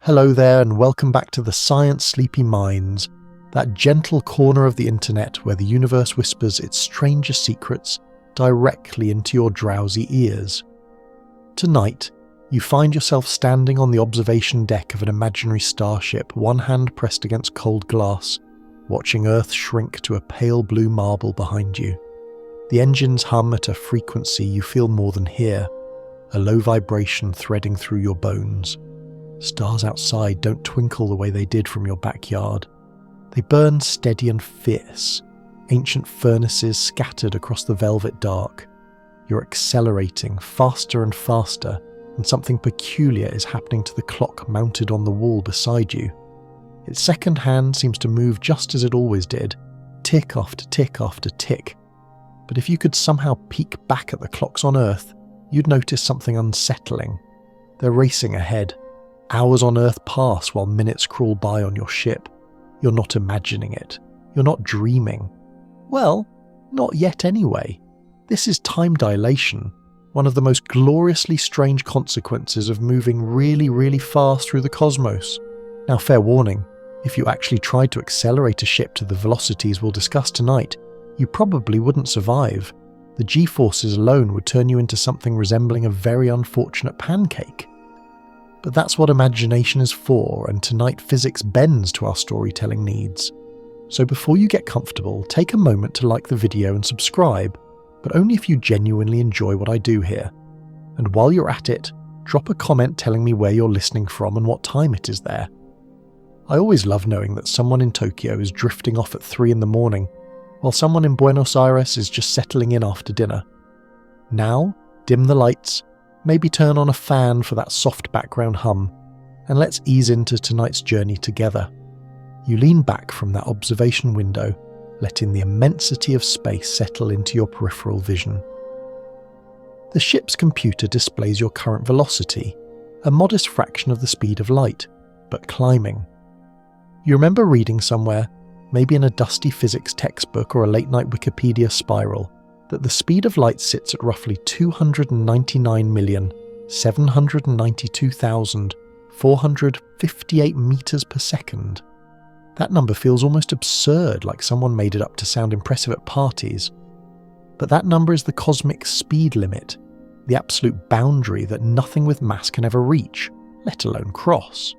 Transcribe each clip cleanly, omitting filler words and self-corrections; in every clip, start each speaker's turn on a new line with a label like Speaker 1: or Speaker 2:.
Speaker 1: Hello there and welcome back to the Science Sleepy Minds, that gentle corner of the internet where the universe whispers its strangest secrets directly into your drowsy ears. Tonight, you find yourself standing on the observation deck of an imaginary starship, one hand pressed against cold glass, watching Earth shrink to a pale blue marble behind you. The engines hum at a frequency you feel more than hear, a low vibration threading through your bones. Stars outside don't twinkle the way they did from your backyard. They burn steady and fierce, ancient furnaces scattered across the velvet dark. You're accelerating faster and faster, and something peculiar is happening to the clock mounted on the wall beside you. Its second hand seems to move just as it always did, tick after tick after tick. But if you could somehow peek back at the clocks on Earth, you'd notice something unsettling. They're racing ahead. Hours on Earth pass while minutes crawl by on your ship. You're not imagining it. You're not dreaming. Well, not yet anyway. This is time dilation, one of the most gloriously strange consequences of moving really, really fast through the cosmos. Now, fair warning, if you actually tried to accelerate a ship to the velocities we'll discuss tonight, you probably wouldn't survive. The G-forces alone would turn you into something resembling a very unfortunate pancake. But that's what imagination is for, and tonight physics bends to our storytelling needs. So before you get comfortable, take a moment to like the video and subscribe, but only if you genuinely enjoy what I do here. And while you're at it, drop a comment telling me where you're listening from and what time it is there. I always love knowing that someone in Tokyo is drifting off at 3 in the morning, while someone in Buenos Aires is just settling in after dinner. Now, dim the lights, maybe turn on a fan for that soft background hum, and let's ease into tonight's journey together. You lean back from that observation window, letting the immensity of space settle into your peripheral vision. The ship's computer displays your current velocity, a modest fraction of the speed of light, but climbing. You remember reading somewhere, maybe in a dusty physics textbook or a late-night Wikipedia spiral, that the speed of light sits at roughly 299,792,458 meters per second. That number feels almost absurd, like someone made it up to sound impressive at parties. But that number is the cosmic speed limit, the absolute boundary that nothing with mass can ever reach, let alone cross.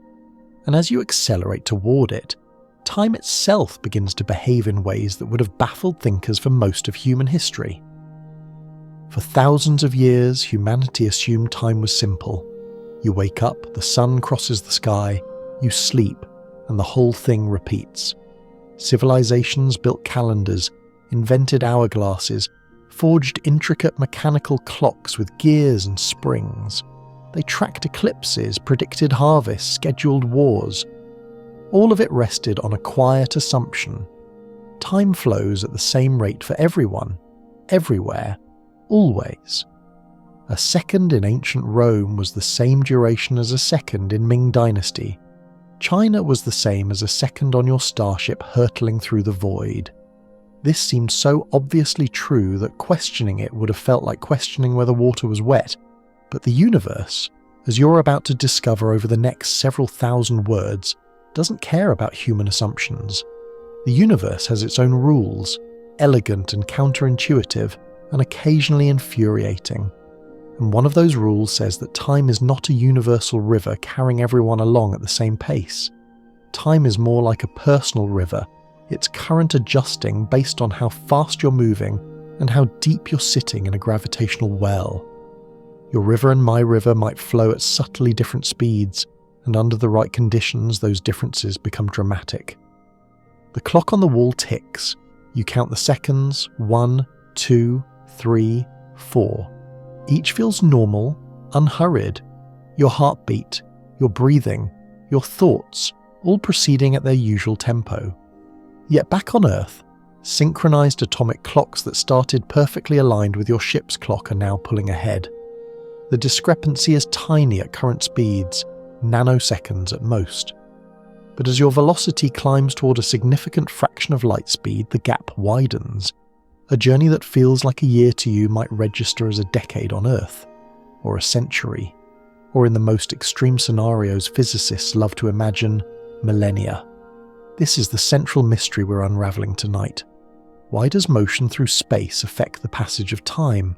Speaker 1: And as you accelerate toward it, time itself begins to behave in ways that would have baffled thinkers for most of human history. For thousands of years, humanity assumed time was simple. You wake up, the sun crosses the sky, you sleep, and the whole thing repeats. Civilizations built calendars, invented hourglasses, forged intricate mechanical clocks with gears and springs. They tracked eclipses, predicted harvests, scheduled wars. All of it rested on a quiet assumption. Time flows at the same rate for everyone, everywhere, always. A second in ancient Rome was the same duration as a second in Ming Dynasty. China was the same as a second on your starship hurtling through the void. This seemed so obviously true that questioning it would have felt like questioning whether water was wet. But the universe, as you're about to discover over the next several thousand words, doesn't care about human assumptions. The universe has its own rules, elegant and counterintuitive, and occasionally infuriating. And one of those rules says that time is not a universal river carrying everyone along at the same pace. Time is more like a personal river, its current adjusting based on how fast you're moving and how deep you're sitting in a gravitational well. Your river and my river might flow at subtly different speeds, and under the right conditions those differences become dramatic. The clock on the wall ticks. You count the seconds, 1, 2, 3, 4. Each feels normal, unhurried. Your heartbeat, your breathing, your thoughts, all proceeding at their usual tempo. Yet back on Earth, synchronized atomic clocks that started perfectly aligned with your ship's clock are now pulling ahead. The discrepancy is tiny at current speeds, nanoseconds at most. But as your velocity climbs toward a significant fraction of light speed, the gap widens. A journey that feels like a year to you might register as a decade on Earth, or a century. or in the most extreme scenarios physicists love to imagine, millennia. This is the central mystery we're unravelling tonight. Why does motion through space affect the passage of time?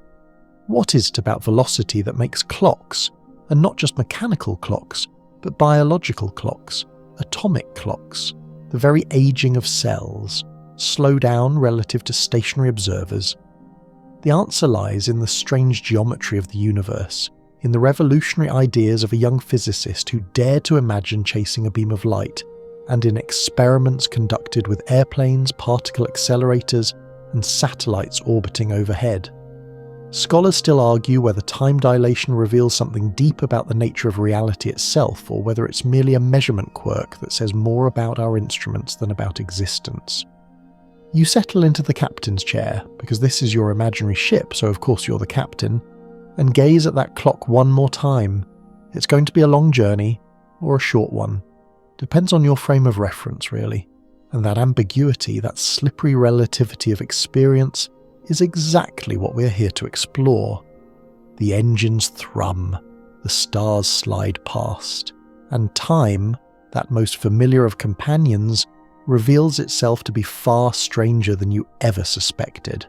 Speaker 1: What is it about velocity that makes clocks, and not just mechanical clocks, but biological clocks, atomic clocks, the very aging of cells, slow down relative to stationary observers? The answer lies in the strange geometry of the universe, in the revolutionary ideas of a young physicist who dared to imagine chasing a beam of light, and in experiments conducted with airplanes, particle accelerators, and satellites orbiting overhead. Scholars still argue whether time dilation reveals something deep about the nature of reality itself, or whether it's merely a measurement quirk that says more about our instruments than about existence. You settle into the captain's chair, because this is your imaginary ship, so of course you're the captain, and gaze at that clock one more time. It's going to be a long journey, or a short one. Depends on your frame of reference, really. And that ambiguity, that slippery relativity of experience, is exactly what we're here to explore. The engines thrum, the stars slide past, and time, that most familiar of companions, reveals itself to be far stranger than you ever suspected.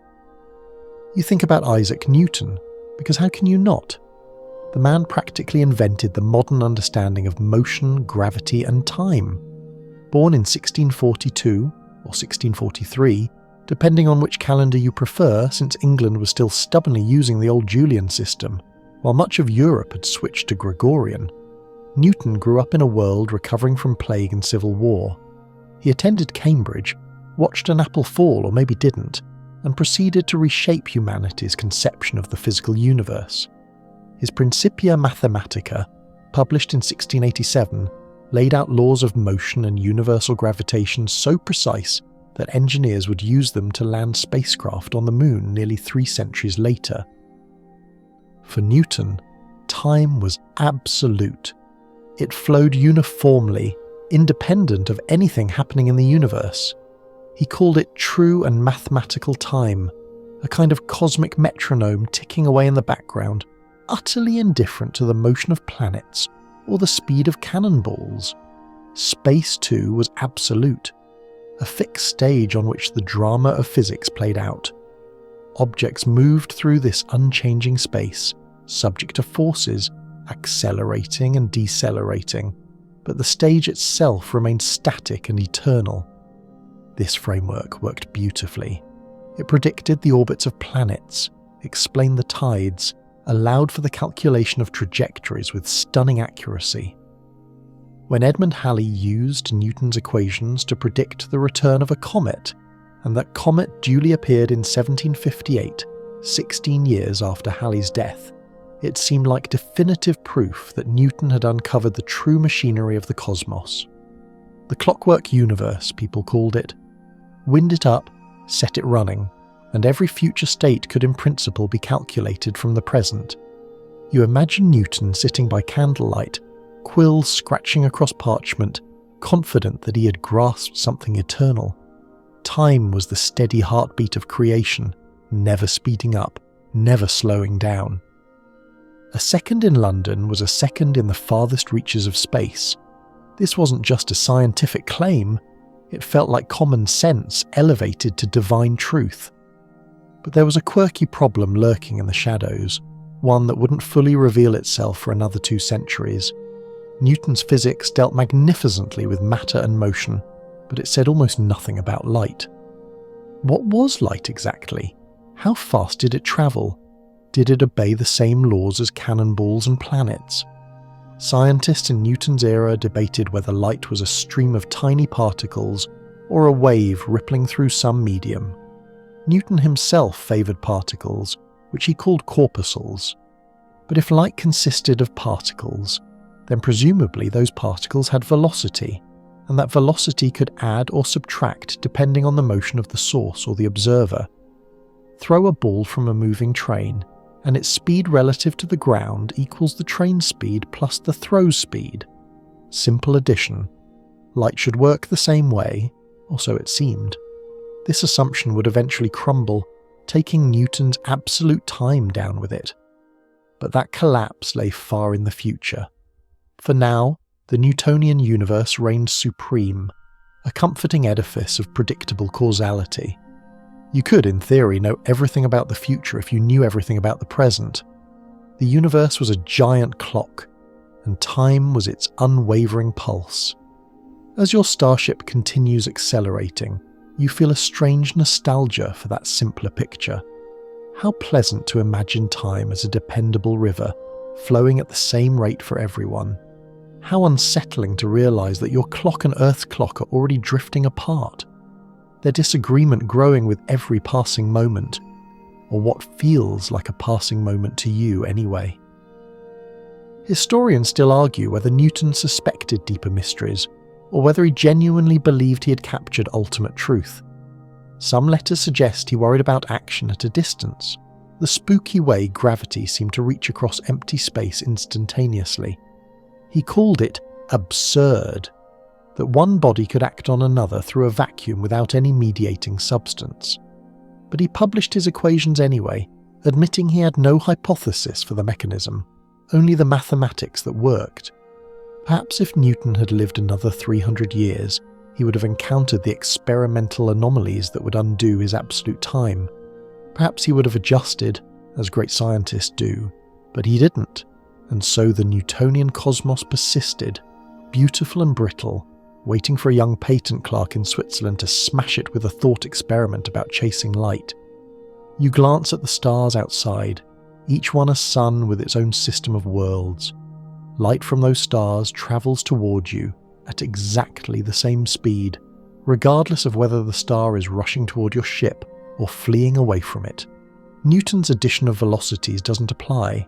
Speaker 1: You think about Isaac Newton, because how can you not? The man practically invented the modern understanding of motion, gravity, and time. Born in 1642 or 1643, depending on which calendar you prefer, since England was still stubbornly using the old Julian system, while much of Europe had switched to Gregorian. Newton grew up in a world recovering from plague and civil war. He attended Cambridge, watched an apple fall, or maybe didn't, and proceeded to reshape humanity's conception of the physical universe. His Principia Mathematica, published in 1687, laid out laws of motion and universal gravitation so precise that engineers would use them to land spacecraft on the moon nearly 3 centuries later. For Newton, time was absolute. It flowed uniformly, independent of anything happening in the universe. He called it true and mathematical time, a kind of cosmic metronome ticking away in the background, utterly indifferent to the motion of planets or the speed of cannonballs. Space, too, was absolute, a fixed stage on which the drama of physics played out. Objects moved through this unchanging space, subject to forces, accelerating and decelerating, but the stage itself remained static and eternal. This framework worked beautifully. It predicted the orbits of planets, explained the tides, allowed for the calculation of trajectories with stunning accuracy. When Edmund Halley used Newton's equations to predict the return of a comet, and that comet duly appeared in 1758, 16 years after Halley's death, it seemed like definitive proof that Newton had uncovered the true machinery of the cosmos. The clockwork universe, people called it. Wind it up, set it running, and every future state could in principle be calculated from the present. You imagine Newton sitting by candlelight, quills scratching across parchment, confident that he had grasped something eternal. Time was the steady heartbeat of creation, never speeding up, never slowing down. A second in London was a second in the farthest reaches of space. This wasn't just a scientific claim, it felt like common sense elevated to divine truth. But there was a quirky problem lurking in the shadows, one that wouldn't fully reveal itself for another 2 centuries. Newton's physics dealt magnificently with matter and motion, but it said almost nothing about light. What was light exactly? How fast did it travel? Did it obey the same laws as cannonballs and planets? Scientists in Newton's era debated whether light was a stream of tiny particles or a wave rippling through some medium. Newton himself favoured particles, which he called corpuscles. But if light consisted of particles, then presumably those particles had velocity, and that velocity could add or subtract depending on the motion of the source or the observer. Throw a ball from a moving train, and its speed relative to the ground equals the train speed plus the throw speed. Simple addition. Light should work the same way, or so it seemed. This assumption would eventually crumble, taking Newton's absolute time down with it. But that collapse lay far in the future. For now, the Newtonian universe reigned supreme, a comforting edifice of predictable causality. You could, in theory, know everything about the future if you knew everything about the present. The universe was a giant clock, and time was its unwavering pulse. As your starship continues accelerating, you feel a strange nostalgia for that simpler picture. How pleasant to imagine time as a dependable river, flowing at the same rate for everyone. How unsettling to realise that your clock and Earth's clock are already drifting apart, their disagreement growing with every passing moment, or what feels like a passing moment to you anyway. Historians still argue whether Newton suspected deeper mysteries, or whether he genuinely believed he had captured ultimate truth. Some letters suggest he worried about action at a distance, the spooky way gravity seemed to reach across empty space instantaneously. He called it absurd, that one body could act on another through a vacuum without any mediating substance. But he published his equations anyway, admitting he had no hypothesis for the mechanism, only the mathematics that worked. Perhaps if Newton had lived another 300 years, he would have encountered the experimental anomalies that would undo his absolute time. Perhaps he would have adjusted, as great scientists do, but he didn't, and so the Newtonian cosmos persisted, beautiful and brittle, waiting for a young patent clerk in Switzerland to smash it with a thought experiment about chasing light. You glance at the stars outside, each one a sun with its own system of worlds. Light from those stars travels toward you at exactly the same speed, regardless of whether the star is rushing toward your ship or fleeing away from it. Newton's addition of velocities doesn't apply,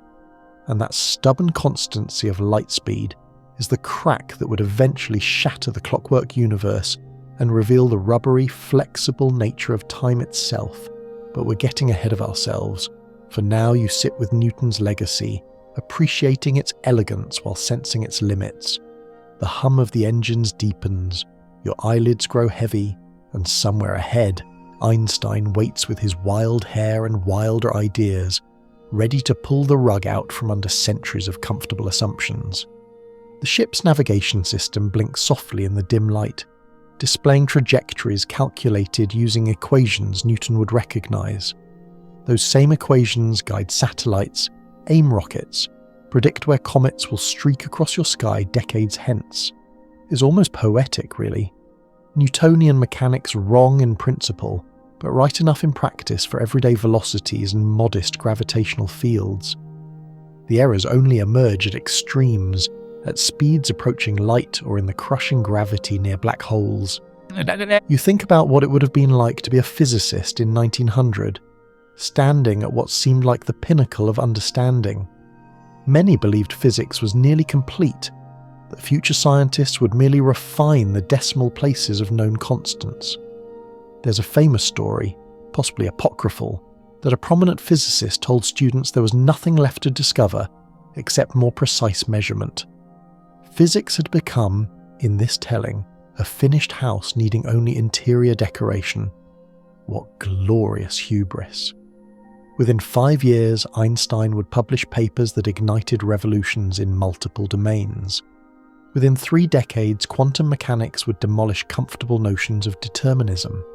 Speaker 1: and that stubborn constancy of light speed is the crack that would eventually shatter the clockwork universe and reveal the rubbery, flexible nature of time itself. But we're getting ahead of ourselves, for now you sit with Newton's legacy, appreciating its elegance while sensing its limits. The hum of the engines deepens, your eyelids grow heavy, and somewhere ahead, Einstein waits with his wild hair and wilder ideas, ready to pull the rug out from under centuries of comfortable assumptions. The ship's navigation system blinks softly in the dim light, displaying trajectories calculated using equations Newton would recognise. Those same equations guide satellites, aim rockets, predict where comets will streak across your sky decades hence. It's almost poetic, really. Newtonian mechanics wrong in principle, but right enough in practice for everyday velocities and modest gravitational fields. The errors only emerge at extremes, at speeds approaching light or in the crushing gravity near black holes. You think about what it would have been like to be a physicist in 1900, standing at what seemed like the pinnacle of understanding. Many believed physics was nearly complete, that future scientists would merely refine the decimal places of known constants. There's a famous story, possibly apocryphal, that a prominent physicist told students there was nothing left to discover except more precise measurement. Physics had become, in this telling, a finished house needing only interior decoration. What glorious hubris. Within 5 years, Einstein would publish papers that ignited revolutions in multiple domains. Within 3 decades, quantum mechanics would demolish comfortable notions of determinism.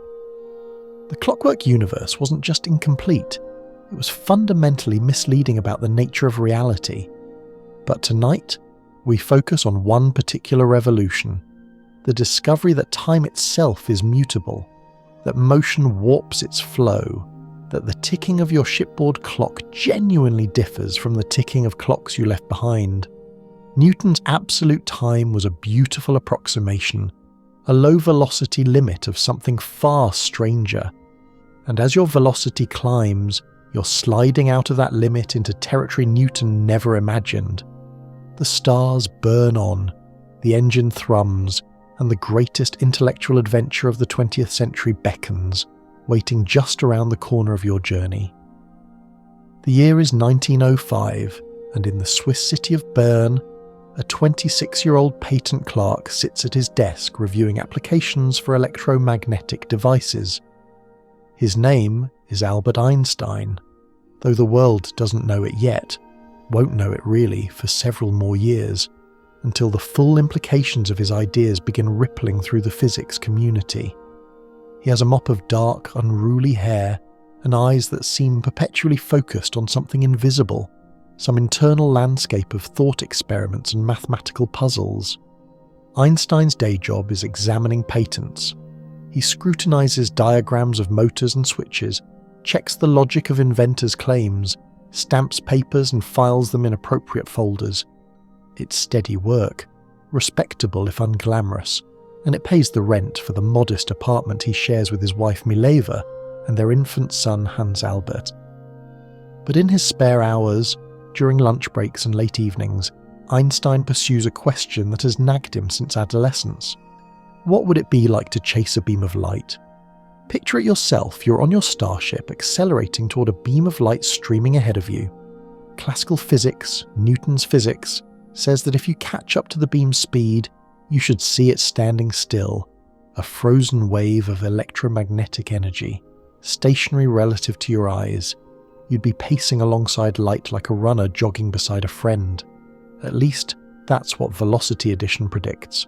Speaker 1: The clockwork universe wasn't just incomplete, it was fundamentally misleading about the nature of reality. But tonight, we focus on one particular revolution, the discovery that time itself is mutable, that motion warps its flow, that the ticking of your shipboard clock genuinely differs from the ticking of clocks you left behind. Newton's absolute time was a beautiful approximation, a low-velocity limit of something far stranger. And as your velocity climbs, you're sliding out of that limit into territory Newton never imagined. The stars burn on, the engine thrums, and the greatest intellectual adventure of the 20th century beckons, waiting just around the corner of your journey. The year is 1905, and in the Swiss city of Bern, a 26-year-old patent clerk sits at his desk reviewing applications for electromagnetic devices. His name is Albert Einstein, though the world doesn't know it yet. won't know it really for several more years, until the full implications of his ideas begin rippling through the physics community. He has a mop of dark, unruly hair and eyes that seem perpetually focused on something invisible, some internal landscape of thought experiments and mathematical puzzles. Einstein's day job is examining patents. He scrutinizes diagrams of motors and switches, checks the logic of inventors' claims, stamps papers and files them in appropriate folders. It's steady work, respectable if unglamorous, and it pays the rent for the modest apartment he shares with his wife Mileva and their infant son Hans Albert. But in his spare hours, during lunch breaks and late evenings, Einstein pursues a question that has nagged him since adolescence. What would it be like to chase a beam of light? Picture it yourself, you're on your Starship accelerating toward a beam of light streaming ahead of you. Classical physics, Newton's physics, says that if you catch up to the beam's speed, you should see it standing still, a frozen wave of electromagnetic energy, stationary relative to your eyes. You'd be pacing alongside light like a runner jogging beside a friend. At least, that's what Velocity Edition predicts.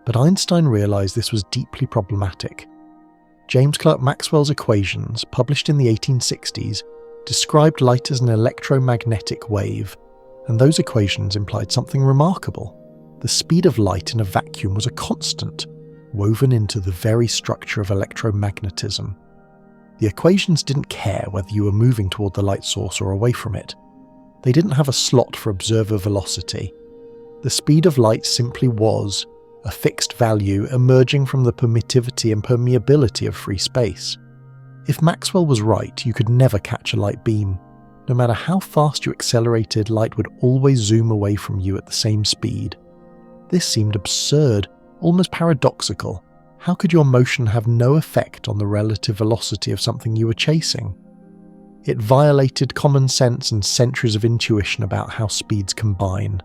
Speaker 1: But Einstein realized this was deeply problematic. James Clerk Maxwell's equations, published in the 1860s, described light as an electromagnetic wave, and those equations implied something remarkable. The speed of light in a vacuum was a constant, woven into the very structure of electromagnetism. The equations didn't care whether you were moving toward the light source or away from it. They didn't have a slot for observer velocity. The speed of light simply was a fixed value emerging from the permittivity and permeability of free space. If Maxwell was right, you could never catch a light beam. No matter how fast you accelerated, light would always zoom away from you at the same speed. This seemed absurd, almost paradoxical. How could your motion have no effect on the relative velocity of something you were chasing? It violated common sense and centuries of intuition about how speeds combine.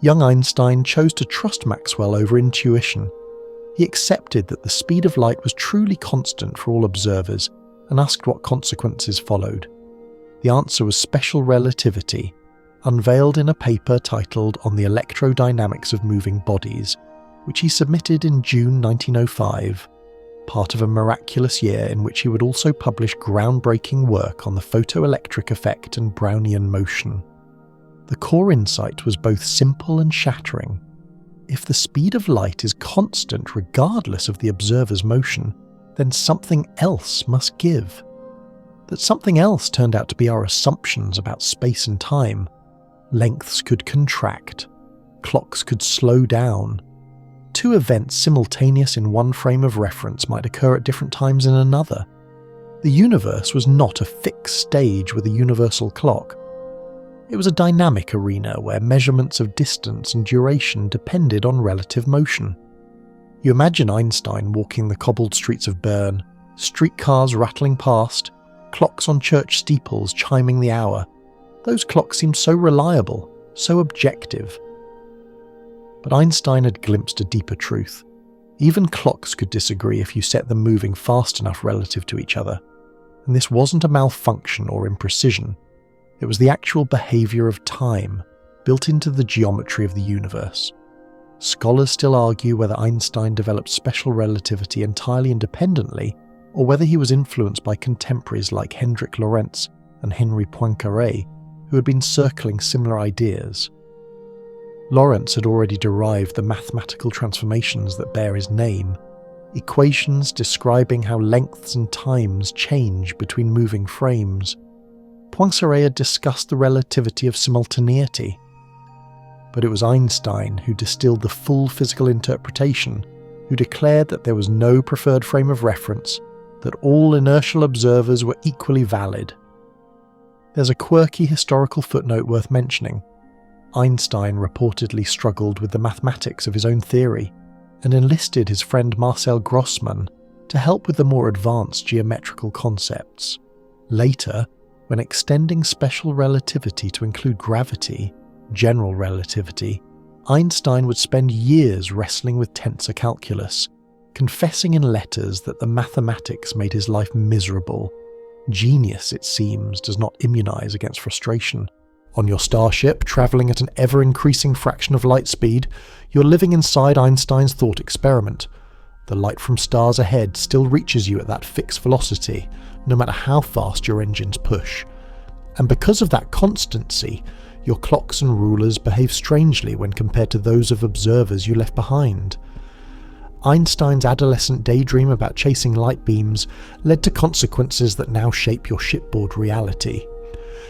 Speaker 1: Young Einstein chose to trust Maxwell over intuition. He accepted that the speed of light was truly constant for all observers and asked what consequences followed. The answer was special relativity, unveiled in a paper titled On the Electrodynamics of Moving Bodies, which he submitted in June 1905, part of a miraculous year in which he would also publish groundbreaking work on the photoelectric effect and Brownian motion. The core insight was both simple and shattering. If the speed of light is constant regardless of the observer's motion, then something else must give. That something else turned out to be our assumptions about space and time. Lengths could contract. Clocks could slow down. Two events simultaneous in one frame of reference might occur at different times in another. The universe was not a fixed stage with a universal clock. It was a dynamic arena where measurements of distance and duration depended on relative motion. You imagine Einstein walking the cobbled streets of Bern, streetcars rattling past, clocks on church steeples chiming the hour. Those clocks seemed so reliable, so objective. But Einstein had glimpsed a deeper truth. Even clocks could disagree if you set them moving fast enough relative to each other. And this wasn't a malfunction or imprecision. It was the actual behaviour of time, built into the geometry of the universe. Scholars still argue whether Einstein developed special relativity entirely independently, or whether he was influenced by contemporaries like Hendrik Lorentz and Henri Poincaré, who had been circling similar ideas. Lorentz had already derived the mathematical transformations that bear his name, equations describing how lengths and times change between moving frames. Poincaré had discussed the relativity of simultaneity. But it was Einstein who distilled the full physical interpretation, who declared that there was no preferred frame of reference, that all inertial observers were equally valid. There's a quirky historical footnote worth mentioning. Einstein reportedly struggled with the mathematics of his own theory, and enlisted his friend Marcel Grossmann to help with the more advanced geometrical concepts. Later, when extending special relativity to include gravity, general relativity, Einstein would spend years wrestling with tensor calculus, confessing in letters that the mathematics made his life miserable. Genius, it seems, does not immunize against frustration. On your Starship, travelling at an ever-increasing fraction of light speed, you're living inside Einstein's thought experiment. The light from stars ahead still reaches you at that fixed velocity, no matter how fast your engines push. And because of that constancy, your clocks and rulers behave strangely when compared to those of observers you left behind. Einstein's adolescent daydream about chasing light beams led to consequences that now shape your shipboard reality.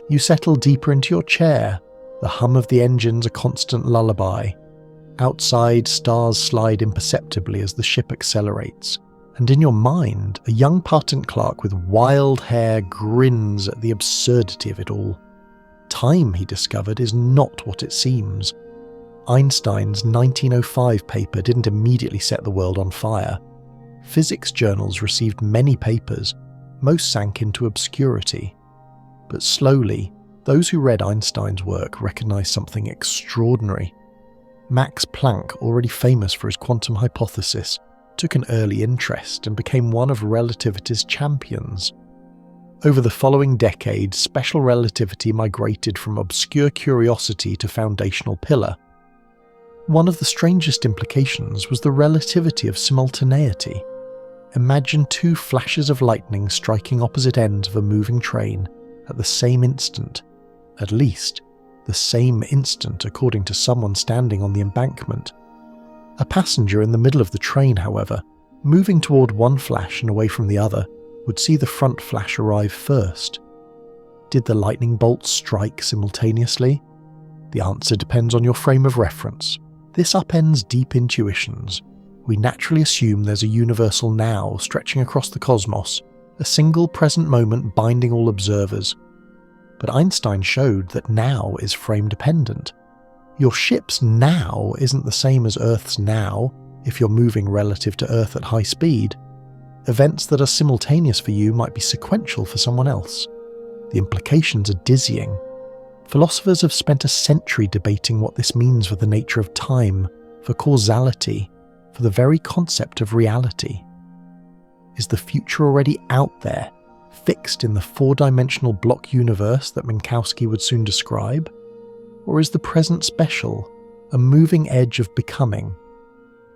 Speaker 1: You settle deeper into your chair, the hum of the engines a constant lullaby. Outside, stars slide imperceptibly as the ship accelerates, and in your mind, a young patent clerk with wild hair grins at the absurdity of it all. Time, he discovered, is not what it seems. Einstein's 1905 paper didn't immediately set the world on fire. Physics journals received many papers, most sank into obscurity. But slowly, those who read Einstein's work recognized something extraordinary. Max Planck, already famous for his quantum hypothesis, took an early interest and became one of relativity's champions. Over the following decades, special relativity migrated from obscure curiosity to foundational pillar. One of the strangest implications was the relativity of simultaneity. Imagine two flashes of lightning striking opposite ends of a moving train at the same instant, at least the same instant according to someone standing on the embankment. A passenger in the middle of the train, however, moving toward one flash and away from the other, would see the front flash arrive first. Did the lightning bolts strike simultaneously? The answer depends on your frame of reference. This upends deep intuitions. We naturally assume there's a universal now stretching across the cosmos, a single present moment binding all observers. But Einstein showed that now is frame-dependent. Your ship's now isn't the same as Earth's now if you're moving relative to Earth at high speed. Events that are simultaneous for you might be sequential for someone else. The implications are dizzying. Philosophers have spent a century debating what this means for the nature of time, for causality, for the very concept of reality. Is the future already out there, fixed in the four-dimensional block universe that Minkowski would soon describe? Or is the present special, a moving edge of becoming?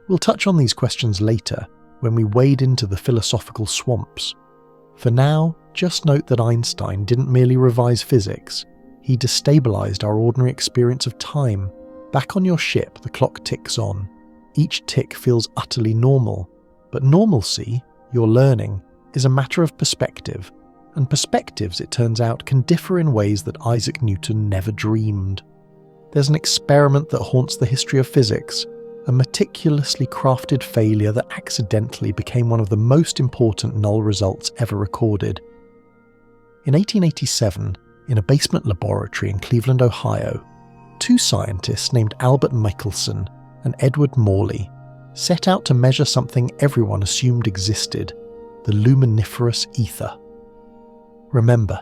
Speaker 1: We'll touch on these questions later, when we wade into the philosophical swamps. For now, just note that Einstein didn't merely revise physics, he destabilized our ordinary experience of time. Back on your ship, the clock ticks on. Each tick feels utterly normal, but normalcy, your learning, is a matter of perspective, and perspectives, it turns out, can differ in ways that Isaac Newton never dreamed. There's an experiment that haunts the history of physics, a meticulously crafted failure that accidentally became one of the most important null results ever recorded. In 1887, in a basement laboratory in Cleveland, Ohio, two scientists named Albert Michelson and Edward Morley set out to measure something everyone assumed existed, the luminiferous ether. Remember,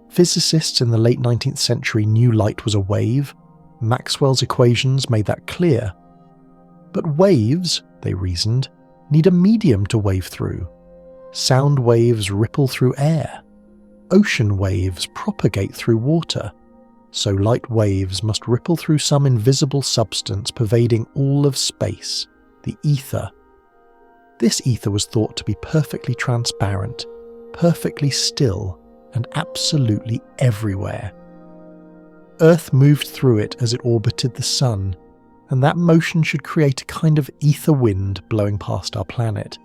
Speaker 1: physicists in the late 19th century knew light was a wave. Maxwell's equations made that clear. But waves, they reasoned, need a medium to wave through. Sound waves ripple through air. Ocean waves propagate through water. So light waves must ripple through some invisible substance pervading all of space, the ether. This ether was thought to be perfectly transparent, perfectly still, and absolutely everywhere. Earth moved through it as it orbited the sun, and that motion should create a kind of ether wind blowing past our planet.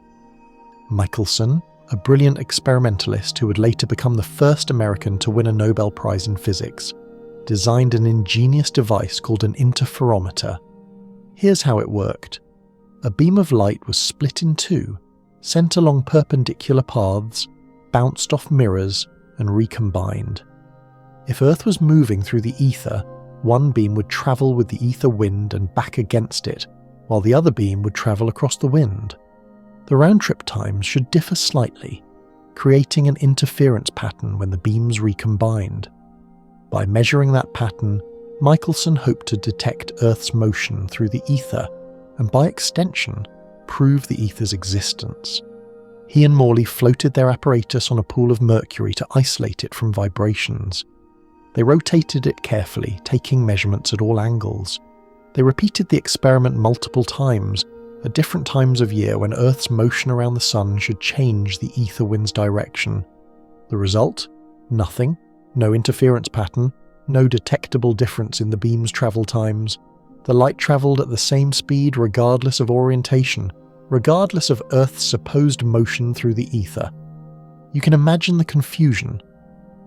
Speaker 1: Michelson, a brilliant experimentalist who would later become the first American to win a Nobel Prize in physics, designed an ingenious device called an interferometer. Here's how it worked. A beam of light was split in two, sent along perpendicular paths, bounced off mirrors, and recombined. If Earth was moving through the ether, one beam would travel with the ether wind and back against it, while the other beam would travel across the wind. The round-trip times should differ slightly, creating an interference pattern when the beams recombined. By measuring that pattern, Michelson hoped to detect Earth's motion through the ether, and by extension, prove the ether's existence. He and Morley floated their apparatus on a pool of mercury to isolate it from vibrations. They rotated it carefully, taking measurements at all angles. They repeated the experiment multiple times, at different times of year when Earth's motion around the Sun should change the ether wind's direction. The result? Nothing. No interference pattern. No detectable difference in the beam's travel times. The light travelled at the same speed regardless of orientation, regardless of Earth's supposed motion through the ether. You can imagine the confusion.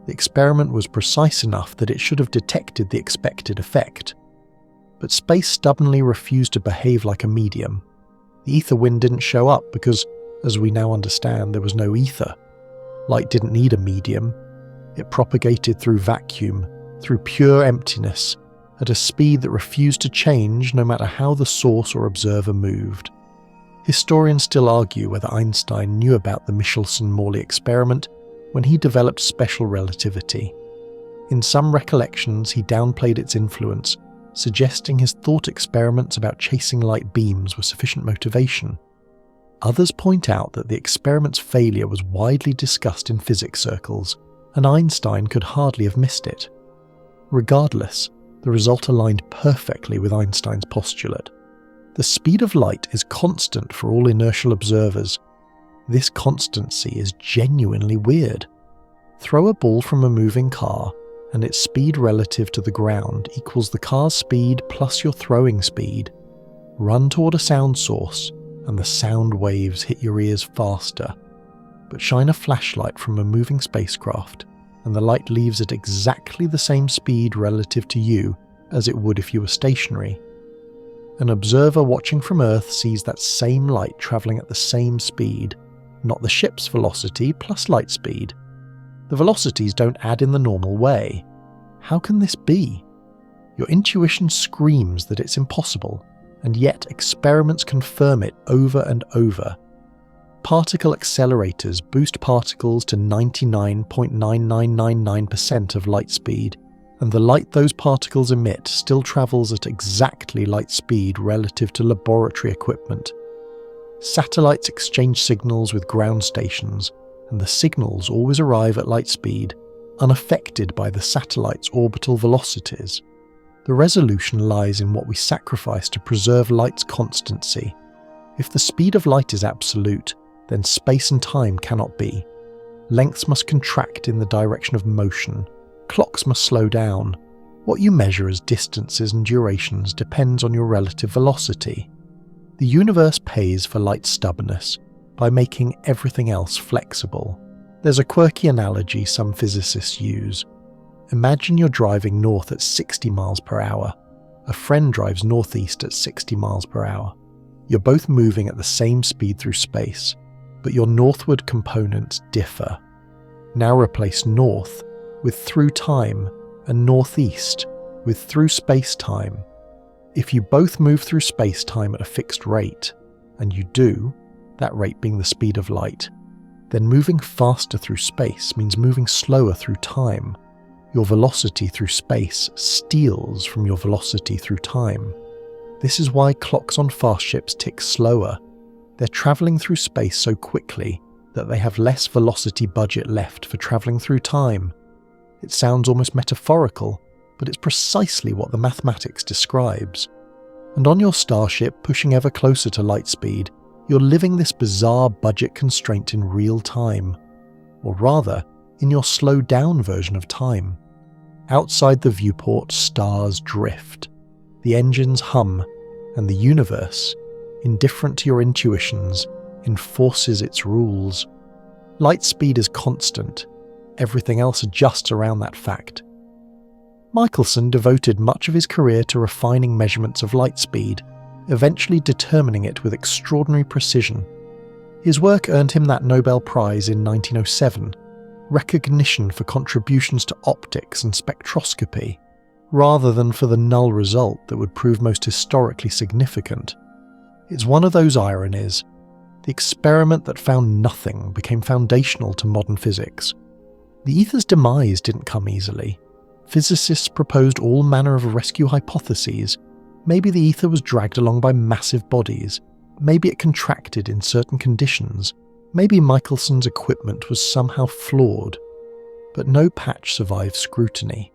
Speaker 1: The experiment was precise enough that it should have detected the expected effect. But space stubbornly refused to behave like a medium. The ether wind didn't show up because, as we now understand, there was no ether. Light didn't need a medium. It propagated through vacuum, through pure emptiness, at a speed that refused to change no matter how the source or observer moved. Historians still argue whether Einstein knew about the Michelson-Morley experiment when he developed special relativity. In some recollections, he downplayed its influence, suggesting his thought experiments about chasing light beams were sufficient motivation. Others point out that the experiment's failure was widely discussed in physics circles, and Einstein could hardly have missed it. Regardless, the result aligned perfectly with Einstein's postulate. The speed of light is constant for all inertial observers. This constancy is genuinely weird. Throw a ball from a moving car, and its speed relative to the ground equals the car's speed plus your throwing speed. Run toward a sound source, and the sound waves hit your ears faster. But shine a flashlight from a moving spacecraft, and the light leaves at exactly the same speed relative to you as it would if you were stationary. An observer watching from Earth sees that same light travelling at the same speed, not the ship's velocity plus light speed. The velocities don't add in the normal way. How can this be? Your intuition screams that it's impossible, and yet experiments confirm it over and over. Particle accelerators boost particles to 99.9999% of light speed, and the light those particles emit still travels at exactly light speed relative to laboratory equipment. Satellites exchange signals with ground stations, and the signals always arrive at light speed, unaffected by the satellite's orbital velocities. The resolution lies in what we sacrifice to preserve light's constancy. If the speed of light is absolute, then space and time cannot be. Lengths must contract in the direction of motion. Clocks must slow down. What you measure as distances and durations depends on your relative velocity. The universe pays for light's stubbornness by making everything else flexible. There's a quirky analogy some physicists use. Imagine you're driving north at 60 miles per hour. A friend drives northeast at 60 miles per hour. You're both moving at the same speed through space, but your northward components differ. Now replace north with through time and northeast with through space-time. If you both move through space-time at a fixed rate, and you do, that rate being the speed of light, then moving faster through space means moving slower through time. Your velocity through space steals from your velocity through time. This is why clocks on fast ships tick slower. They're travelling through space so quickly that they have less velocity budget left for travelling through time. It sounds almost metaphorical, but it's precisely what the mathematics describes. And on your Starship, pushing ever closer to light speed, you're living this bizarre budget constraint in real time. Or rather, in your slowed down version of time. Outside the viewport, stars drift. The engines hum, and the universe, indifferent to your intuitions, enforces its rules. Light speed is constant. Everything else adjusts around that fact. Michelson devoted much of his career to refining measurements of light speed, eventually determining it with extraordinary precision. His work earned him that Nobel Prize in 1907, recognition for contributions to optics and spectroscopy, rather than for the null result that would prove most historically significant. It's one of those ironies. The experiment that found nothing became foundational to modern physics. The ether's demise didn't come easily. Physicists proposed all manner of rescue hypotheses. Maybe the ether was dragged along by massive bodies. Maybe it contracted in certain conditions. Maybe Michelson's equipment was somehow flawed. But no patch survived scrutiny.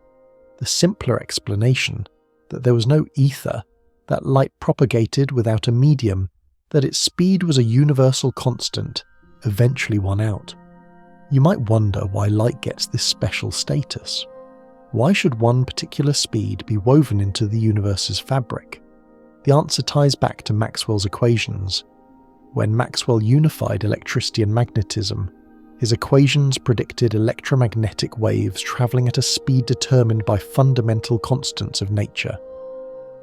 Speaker 1: the simpler explanation that there was no ether, that light propagated without a medium, that its speed was a universal constant, eventually won out. You might wonder why light gets this special status. Why should one particular speed be woven into the universe's fabric? The answer ties back to Maxwell's equations. When Maxwell unified electricity and magnetism, his equations predicted electromagnetic waves travelling at a speed determined by fundamental constants of nature.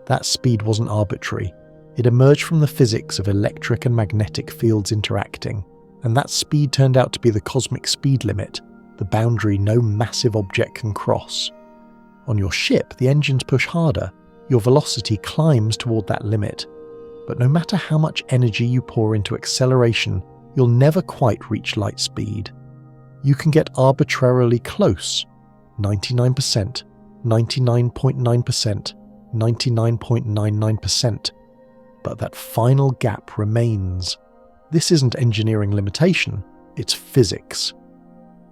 Speaker 1: That speed wasn't arbitrary. It emerged from the physics of electric and magnetic fields interacting, and that speed turned out to be the cosmic speed limit, the boundary no massive object can cross. On your ship, the engines push harder, your velocity climbs toward that limit, but no matter how much energy you pour into acceleration, you'll never quite reach light speed. You can get arbitrarily close, 99%, 99.9%, 99.99%, but that final gap remains. This isn't engineering limitation, it's physics.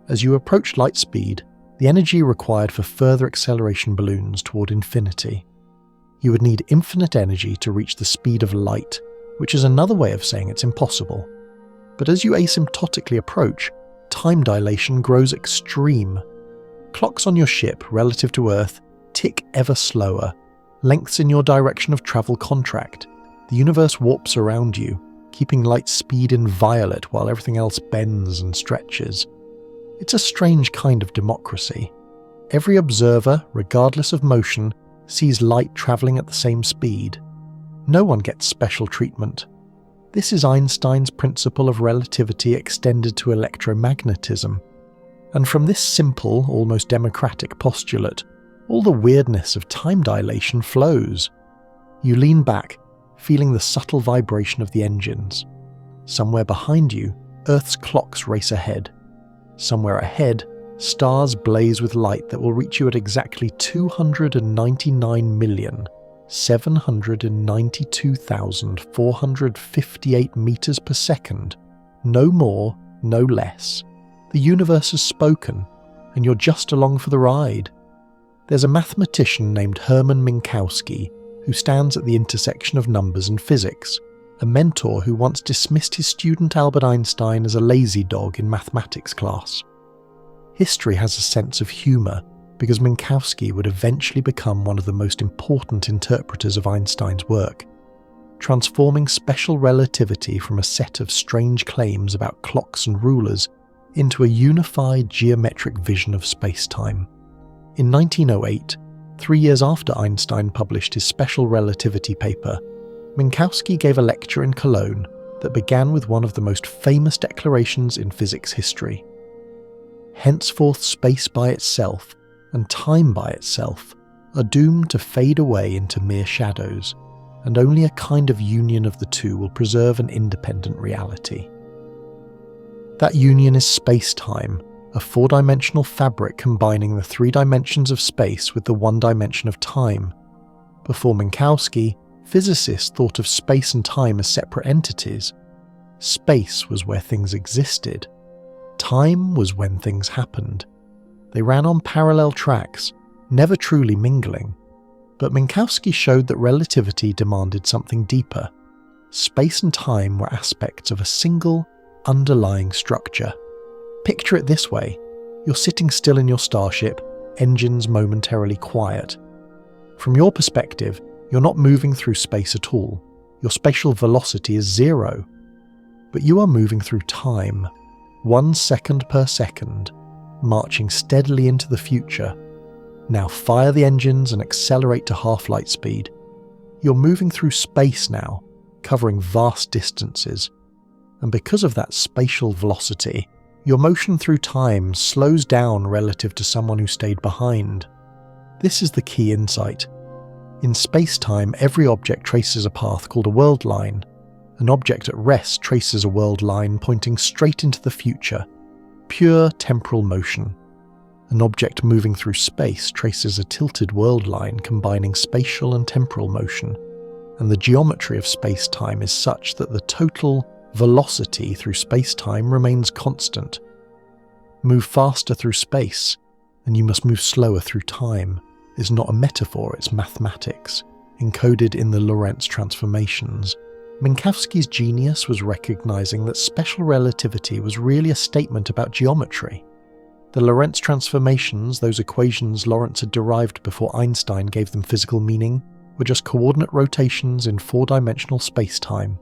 Speaker 1: As you approach light speed, the energy required for further acceleration balloons toward infinity. You would need infinite energy to reach the speed of light, which is another way of saying it's impossible. But as you asymptotically approach, time dilation grows extreme. Clocks on your ship relative to Earth tick ever slower. Lengths in your direction of travel contract. The universe warps around you, keeping light speed inviolate while everything else bends and stretches. It's a strange kind of democracy. Every observer, regardless of motion, sees light travelling at the same speed. No one gets special treatment. This is Einstein's principle of relativity extended to electromagnetism. And from this simple, almost democratic postulate, all the weirdness of time dilation flows. You lean back, feeling the subtle vibration of the engines. Somewhere behind you, Earth's clocks race ahead. Somewhere ahead, stars blaze with light that will reach you at exactly 299,792,458 meters per second. No more, no less. The universe has spoken, and you're just along for the ride. There's a mathematician named Hermann Minkowski who stands at the intersection of numbers and physics, a mentor who once dismissed his student Albert Einstein as a lazy dog in mathematics class. History has a sense of humour because Minkowski would eventually become one of the most important interpreters of Einstein's work, transforming special relativity from a set of strange claims about clocks and rulers into a unified geometric vision of space-time. In 1908, 3 years after Einstein published his special relativity paper, Minkowski gave a lecture in Cologne that began with one of the most famous declarations in physics history. Henceforth space by itself and time by itself are doomed to fade away into mere shadows, and only a kind of union of the two will preserve an independent reality. That union is space-time, a four-dimensional fabric combining the 3 dimensions of space with the 1 dimension of time. Before Minkowski, physicists thought of space and time as separate entities. Space was where things existed. Time was when things happened. They ran on parallel tracks, never truly mingling. But Minkowski showed that relativity demanded something deeper. Space and time were aspects of a single, underlying structure. Picture it this way. You're sitting still in your Starship, engines momentarily quiet. From your perspective, you're not moving through space at all. Your spatial velocity is 0. But you are moving through time, 1 second per second, marching steadily into the future. Now fire the engines and accelerate to half-light speed. You're moving through space now, covering vast distances. And because of that spatial velocity, your motion through time slows down relative to someone who stayed behind. This is the key insight. In space-time, every object traces a path called a world line. An object at rest traces a world line pointing straight into the future. Pure temporal motion. An object moving through space traces a tilted world line combining spatial and temporal motion. And the geometry of space-time is such that the total velocity through space-time remains constant. Move faster through space, and you must move slower through time. is not a metaphor, it's mathematics, encoded in the Lorentz transformations. Minkowski's genius was recognizing that special relativity was really a statement about geometry. The Lorentz transformations, those equations Lorentz had derived before Einstein gave them physical meaning, were just coordinate rotations in four-dimensional space-time.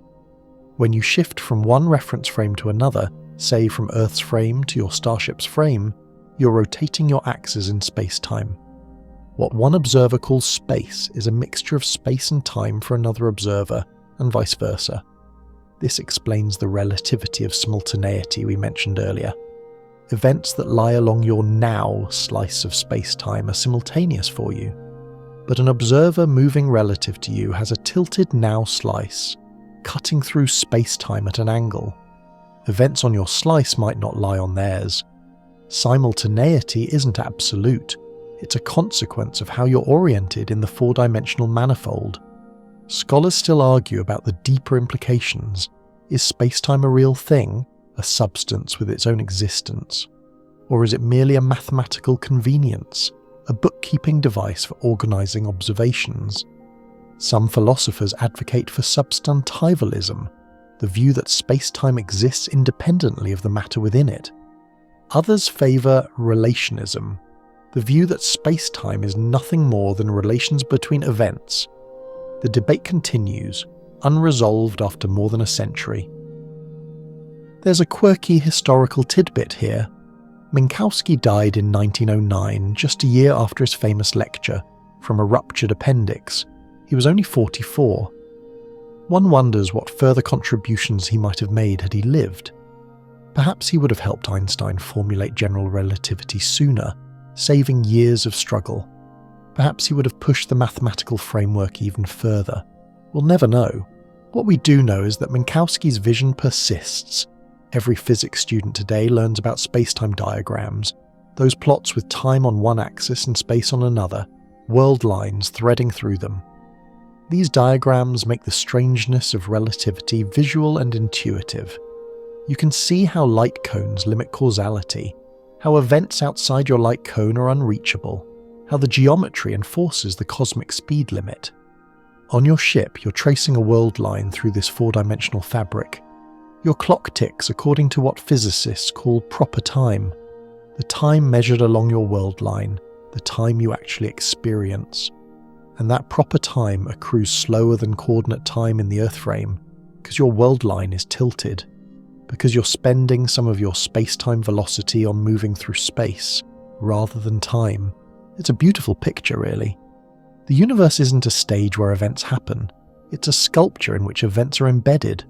Speaker 1: When you shift from one reference frame to another, say from Earth's frame to your Starship's frame, you're rotating your axes in space-time. What one observer calls space is a mixture of space and time for another observer, and vice versa. This explains the relativity of simultaneity we mentioned earlier. Events that lie along your now slice of space-time are simultaneous for you, but an observer moving relative to you has a tilted now slice, cutting through space-time at an angle. Events on your slice might not lie on theirs. Simultaneity isn't absolute, it's a consequence of how you're oriented in the four-dimensional manifold. Scholars still argue about the deeper implications. Is space-time a real thing, a substance with its own existence? Or is it merely a mathematical convenience, a bookkeeping device for organizing observations? Some philosophers advocate for substantivalism, the view that space-time exists independently of the matter within it. Others favor relationism, the view that space-time is nothing more than relations between events. The debate continues, unresolved after more than a century. There's a quirky historical tidbit here. Minkowski died in 1909, just a year after his famous lecture, from a ruptured appendix. He was only 44. One wonders what further contributions he might have made had he lived. Perhaps he would have helped Einstein formulate general relativity sooner, saving years of struggle. Perhaps he would have pushed the mathematical framework even further. We'll never know. What we do know is that Minkowski's vision persists. Every physics student today learns about space-time diagrams, those plots with time on one axis and space on another, world lines threading through them. These diagrams make the strangeness of relativity visual and intuitive. You can see how light cones limit causality, how events outside your light cone are unreachable, how the geometry enforces the cosmic speed limit. On your ship, you're tracing a world line through this four-dimensional fabric. Your clock ticks according to what physicists call proper time, the time measured along your world line, the time you actually experience. And that proper time accrues slower than coordinate time in the Earth frame, because your world line is tilted, because you're spending some of your space-time velocity on moving through space, rather than time. It's a beautiful picture, really. The universe isn't a stage where events happen, it's a sculpture in which events are embedded.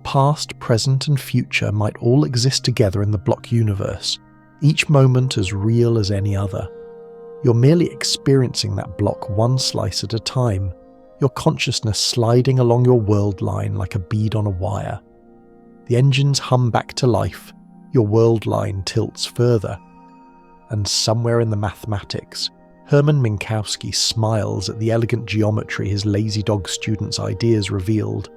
Speaker 1: Past, present, and future might all exist together in the block universe, each moment as real as any other. You're merely experiencing that block one slice at a time, your consciousness sliding along your world line like a bead on a wire. The engines hum back to life, your world line tilts further. And somewhere in the mathematics, Hermann Minkowski smiles at the elegant geometry his lazy dog students' ideas revealed.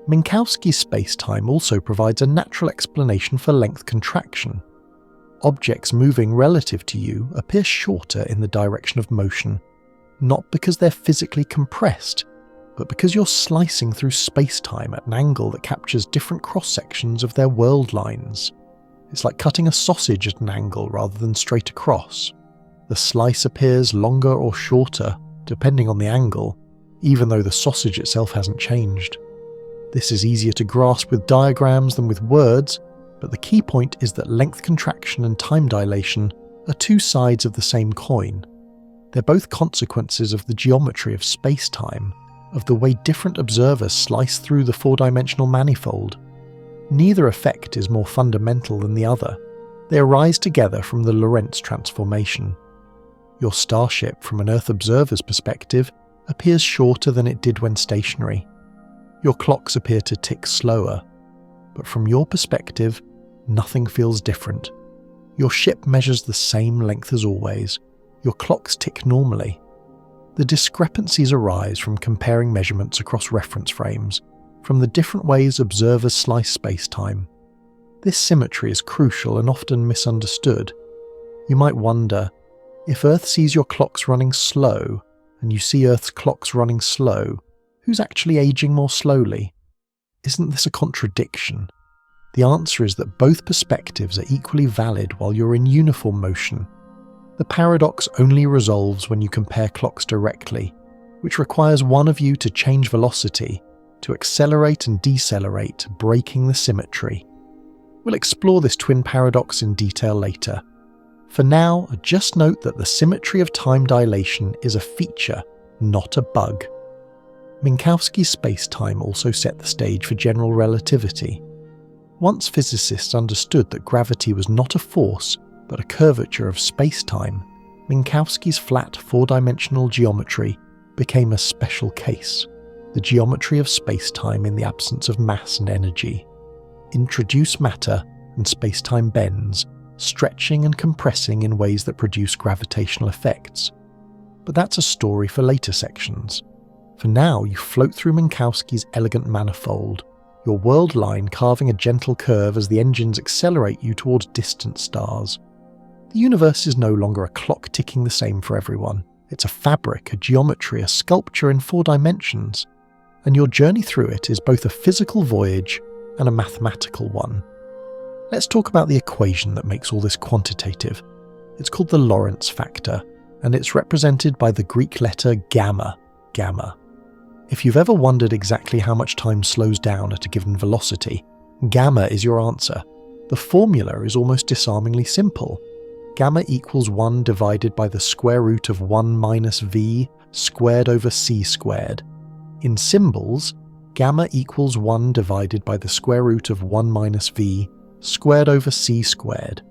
Speaker 1: Minkowski's space-time also provides a natural explanation for length contraction. Objects moving relative to you appear shorter in the direction of motion, not because they're physically compressed, but because you're slicing through space-time at an angle that captures different cross-sections of their world lines. It's like cutting a sausage at an angle rather than straight across. The slice appears longer or shorter, depending on the angle, even though the sausage itself hasn't changed. This is easier to grasp with diagrams than with words, but the key point is that length contraction and time dilation are two sides of the same coin. They're both consequences of the geometry of space-time, of the way different observers slice through the four-dimensional manifold. Neither effect is more fundamental than the other. They arise together from the Lorentz transformation. Your starship, from an Earth observer's perspective, appears shorter than it did when stationary. Your clocks appear to tick slower, but from your perspective, nothing feels different. Your ship measures the same length as always. Your clocks tick normally. The discrepancies arise from comparing measurements across reference frames, from the different ways observers slice space-time. This symmetry is crucial and often misunderstood. You might wonder, If Earth sees your clocks running slow, and you see Earth's clocks running slow, who's actually aging more slowly? Isn't this a contradiction? The answer is that both perspectives are equally valid while you're in uniform motion. The paradox only resolves when you compare clocks directly, which requires one of you to change velocity, to accelerate and decelerate, breaking the symmetry. We'll explore this twin paradox in detail later. For now, just note that the symmetry of time dilation is a feature, not a bug. Minkowski's spacetime also set the stage for general relativity. Once physicists understood that gravity was not a force, but a curvature of spacetime, Minkowski's flat four-dimensional geometry became a special case, the geometry of spacetime in the absence of mass and energy. Introduce matter, and spacetime bends, stretching and compressing in ways that produce gravitational effects. But that's a story for later sections. For now, you float through Minkowski's elegant manifold, your world line carving a gentle curve as the engines accelerate you towards distant stars. The universe is no longer a clock ticking the same for everyone. It's a fabric, a geometry, a sculpture in 4 dimensions. And your journey through it is both a physical voyage and a mathematical one. Let's talk about the equation that makes all this quantitative. It's called the Lorentz factor, and it's represented by the Greek letter gamma, gamma. If you've ever wondered exactly how much time slows down at a given velocity, gamma is your answer. The formula is almost disarmingly simple. Gamma equals 1 divided by the square root of 1 minus v squared over c squared. In symbols, gamma equals 1 divided by the square root of 1 minus v squared over c squared.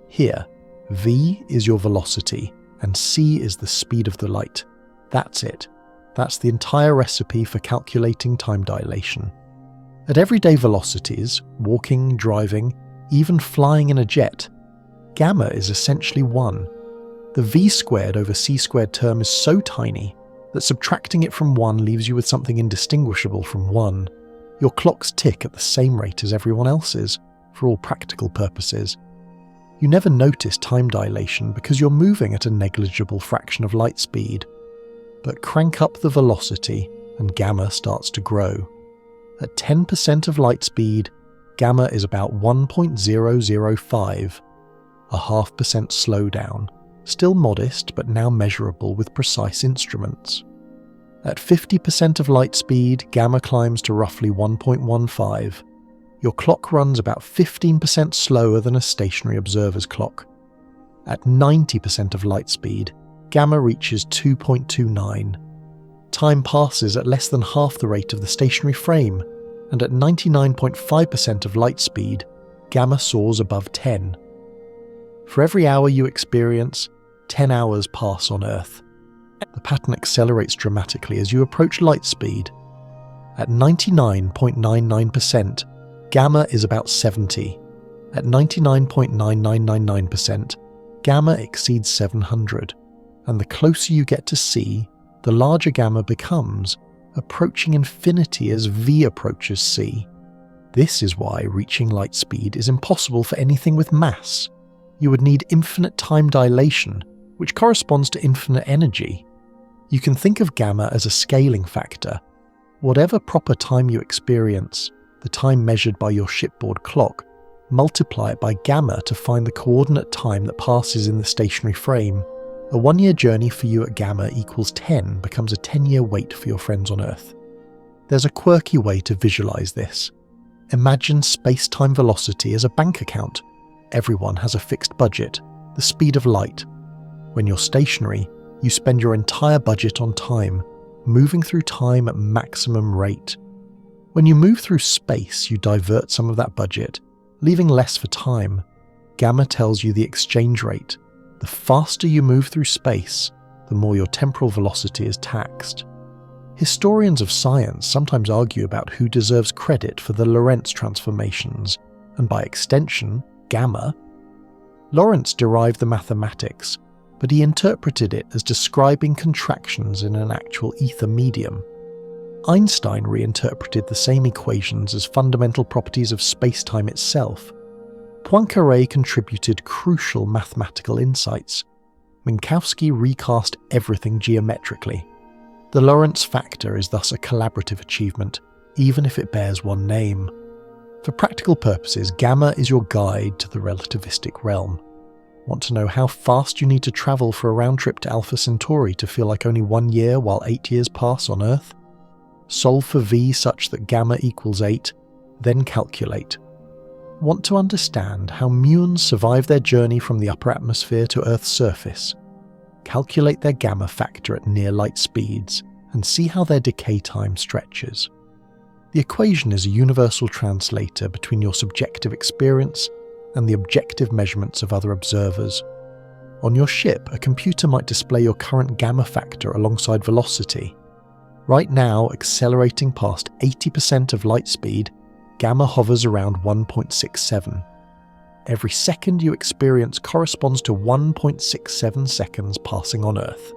Speaker 1: Here, v is your velocity, and c is the speed of the light. That's it. That's the entire recipe for calculating time dilation. At everyday velocities, walking, driving, even flying in a jet, gamma is essentially 1. The v squared over c squared term is so tiny that subtracting it from 1 leaves you with something indistinguishable from 1. Your clocks tick at the same rate as everyone else's, for all practical purposes. You never notice time dilation because you're moving at a negligible fraction of light speed. But crank up the velocity and gamma starts to grow. At 10% of light speed, gamma is about 1.005, a 0.5% slowdown, still modest but now measurable with precise instruments. At 50% of light speed, gamma climbs to roughly 1.15. Your clock runs about 15% slower than a stationary observer's clock. At 90% of light speed, gamma reaches 2.29. Time passes at less than half the rate of the stationary frame, and at 99.5% of light speed, gamma soars above 10. For every hour you experience, 10 hours pass on Earth. The pattern accelerates dramatically as you approach light speed. At 99.99%, gamma is about 70. At 99.9999%, gamma exceeds 700. And the closer you get to c, the larger gamma becomes, approaching infinity as v approaches c. This is why reaching light speed is impossible for anything with mass. You would need infinite time dilation, which corresponds to infinite energy. You can think of gamma as a scaling factor. Whatever proper time you experience, the time measured by your shipboard clock, multiply it by gamma to find the coordinate time that passes in the stationary frame. A 1-year journey for you at gamma equals 10 becomes a 10-year wait for your friends on Earth. There's a quirky way to visualize this. Imagine space-time velocity as a bank account. Everyone has a fixed budget, the speed of light. When you're stationary, you spend your entire budget on time, moving through time at maximum rate. When you move through space, you divert some of that budget, leaving less for time. Gamma tells you the exchange rate. The faster you move through space, the more your temporal velocity is taxed. Historians of science sometimes argue about who deserves credit for the Lorentz transformations, and by extension, gamma. Lorentz derived the mathematics, but he interpreted it as describing contractions in an actual ether medium. Einstein reinterpreted the same equations as fundamental properties of spacetime itself. Poincaré contributed crucial mathematical insights. Minkowski recast everything geometrically. The Lorentz factor is thus a collaborative achievement, even if it bears one name. For practical purposes, gamma is your guide to the relativistic realm. Want to know how fast you need to travel for a round trip to Alpha Centauri to feel like only 1 year while 8 years pass on Earth? Solve for v such that gamma equals 8, then calculate. Want to understand how muons survive their journey from the upper atmosphere to Earth's surface? Calculate their gamma factor at near light speeds and see how their decay time stretches. The equation is a universal translator between your subjective experience and the objective measurements of other observers. On your ship, a computer might display your current gamma factor alongside velocity. Right now, accelerating past 80% of light speed, gamma hovers around 1.67. Every second you experience corresponds to 1.67 seconds passing on Earth.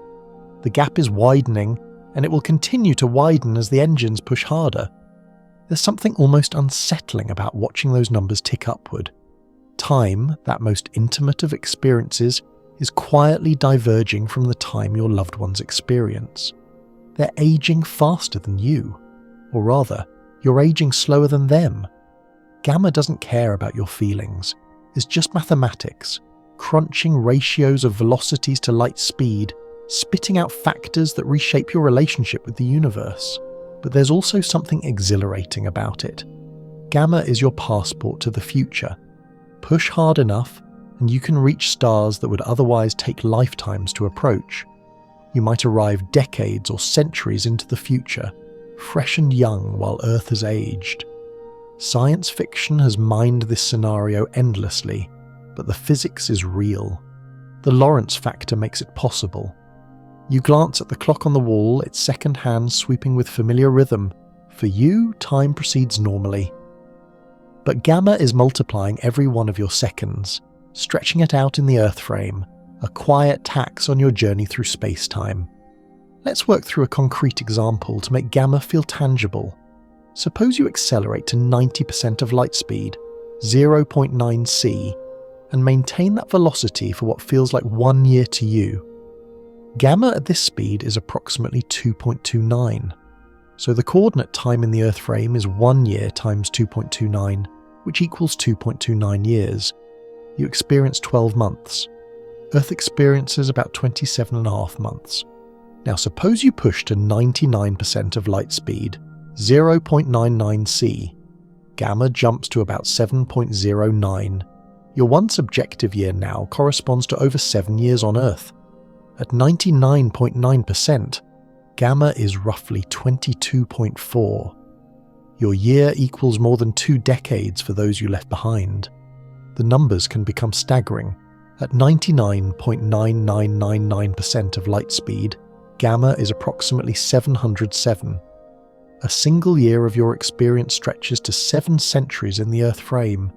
Speaker 1: The gap is widening, and it will continue to widen as the engines push harder. There's something almost unsettling about watching those numbers tick upward. Time, that most intimate of experiences, is quietly diverging from the time your loved ones experience. They're aging faster than you, or rather, you're aging slower than them. Gamma doesn't care about your feelings. It's just mathematics, crunching ratios of velocities to light speed, spitting out factors that reshape your relationship with the universe. But there's also something exhilarating about it. Gamma is your passport to the future. Push hard enough, and you can reach stars that would otherwise take lifetimes to approach. You might arrive decades or centuries into the future, fresh and young while Earth has aged. Science fiction has mined this scenario endlessly, but the physics is real. The Lorentz factor makes it possible. You glance at the clock on the wall, its second hand sweeping with familiar rhythm. For you, time proceeds normally. But gamma is multiplying every one of your seconds, stretching it out in the Earth frame, a quiet tax on your journey through space-time. Let's work through a concrete example to make gamma feel tangible. Suppose you accelerate to 90% of light speed, 0.9 c, and maintain that velocity for what feels like 1 year to you. Gamma at this speed is approximately 2.29. So the coordinate time in the Earth frame is 1 year times 2.29, which equals 2.29 years. You experience 12 months. Earth experiences about 27.5 months. Now suppose you push to 99% of light speed, 0.99 c. Gamma jumps to about 7.09. Your one subjective year now corresponds to over 7 years on Earth. At 99.9%, gamma is roughly 22.4. Your year equals more than 2 decades for those you left behind. The numbers can become staggering. At 99.9999% of light speed, gamma is approximately 707. A single year of your experience stretches to 7 centuries in the Earth frame.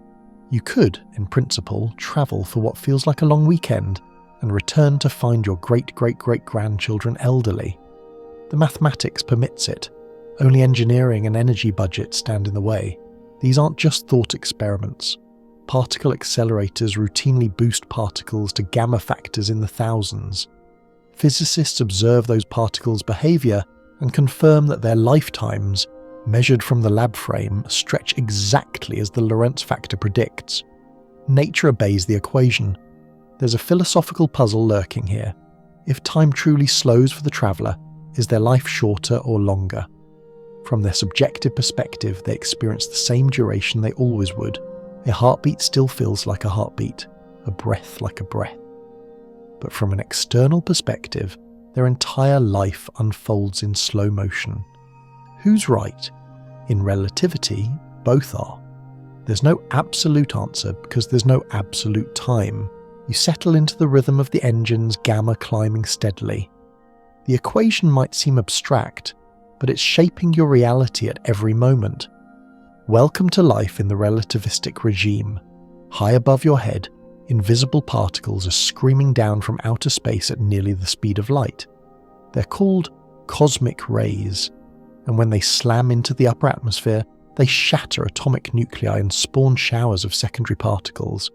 Speaker 1: You could, in principle, travel for what feels like a long weekend and return to find your great-great-great-grandchildren elderly. The mathematics permits it. Only engineering and energy budgets stand in the way. These aren't just thought experiments. Particle accelerators routinely boost particles to gamma factors in the thousands. Physicists observe those particles' behavior and confirm that their lifetimes, measured from the lab frame, stretch exactly as the Lorentz factor predicts. Nature obeys the equation. There's a philosophical puzzle lurking here. If time truly slows for the traveller, is their life shorter or longer? From their subjective perspective, they experience the same duration they always would. A heartbeat still feels like a heartbeat, a breath like a breath. But from an external perspective, their entire life unfolds in slow motion. Who's right? In relativity, both are. There's no absolute answer because there's no absolute time. You settle into the rhythm of the engine's gamma climbing steadily. The equation might seem abstract, but it's shaping your reality at every moment. Welcome to life in the relativistic regime. High above your head, invisible particles are screaming down from outer space at nearly the speed of light. They're called cosmic rays, and when they slam into the upper atmosphere, they shatter atomic nuclei and spawn showers of secondary particles.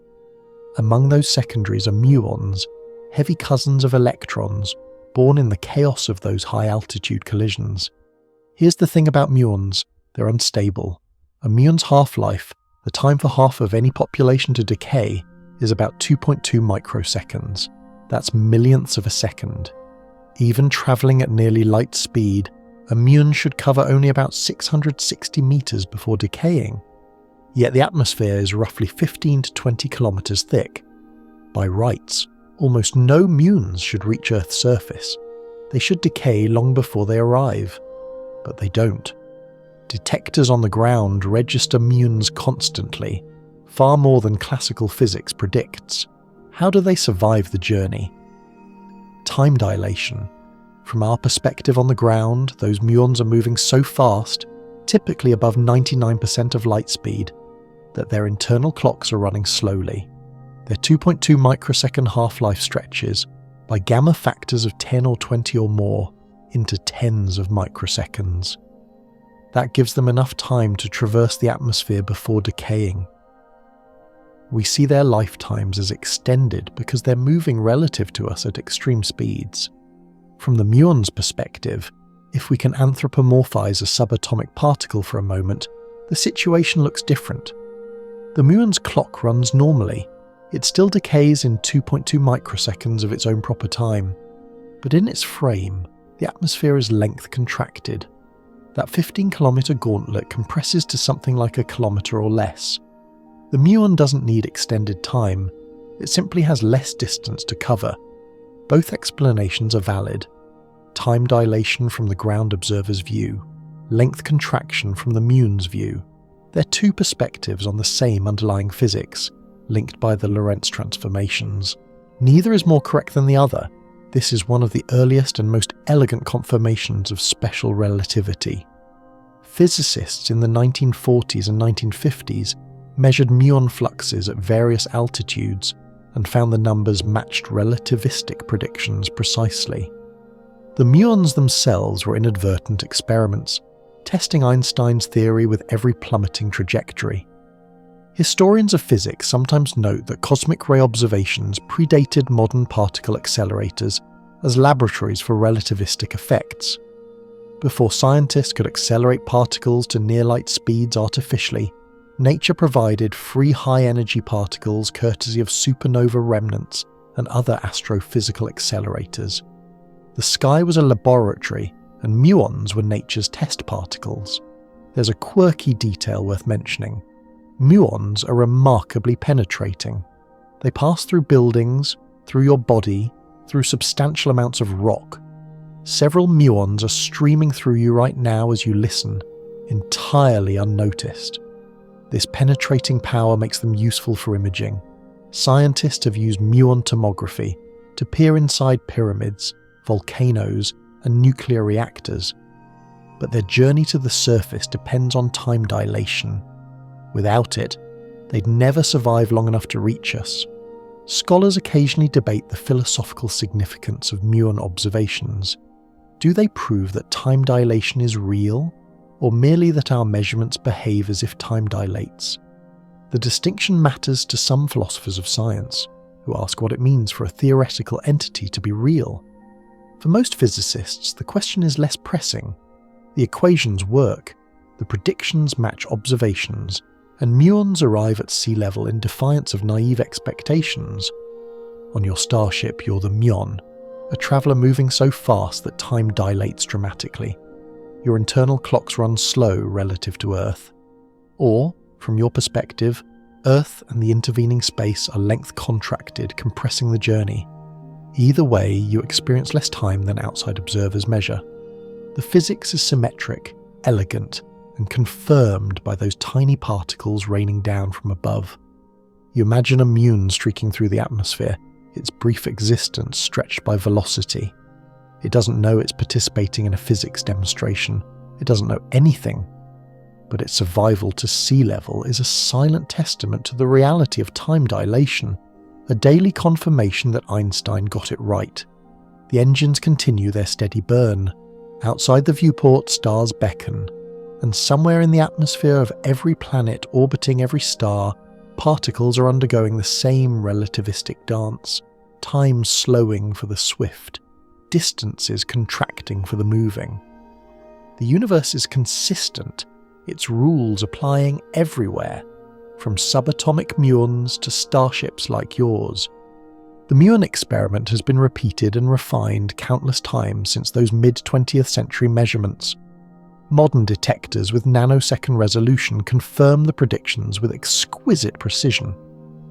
Speaker 1: Among those secondaries are muons, heavy cousins of electrons, born in the chaos of those high-altitude collisions. Here's the thing about muons, they're unstable. A muon's half-life, the time for half of any population to decay, is about 2.2 microseconds. That's millionths of a second. Even travelling at nearly light speed, a muon should cover only about 660 meters before decaying. Yet the atmosphere is roughly 15 to 20 kilometers thick. By rights, almost no muons should reach Earth's surface. They should decay long before they arrive. But they don't. Detectors on the ground register muons constantly, far more than classical physics predicts. How do they survive the journey? Time dilation. From our perspective on the ground, those muons are moving so fast, typically above 99% of light speed, that their internal clocks are running slowly. Their 2.2 microsecond half-life stretches by gamma factors of 10 or 20 or more into tens of microseconds. That gives them enough time to traverse the atmosphere before decaying. We see their lifetimes as extended because they're moving relative to us at extreme speeds. From the muon's perspective, if we can anthropomorphize a subatomic particle for a moment, the situation looks different. The muon's clock runs normally. It still decays in 2.2 microseconds of its own proper time. But in its frame, the atmosphere is length contracted. That 15-kilometer gauntlet compresses to something like a kilometer or less. The muon doesn't need extended time. It simply has less distance to cover. Both explanations are valid. Time dilation from the ground observer's view, length contraction from the muon's view. They're two perspectives on the same underlying physics, linked by the Lorentz transformations. Neither is more correct than the other. This is one of the earliest and most elegant confirmations of special relativity. Physicists in the 1940s and 1950s measured muon fluxes at various altitudes and found the numbers matched relativistic predictions precisely. The muons themselves were inadvertent experiments, testing Einstein's theory with every plummeting trajectory. Historians of physics sometimes note that cosmic ray observations predated modern particle accelerators as laboratories for relativistic effects. Before scientists could accelerate particles to near-light speeds artificially, nature provided free high-energy particles courtesy of supernova remnants and other astrophysical accelerators. The sky was a laboratory, and muons were nature's test particles. There's a quirky detail worth mentioning. Muons are remarkably penetrating. They pass through buildings, through your body, through substantial amounts of rock. Several muons are streaming through you right now as you listen, entirely unnoticed. This penetrating power makes them useful for imaging. Scientists have used muon tomography to peer inside pyramids, volcanoes, and nuclear reactors. But their journey to the surface depends on time dilation. Without it, they'd never survive long enough to reach us. Scholars occasionally debate the philosophical significance of muon observations. Do they prove that time dilation is real, or merely that our measurements behave as if time dilates? The distinction matters to some philosophers of science, who ask what it means for a theoretical entity to be real. For most physicists, the question is less pressing. The equations work, the predictions match observations, and muons arrive at sea level in defiance of naive expectations. On your starship, you're the muon, a traveller moving so fast that time dilates dramatically. Your internal clocks run slow relative to Earth. Or, from your perspective, Earth and the intervening space are length contracted, compressing the journey. Either way, you experience less time than outside observers measure. The physics is symmetric, elegant, and confirmed by those tiny particles raining down from above. You imagine a muon streaking through the atmosphere, its brief existence stretched by velocity. It doesn't know it's participating in a physics demonstration. It doesn't know anything. But its survival to sea level is a silent testament to the reality of time dilation, a daily confirmation that Einstein got it right. The engines continue their steady burn. Outside the viewport, stars beckon. And somewhere in the atmosphere of every planet orbiting every star, particles are undergoing the same relativistic dance. time slowing for the swift, distances contracting for the moving. The universe is consistent, its rules applying everywhere, from subatomic muons to starships like yours. The Muon experiment has been repeated and refined countless times since those mid-20th century measurements. Modern detectors with nanosecond resolution confirm the predictions with exquisite precision.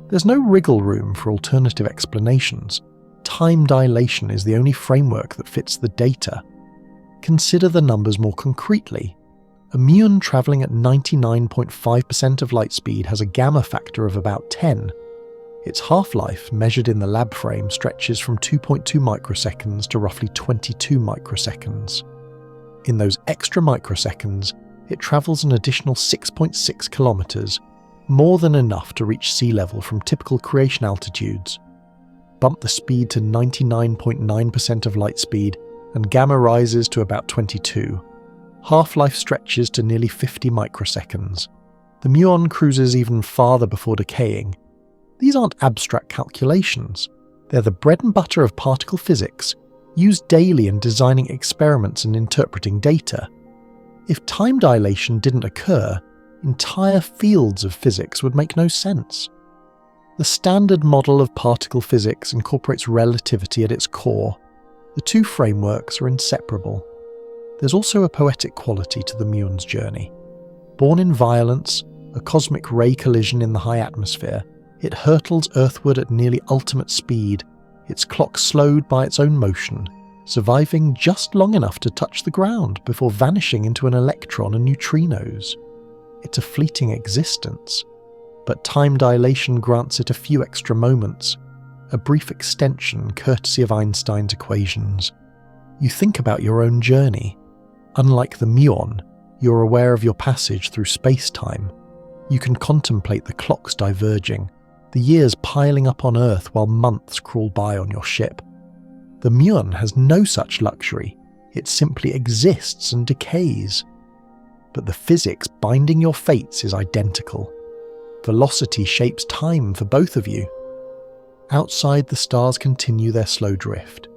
Speaker 1: There's no wriggle room for alternative explanations. Time dilation is the only framework that fits the data. Consider the numbers more concretely. A muon travelling at 99.5% of light speed has a gamma factor of about 10. Its half-life, measured in the lab frame, stretches from 2.2 microseconds to roughly 22 microseconds. In those extra microseconds, it travels an additional 6.6 kilometres, more than enough to reach sea level from typical creation altitudes. Bump the speed to 99.9% of light speed, and gamma rises to about 22. Half-life stretches to nearly 50 microseconds. The muon cruises even farther before decaying. These aren't abstract calculations. They're the bread and butter of particle physics, used daily in designing experiments and interpreting data. If time dilation didn't occur, entire fields of physics would make no sense. The standard model of particle physics incorporates relativity at its core. The two frameworks are inseparable. There's also a poetic quality to the muon's journey. Born in violence, a cosmic ray collision in the high atmosphere, it hurtles earthward at nearly ultimate speed, its clock slowed by its own motion, surviving just long enough to touch the ground before vanishing into an electron and neutrinos. It's a fleeting existence, but time dilation grants it a few extra moments, a brief extension courtesy of Einstein's equations. You think about your own journey. Unlike the muon, you're aware of your passage through space-time. You can contemplate the clocks diverging, the years piling up on Earth while months crawl by on your ship. The muon has no such luxury. It simply exists and decays. But the physics binding your fates is identical. Velocity shapes time for both of you. Outside, the stars continue their slow drift.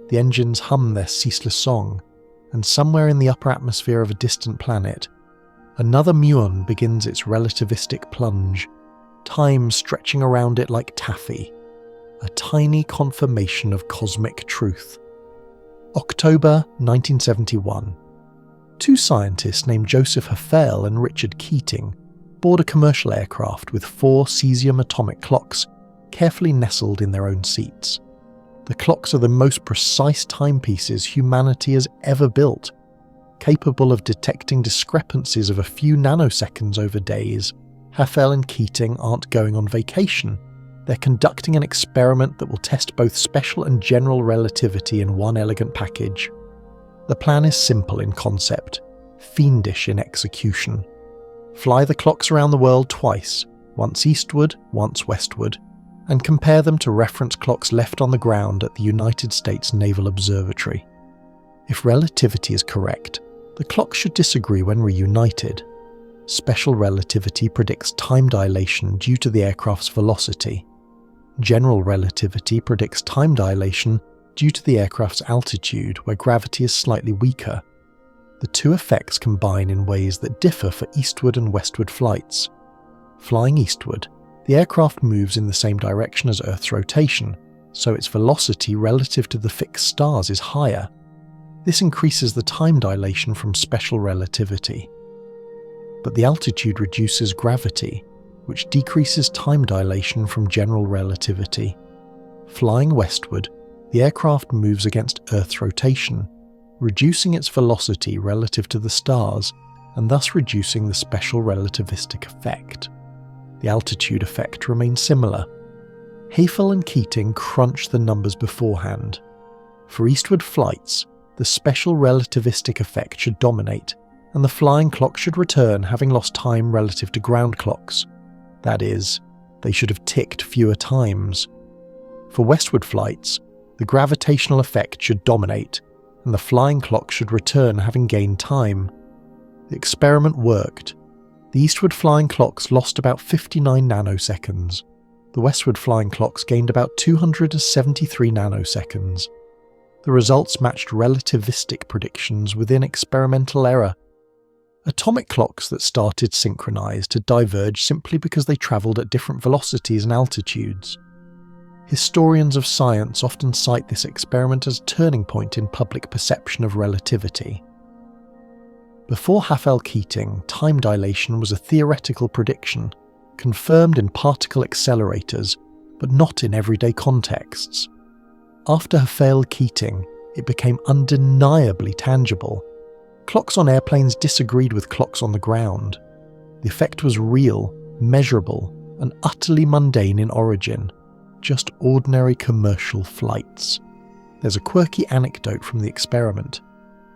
Speaker 1: The engines hum their ceaseless song, and somewhere in the upper atmosphere of a distant planet, another muon begins its relativistic plunge, time stretching around it like taffy, a tiny confirmation of cosmic truth. October 1971. Two scientists named Joseph Hafele and Richard Keating board a commercial aircraft with 4 cesium atomic clocks carefully nestled in their own seats. The clocks are the most precise timepieces humanity has ever built, capable of detecting discrepancies of a few nanoseconds over days. Hafele and Keating aren't going on vacation. They're conducting an experiment that will test both special and general relativity in one elegant package. The plan is simple in concept, fiendish in execution. Fly the clocks around the world twice, once eastward, once westward, and compare them to reference clocks left on the ground at the United States Naval Observatory. If relativity is correct, the clocks should disagree when reunited. Special relativity predicts time dilation due to the aircraft's velocity. General relativity predicts time dilation due to the aircraft's altitude, where gravity is slightly weaker. The two effects combine in ways that differ for eastward and westward flights. Flying eastward, the aircraft moves in the same direction as Earth's rotation, so its velocity relative to the fixed stars is higher. This increases the time dilation from special relativity. But the altitude reduces gravity, which decreases time dilation from general relativity. Flying westward, the aircraft moves against Earth's rotation, reducing its velocity relative to the stars and thus reducing the special relativistic effect. The altitude effect remains similar. Hafele and Keating crunched the numbers beforehand. For eastward flights, the special relativistic effect should dominate, and the flying clock should return having lost time relative to ground clocks. That is, they should have ticked fewer times. For westward flights, the gravitational effect should dominate, and the flying clock should return having gained time. The experiment worked. The eastward flying clocks lost about 59 nanoseconds. the westward flying clocks gained about 273 nanoseconds. The results matched relativistic predictions within experimental error. Atomic clocks that started synchronized had diverged simply because they traveled at different velocities and altitudes. Historians of science often cite this experiment as a turning point in public perception of relativity. Before Hafele-Keating, time dilation was a theoretical prediction, confirmed in particle accelerators, but not in everyday contexts. After Hafele-Keating, it became undeniably tangible. Clocks on airplanes disagreed with clocks on the ground. The effect was real, measurable, and utterly mundane in origin, just ordinary commercial flights. There's a quirky anecdote from the experiment.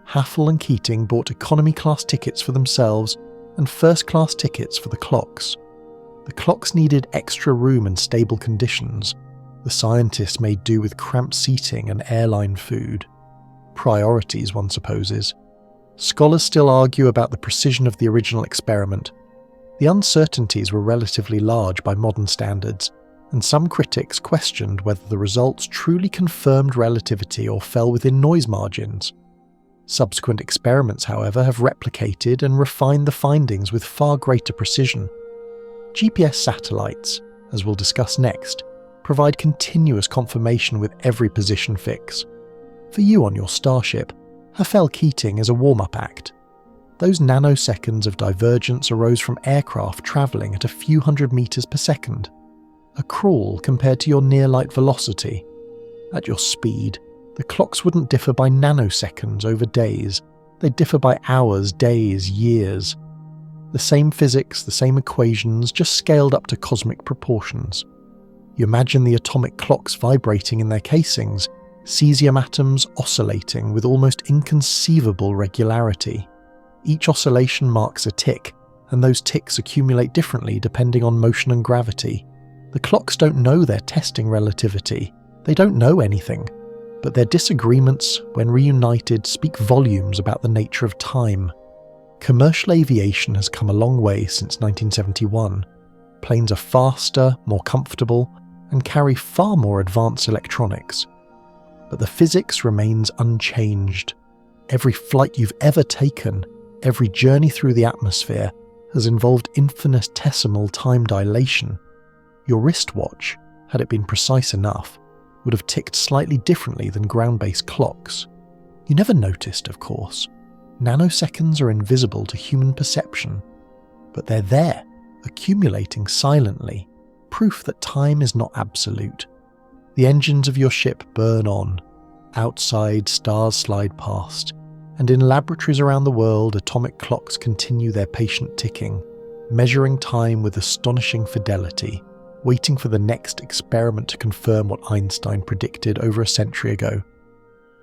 Speaker 1: Hafele and Keating bought economy-class tickets for themselves and first-class tickets for the clocks. The clocks needed extra room and stable conditions. The scientists made do with cramped seating and airline food. Priorities, one supposes. Scholars still argue about the precision of the original experiment. The uncertainties were relatively large by modern standards, and some critics questioned whether the results truly confirmed relativity or fell within noise margins. Subsequent experiments, however, have replicated and refined the findings with far greater precision. GPS satellites, as we'll discuss next, provide continuous confirmation with every position fix. For you on your Starship, Hafele-Keating is a warm-up act. Those nanoseconds of divergence arose from aircraft travelling at a few hundred meters per second. A crawl compared to your near-light velocity. At your speed, the clocks wouldn't differ by nanoseconds over days. They'd differ by hours, days, years. The same physics, the same equations, just scaled up to cosmic proportions. You imagine the atomic clocks vibrating in their casings, cesium atoms oscillating with almost inconceivable regularity. Each oscillation marks a tick, and those ticks accumulate differently depending on motion and gravity. The clocks don't know they're testing relativity. They don't know anything. But their disagreements, when reunited, speak volumes about the nature of time. Commercial aviation has come a long way since 1971. Planes are faster, more comfortable, and carry far more advanced electronics. But the physics remains unchanged. Every flight you've ever taken, every journey through the atmosphere, has involved infinitesimal time dilation. Your wristwatch, had it been precise enough, would have ticked slightly differently than ground-based clocks. You never noticed, of course. Nanoseconds are invisible to human perception, but they're there, accumulating silently, proof that time is not absolute. The engines of your ship burn on. Outside, stars slide past, and in laboratories around the world, atomic clocks continue their patient ticking, measuring time with astonishing fidelity, waiting for the next experiment to confirm what Einstein predicted over a century ago.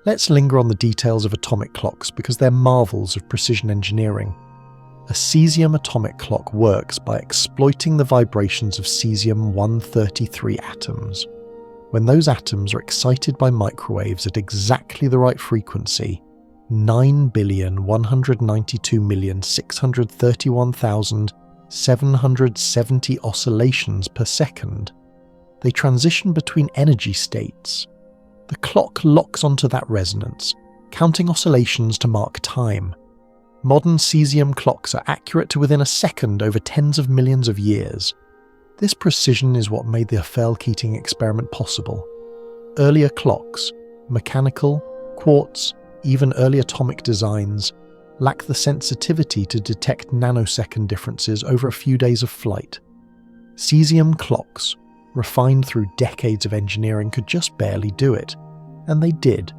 Speaker 1: Let's linger on the details of atomic clocks because they're marvels of precision engineering. A cesium atomic clock works by exploiting the vibrations of cesium-133 atoms. When those atoms are excited by microwaves at exactly the right frequency, 9,192,631,770 oscillations per second, they transition between energy states. The clock locks onto that resonance, counting oscillations to mark time. Modern cesium clocks are accurate to within a second over tens of millions of years. This precision is what made the Hafele-Keating experiment possible. Earlier clocks, mechanical, quartz, even early atomic designs, lack the sensitivity to detect nanosecond differences over a few days of flight. Cesium clocks, refined through decades of engineering, could just barely do it, and they did,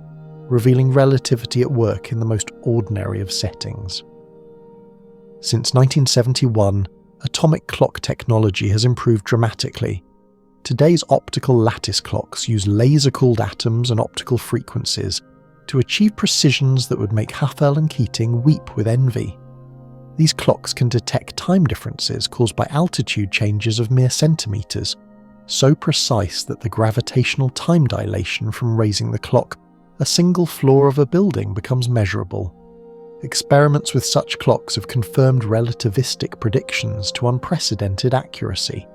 Speaker 1: revealing relativity at work in the most ordinary of settings. Since 1971, atomic clock technology has improved dramatically. Today's optical lattice clocks use laser-cooled atoms and optical frequencies to achieve precisions that would make Hafele and Keating weep with envy. These clocks can detect time differences caused by altitude changes of mere centimeters, so precise that the gravitational time dilation from raising the clock a single floor of a building becomes measurable. Experiments with such clocks have confirmed relativistic predictions to unprecedented accuracy.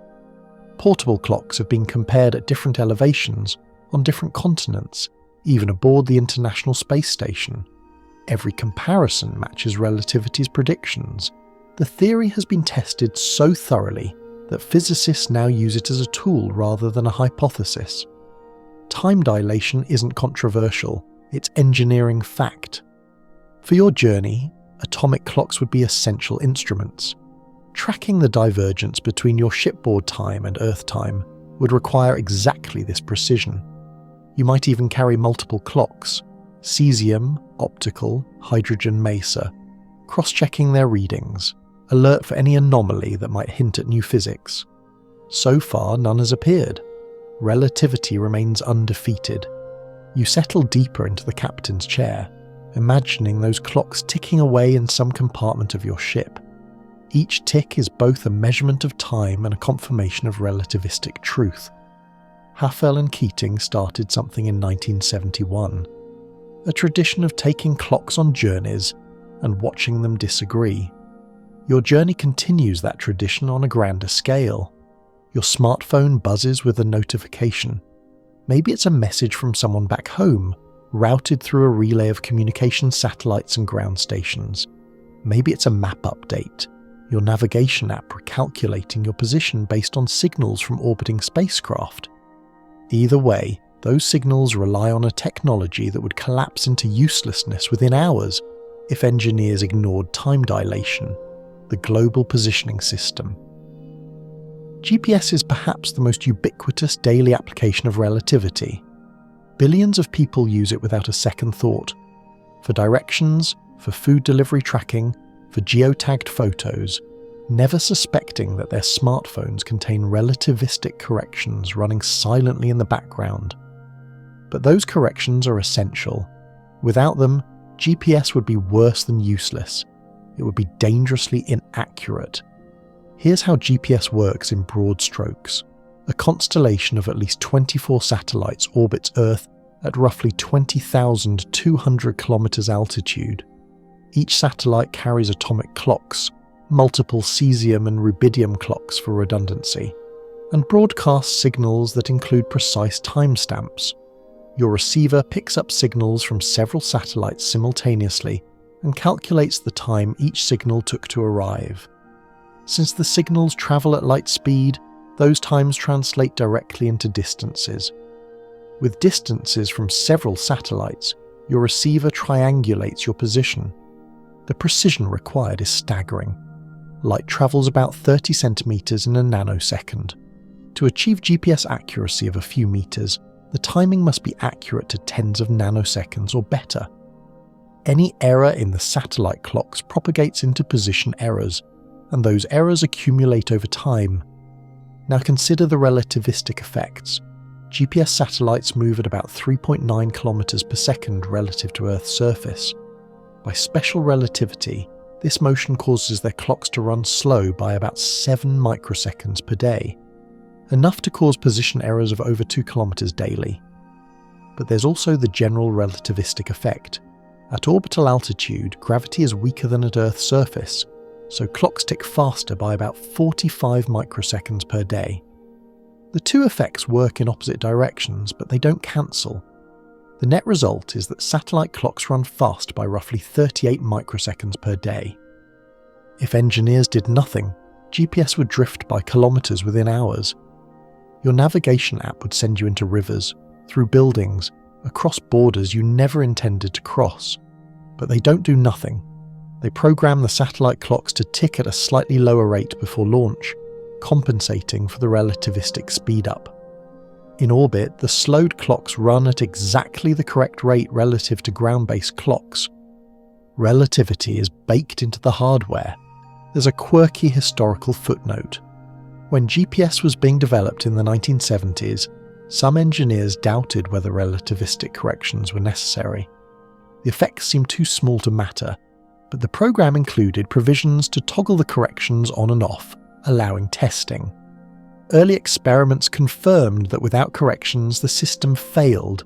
Speaker 1: Portable clocks have been compared at different elevations, on different continents, even aboard the International Space Station. Every comparison matches relativity's predictions. The theory has been tested so thoroughly that physicists now use it as a tool rather than a hypothesis. Time dilation isn't controversial, it's engineering fact. For your journey, atomic clocks would be essential instruments. Tracking the divergence between your shipboard time and Earth time would require exactly this precision. You might even carry multiple clocks, cesium, optical, hydrogen mesa, cross-checking their readings, alert for any anomaly that might hint at new physics. So far, none has appeared. Relativity remains undefeated. You settle deeper into the captain's chair, imagining those clocks ticking away in some compartment of your ship. Each tick is both a measurement of time and a confirmation of relativistic truth. Hafele-Keating started something in 1971, a tradition of taking clocks on journeys and watching them disagree. Your journey continues that tradition on a grander scale. Your smartphone buzzes with a notification. Maybe it's a message from someone back home, routed through a relay of communication satellites and ground stations. Maybe it's a map update, your navigation app recalculating your position based on signals from orbiting spacecraft. Either way, those signals rely on a technology that would collapse into uselessness within hours if engineers ignored time dilation, the global positioning system. GPS is perhaps the most ubiquitous daily application of relativity. Billions of people use it without a second thought. For directions, for food delivery tracking, for geotagged photos, never suspecting that their smartphones contain relativistic corrections running silently in the background. But those corrections are essential. Without them, GPS would be worse than useless. It would be dangerously inaccurate. Here's how GPS works in broad strokes. A constellation of at least 24 satellites orbits Earth at roughly 20,200 kilometers altitude. Each satellite carries atomic clocks, multiple cesium and rubidium clocks for redundancy, and broadcasts signals that include precise timestamps. Your receiver picks up signals from several satellites simultaneously and calculates the time each signal took to arrive. Since the signals travel at light speed, those times translate directly into distances. With distances from several satellites, your receiver triangulates your position. The precision required is staggering. Light travels about 30 centimeters in a nanosecond. To achieve GPS accuracy of a few meters, the timing must be accurate to tens of nanoseconds or better. Any error in the satellite clocks propagates into position errors, and those errors accumulate over time. Now consider the relativistic effects. GPS satellites move at about 3.9 kilometers per second relative to Earth's surface. By special relativity, this motion causes their clocks to run slow by about 7 microseconds per day, enough to cause position errors of over 2 kilometers daily. But there's also the general relativistic effect. At orbital altitude, gravity is weaker than at Earth's surface, so clocks tick faster by about 45 microseconds per day. The two effects work in opposite directions, but they don't cancel. The net result is that satellite clocks run fast by roughly 38 microseconds per day. If engineers did nothing, GPS would drift by kilometers within hours. Your navigation app would send you into rivers, through buildings, across borders you never intended to cross. But they don't do nothing. They program the satellite clocks to tick at a slightly lower rate before launch, compensating for the relativistic speed-up. In orbit, the slowed clocks run at exactly the correct rate relative to ground-based clocks. Relativity is baked into the hardware. There's a quirky historical footnote. When GPS was being developed in the 1970s, some engineers doubted whether relativistic corrections were necessary. The effects seemed too small to matter, but the program included provisions to toggle the corrections on and off, allowing testing. Early experiments confirmed that without corrections the system failed.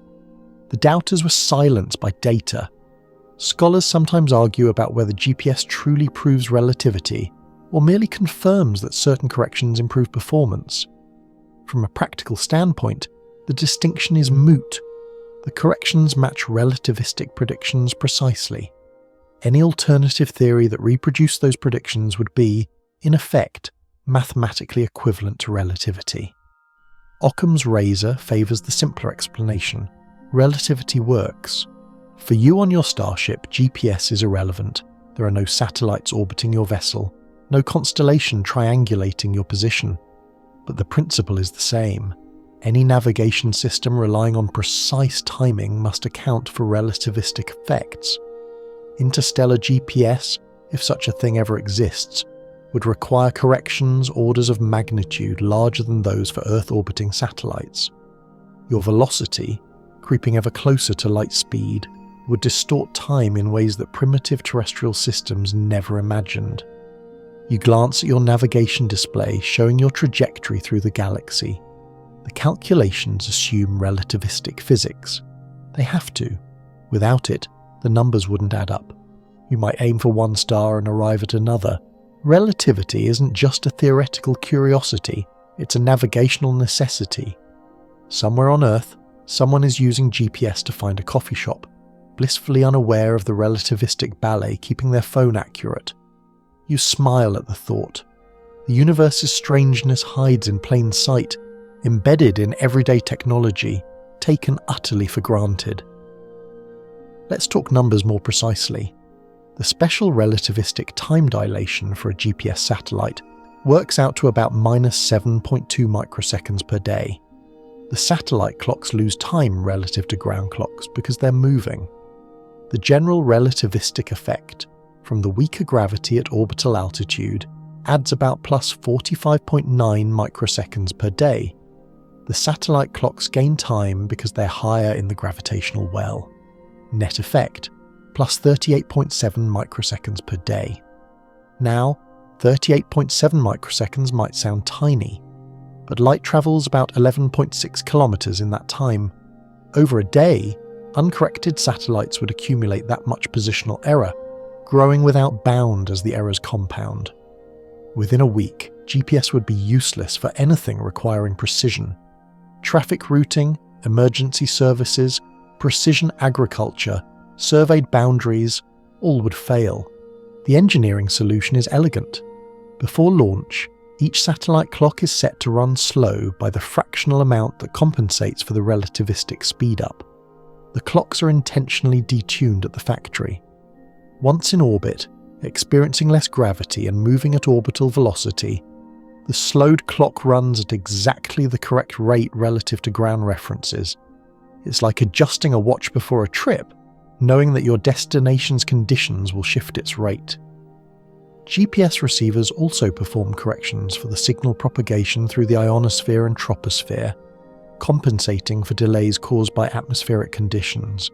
Speaker 1: The doubters were silenced by data. Scholars sometimes argue about whether GPS truly proves relativity, or merely confirms that certain corrections improve performance. From a practical standpoint, the distinction is moot. The corrections match relativistic predictions precisely. Any alternative theory that reproduced those predictions would be, in effect, mathematically equivalent to relativity. Occam's razor favours the simpler explanation. Relativity works. For you on your Starship, GPS is irrelevant. There are no satellites orbiting your vessel, no constellation triangulating your position. But the principle is the same. Any navigation system relying on precise timing must account for relativistic effects. Interstellar GPS, if such a thing ever exists, would require corrections orders of magnitude larger than those for Earth-orbiting satellites. Your velocity, creeping ever closer to light speed, would distort time in ways that primitive terrestrial systems never imagined. You glance at your navigation display showing your trajectory through the galaxy. The calculations assume relativistic physics. They have to. Without it, the numbers wouldn't add up. You might aim for one star and arrive at another. Relativity isn't just a theoretical curiosity, it's a navigational necessity. Somewhere on Earth, someone is using GPS to find a coffee shop, blissfully unaware of the relativistic ballet keeping their phone accurate. You smile at the thought. The universe's strangeness hides in plain sight, embedded in everyday technology, taken utterly for granted. Let's talk numbers more precisely. The special relativistic time dilation for a GPS satellite works out to about -7.2 microseconds per day. The satellite clocks lose time relative to ground clocks because they're moving. The general relativistic effect from the weaker gravity at orbital altitude adds about plus 45.9 microseconds per day. The satellite clocks gain time because they're higher in the gravitational well. Net effect, plus 38.7 microseconds per day. Now, 38.7 microseconds might sound tiny, but light travels about 11.6 kilometers in that time. Over a day, uncorrected satellites would accumulate that much positional error, growing without bound as the errors compound. Within a week, GPS would be useless for anything requiring precision. Traffic routing, emergency services, precision agriculture, surveyed boundaries, all would fail. The engineering solution is elegant. Before launch, each satellite clock is set to run slow by the fractional amount that compensates for the relativistic speed-up. The clocks are intentionally detuned at the factory. Once in orbit, experiencing less gravity and moving at orbital velocity, the slowed clock runs at exactly the correct rate relative to ground references. It's like adjusting a watch before a trip, knowing that your destination's conditions will shift its rate. GPS receivers also perform corrections for the signal propagation through the ionosphere and troposphere, compensating for delays caused by atmospheric conditions.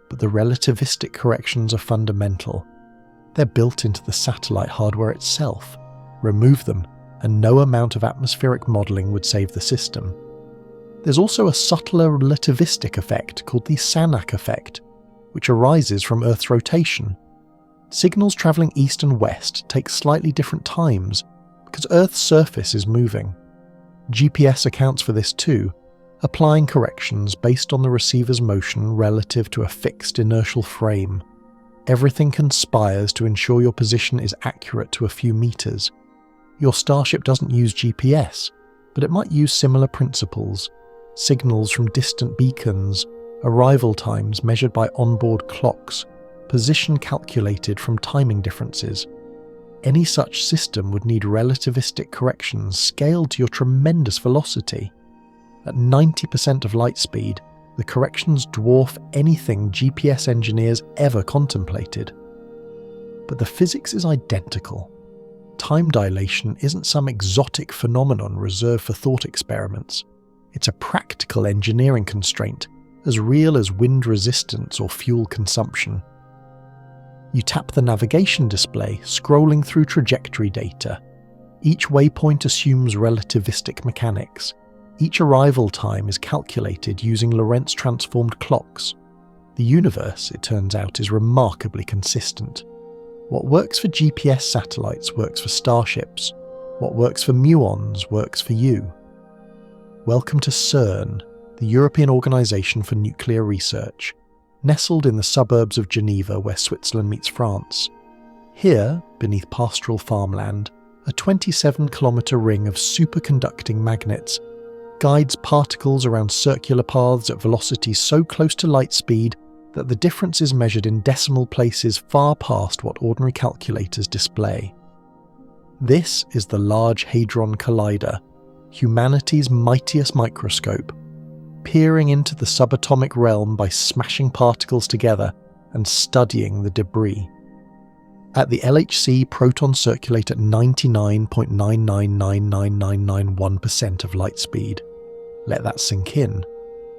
Speaker 1: But the relativistic corrections are fundamental. They're built into the satellite hardware itself. Remove them, and no amount of atmospheric modelling would save the system. There's also a subtler relativistic effect called the Sanak effect, which arises from Earth's rotation. Signals travelling east and west take slightly different times because Earth's surface is moving. GPS accounts for this too, applying corrections based on the receiver's motion relative to a fixed inertial frame. Everything conspires to ensure your position is accurate to a few meters. Your Starship doesn't use GPS, but it might use similar principles. Signals from distant beacons, arrival times measured by onboard clocks, position calculated from timing differences. Any such system would need relativistic corrections scaled to your tremendous velocity. At 90% of light speed, the corrections dwarf anything GPS engineers ever contemplated. But the physics is identical. Time dilation isn't some exotic phenomenon reserved for thought experiments. It's a practical engineering constraint, as real as wind resistance or fuel consumption. You tap the navigation display, scrolling through trajectory data. Each waypoint assumes relativistic mechanics. Each arrival time is calculated using Lorentz transformed clocks. The universe, it turns out, is remarkably consistent. What works for GPS satellites works for starships. What works for muons works for you. Welcome to CERN, the European Organisation for Nuclear Research, nestled in the suburbs of Geneva where Switzerland meets France. Here, beneath pastoral farmland, a 27-kilometre ring of superconducting magnets guides particles around circular paths at velocities so close to light speed that the difference is measured in decimal places far past what ordinary calculators display. This is the Large Hadron Collider, humanity's mightiest microscope, peering into the subatomic realm by smashing particles together and studying the debris. At the LHC, protons circulate at 99.9999991% of light speed. Let that sink in.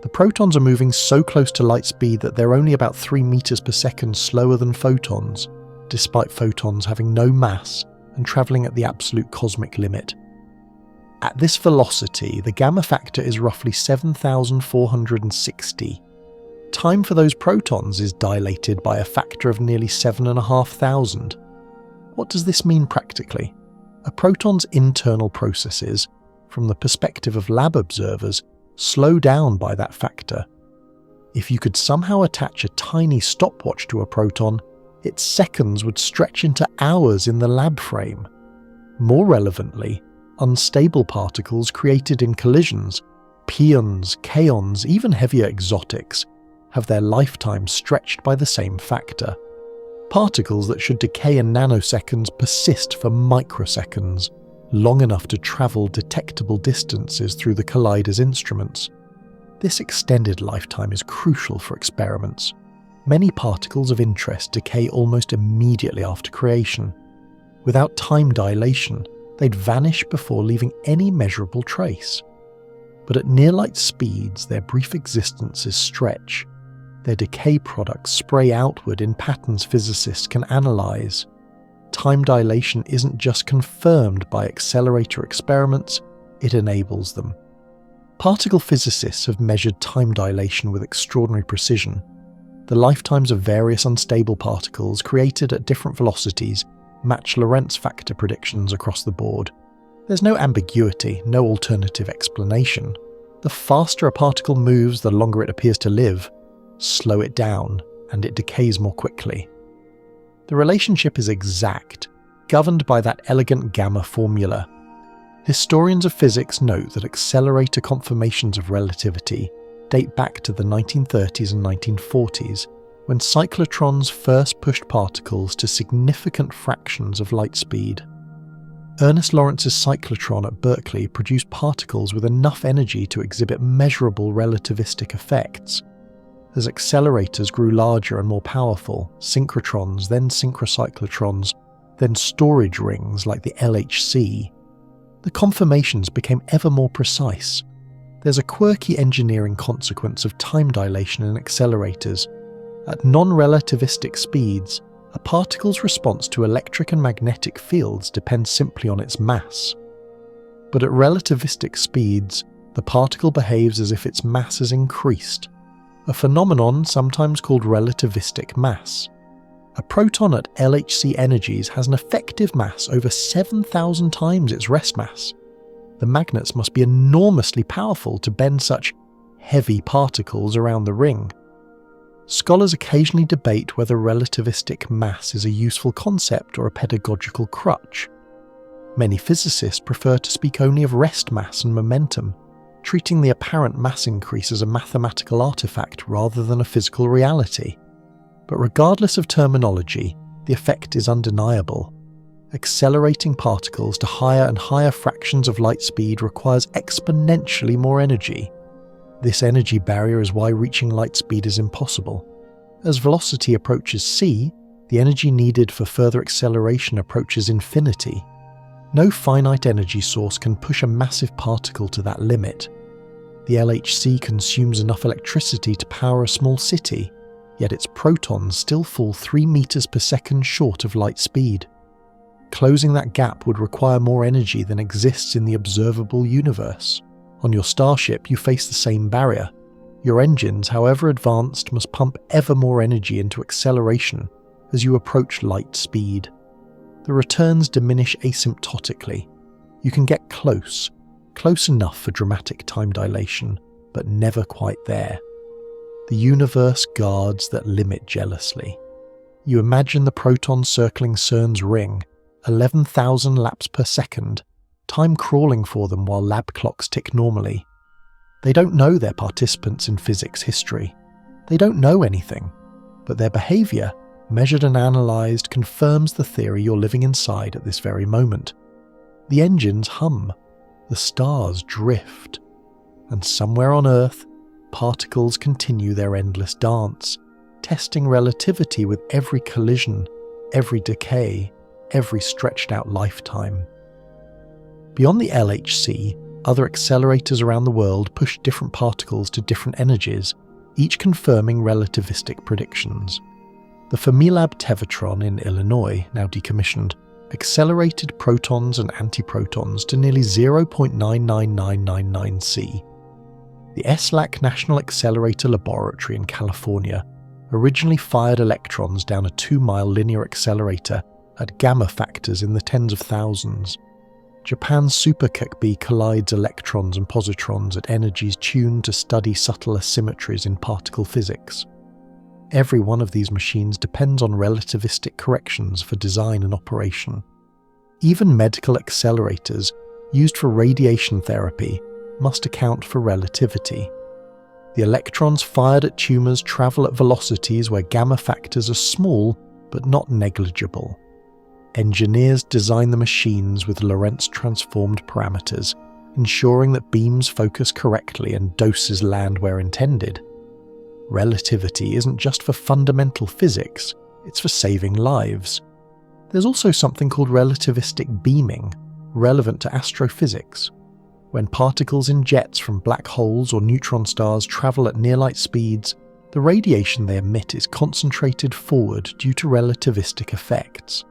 Speaker 1: The protons are moving so close to light speed that they're only about 3 meters per second slower than photons, despite photons having no mass and travelling at the absolute cosmic limit. At this velocity, the gamma factor is roughly 7,460. Time for those protons is dilated by a factor of nearly 7,500. What does this mean practically? A proton's internal processes, from the perspective of lab observers, slow down by that factor. If you could somehow attach a tiny stopwatch to a proton, its seconds would stretch into hours in the lab frame. More relevantly, unstable particles created in collisions, pions, kaons, even heavier exotics, have their lifetime stretched by the same factor. Particles that should decay in nanoseconds persist for microseconds, long enough to travel detectable distances through the collider's instruments. This extended lifetime is crucial for experiments. Many particles of interest decay almost immediately after creation. Without time dilation, they'd vanish before leaving any measurable trace. But at near-light speeds, their brief existences stretch. Their decay products spray outward in patterns physicists can analyse. Time dilation isn't just confirmed by accelerator experiments, it enables them. Particle physicists have measured time dilation with extraordinary precision. The lifetimes of various unstable particles created at different velocities match Lorentz factor predictions across the board. There's no ambiguity, no alternative explanation. The faster a particle moves, the longer it appears to live. Slow it down, and it decays more quickly. The relationship is exact, governed by that elegant gamma formula. Historians of physics note that accelerator confirmations of relativity date back to the 1930s and 1940s, when cyclotrons first pushed particles to significant fractions of light speed. Ernest Lorentz's cyclotron at Berkeley produced particles with enough energy to exhibit measurable relativistic effects. As accelerators grew larger and more powerful, synchrotrons, then synchrocyclotrons, then storage rings like the LHC, the conformations became ever more precise. There's a quirky engineering consequence of time dilation in accelerators. At non-relativistic speeds, a particle's response to electric and magnetic fields depends simply on its mass. But at relativistic speeds, the particle behaves as if its mass has increased, a phenomenon sometimes called relativistic mass. A proton at LHC energies has an effective mass over 7,000 times its rest mass. The magnets must be enormously powerful to bend such heavy particles around the ring. Scholars occasionally debate whether relativistic mass is a useful concept or a pedagogical crutch. Many physicists prefer to speak only of rest mass and momentum, treating the apparent mass increase as a mathematical artifact rather than a physical reality. But regardless of terminology, the effect is undeniable. Accelerating particles to higher and higher fractions of light speed requires exponentially more energy. This energy barrier is why reaching light speed is impossible. As velocity approaches c, the energy needed for further acceleration approaches infinity. No finite energy source can push a massive particle to that limit. The LHC consumes enough electricity to power a small city, yet its protons still fall 3 meters per second short of light speed. Closing that gap would require more energy than exists in the observable universe. On your Starship, you face the same barrier. Your engines, however advanced, must pump ever more energy into acceleration as you approach light speed. The returns diminish asymptotically. You can get close close enough for dramatic time dilation, but never quite there. The universe guards that limit jealously. You imagine the protons circling CERN's ring, 11,000 laps per second, time crawling for them while lab clocks tick normally. They don't know they're participants in physics history. They don't know anything, but their behaviour, measured and analysed, confirms the theory you're living inside at this very moment. The engines hum, the stars drift, and somewhere on Earth, particles continue their endless dance, testing relativity with every collision, every decay, every stretched out lifetime. Beyond the LHC, other accelerators around the world push different particles to different energies, each confirming relativistic predictions. The Fermilab Tevatron in Illinois, now decommissioned, accelerated protons and antiprotons to nearly 0.99999 C. The ESLAC National Accelerator Laboratory in California originally fired electrons down a 2-mile linear accelerator at gamma factors in the tens of thousands. Japan's SuperKEKB collides electrons and positrons at energies tuned to study subtle asymmetries in particle physics. Every one of these machines depends on relativistic corrections for design and operation. Even medical accelerators, used for radiation therapy, must account for relativity. The electrons fired at tumours travel at velocities where gamma factors are small but not negligible. Engineers design the machines with Lorentz transformed parameters, ensuring that beams focus correctly and doses land where intended. Relativity isn't just for fundamental physics, it's for saving lives. There's also something called relativistic beaming, relevant to astrophysics. When particles in jets from black holes or neutron stars travel at near-light speeds, the radiation they emit is concentrated forward due to relativistic effects.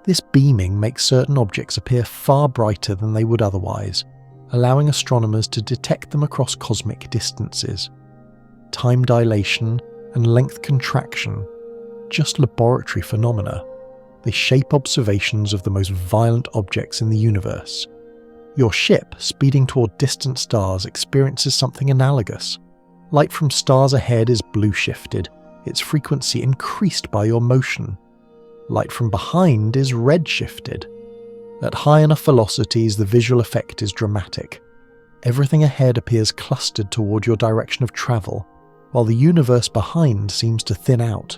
Speaker 1: This beaming makes certain objects appear far brighter than they would otherwise, allowing astronomers to detect them across cosmic distances. Time dilation and length contraction, just laboratory phenomena. They shape observations of the most violent objects in the universe. Your ship, speeding toward distant stars, experiences something analogous. Light from stars ahead is blue-shifted, its frequency increased by your motion. Light from behind is red-shifted. At high enough velocities, the visual effect is dramatic. Everything ahead appears clustered toward your direction of travel, while the universe behind seems to thin out.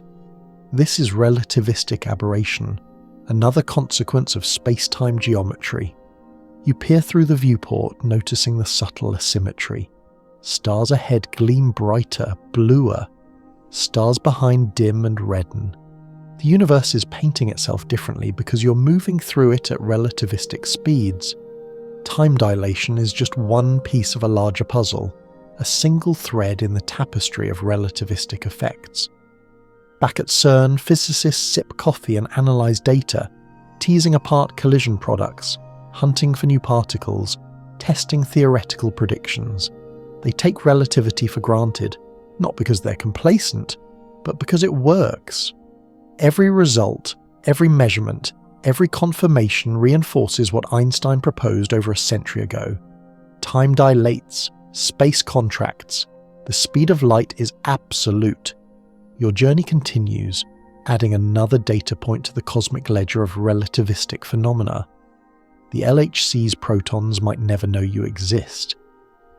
Speaker 1: This is relativistic aberration, another consequence of spacetime geometry. You peer through the viewport, noticing the subtle asymmetry. Stars ahead gleam brighter, bluer. Stars behind dim and redden. The universe is painting itself differently because you're moving through it at relativistic speeds. Time dilation is just one piece of a larger puzzle, a single thread in the tapestry of relativistic effects. Back at CERN, physicists sip coffee and analyse data, teasing apart collision products, hunting for new particles, testing theoretical predictions. They take relativity for granted, not because they're complacent, but because it works. Every result, every measurement, every confirmation reinforces what Einstein proposed over a century ago. Time dilates, space contracts, the speed of light is absolute. Your journey continues, adding another data point to the cosmic ledger of relativistic phenomena. The LHC's protons might never know you exist,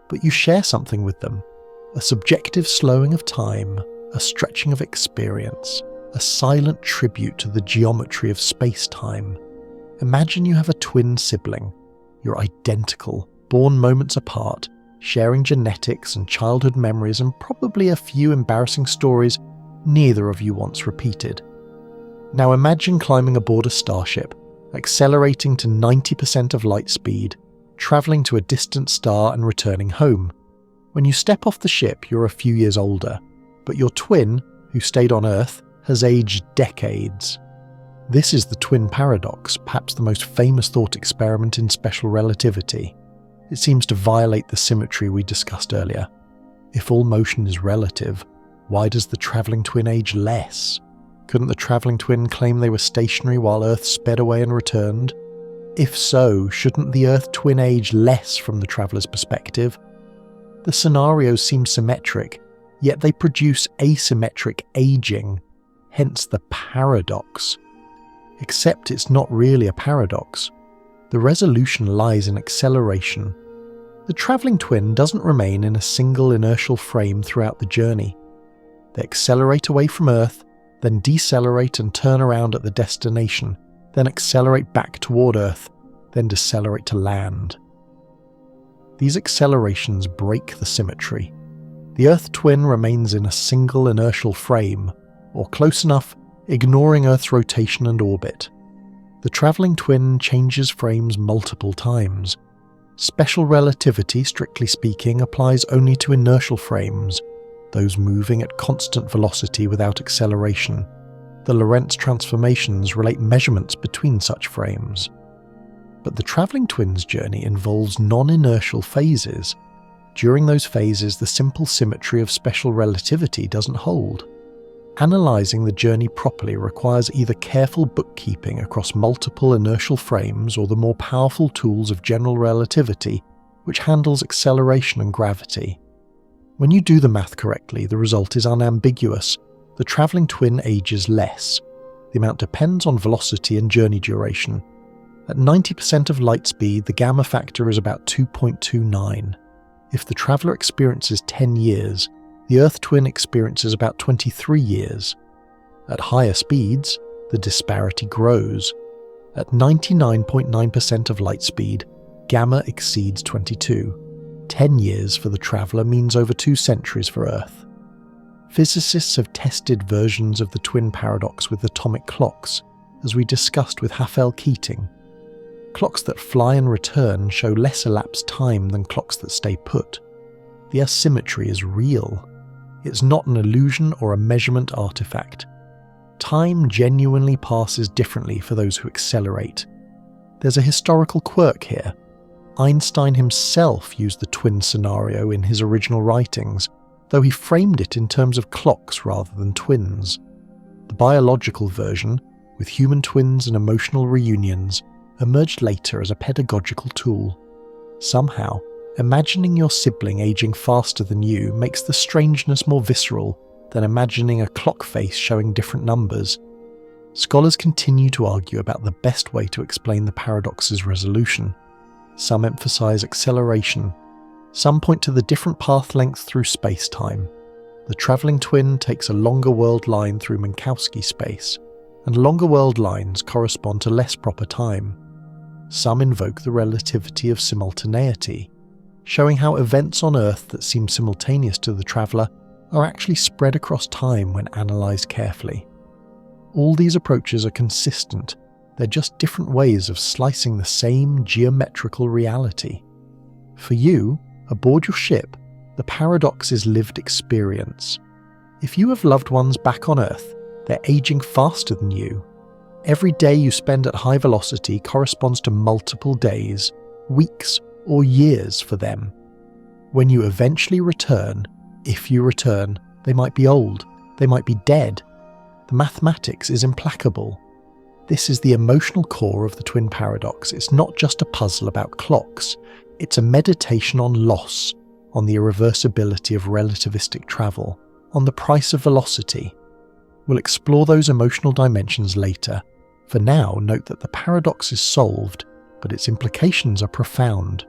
Speaker 1: but you share something with them, a subjective slowing of time, a stretching of experience, a silent tribute to the geometry of space-time. Imagine you have a twin sibling. You're identical, born moments apart, sharing genetics and childhood memories and probably a few embarrassing stories neither of you once repeated. Now imagine climbing aboard a Starship, accelerating to 90% of light speed, travelling to a distant star and returning home. When you step off the ship, you're a few years older, but your twin, who stayed on Earth, has aged decades. This is the twin paradox, perhaps the most famous thought experiment in special relativity. It seems to violate the symmetry we discussed earlier. If all motion is relative, why does the travelling twin age less? Couldn't the travelling twin claim they were stationary while Earth sped away and returned? If so, shouldn't the Earth twin age less from the traveller's perspective? The scenarios seem symmetric, yet they produce asymmetric aging, hence the paradox. Except it's not really a paradox. The resolution lies in acceleration. The travelling twin doesn't remain in a single inertial frame throughout the journey. They accelerate away from Earth, then decelerate and turn around at the destination, then accelerate back toward Earth, then decelerate to land. These accelerations break the symmetry. The Earth twin remains in a single inertial frame, or close enough, ignoring Earth's rotation and orbit. The travelling twin changes frames multiple times. Special relativity, strictly speaking, applies only to inertial frames, those moving at constant velocity without acceleration. The Lorentz transformations relate measurements between such frames. But the travelling twin's journey involves non-inertial phases. During those phases, the simple symmetry of special relativity doesn't hold. Analysing the journey properly requires either careful bookkeeping across multiple inertial frames or the more powerful tools of general relativity, which handles acceleration and gravity. When you do the math correctly, the result is unambiguous. The travelling twin ages less. The amount depends on velocity and journey duration. At 90% of light speed, the gamma factor is about 2.29. If the traveller experiences 10 years, the Earth twin experiences about 23 years. At higher speeds, the disparity grows. At 99.9% of light speed, gamma exceeds 22. 10 years for the traveller means over 2 centuries for Earth. Physicists have tested versions of the twin paradox with atomic clocks, as we discussed with Hafele-Keating. Clocks that fly and return show less elapsed time than clocks that stay put. The asymmetry is real. It's not an illusion or a measurement artifact. Time genuinely passes differently for those who accelerate. There's a historical quirk here. Einstein himself used the twin scenario in his original writings, though he framed it in terms of clocks rather than twins. The biological version, with human twins and emotional reunions, emerged later as a pedagogical tool. Somehow, imagining your sibling aging faster than you makes the strangeness more visceral than imagining a clock face showing different numbers. Scholars continue to argue about the best way to explain the paradox's resolution. Some emphasize acceleration. Some point to the different path lengths through space-time. The travelling twin takes a longer world line through Minkowski space, and longer world lines correspond to less proper time. Some invoke the relativity of simultaneity, showing how events on Earth that seem simultaneous to the traveller are actually spread across time when analysed carefully. All these approaches are consistent, they're just different ways of slicing the same geometrical reality. For you, aboard your ship, the paradox is lived experience. If you have loved ones back on Earth, they're aging faster than you. Every day you spend at high velocity corresponds to multiple days, weeks, or years for them. When you eventually return, if you return, they might be old, they might be dead. The mathematics is implacable. This is the emotional core of the twin paradox. It's not just a puzzle about clocks, it's a meditation on loss, on the irreversibility of relativistic travel, on the price of velocity. We'll explore those emotional dimensions later. For now, note that the paradox is solved, but its implications are profound.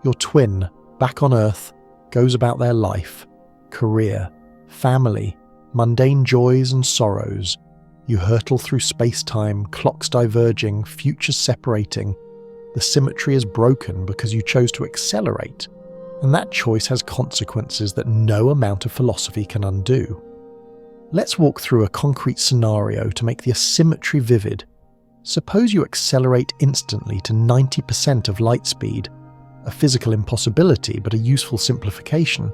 Speaker 1: Your twin, back on Earth, goes about their life, career, family, mundane joys and sorrows. You hurtle through space-time, clocks diverging, futures separating. The symmetry is broken because you chose to accelerate, and that choice has consequences that no amount of philosophy can undo. Let's walk through a concrete scenario to make the asymmetry vivid. Suppose you accelerate instantly to 90% of light speed, a physical impossibility but a useful simplification.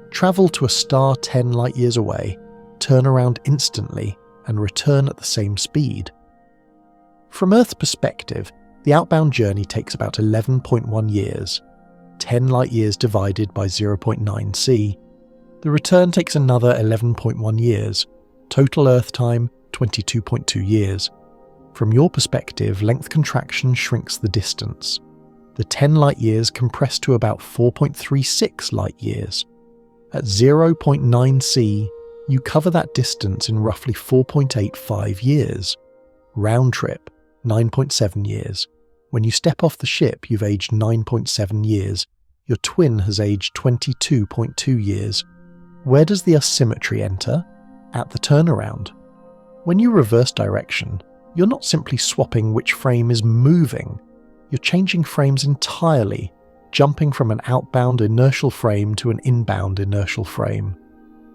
Speaker 1: Travel to a star 10 light-years away, turn around instantly, and return at the same speed. From Earth's perspective, the outbound journey takes about 11.1 years, 10 light-years divided by 0.9 c. The return takes another 11.1 years, total Earth time 22.2 years. From your perspective, length contraction shrinks the distance. The 10 light-years compress to about 4.36 light-years. At 0.9 c, you cover that distance in roughly 4.85 years. Round trip, 9.7 years. When you step off the ship, you've aged 9.7 years. Your twin has aged 22.2 years. Where does the asymmetry enter? At the turnaround. When you reverse direction, you're not simply swapping which frame is moving. You're changing frames entirely, jumping from an outbound inertial frame to an inbound inertial frame.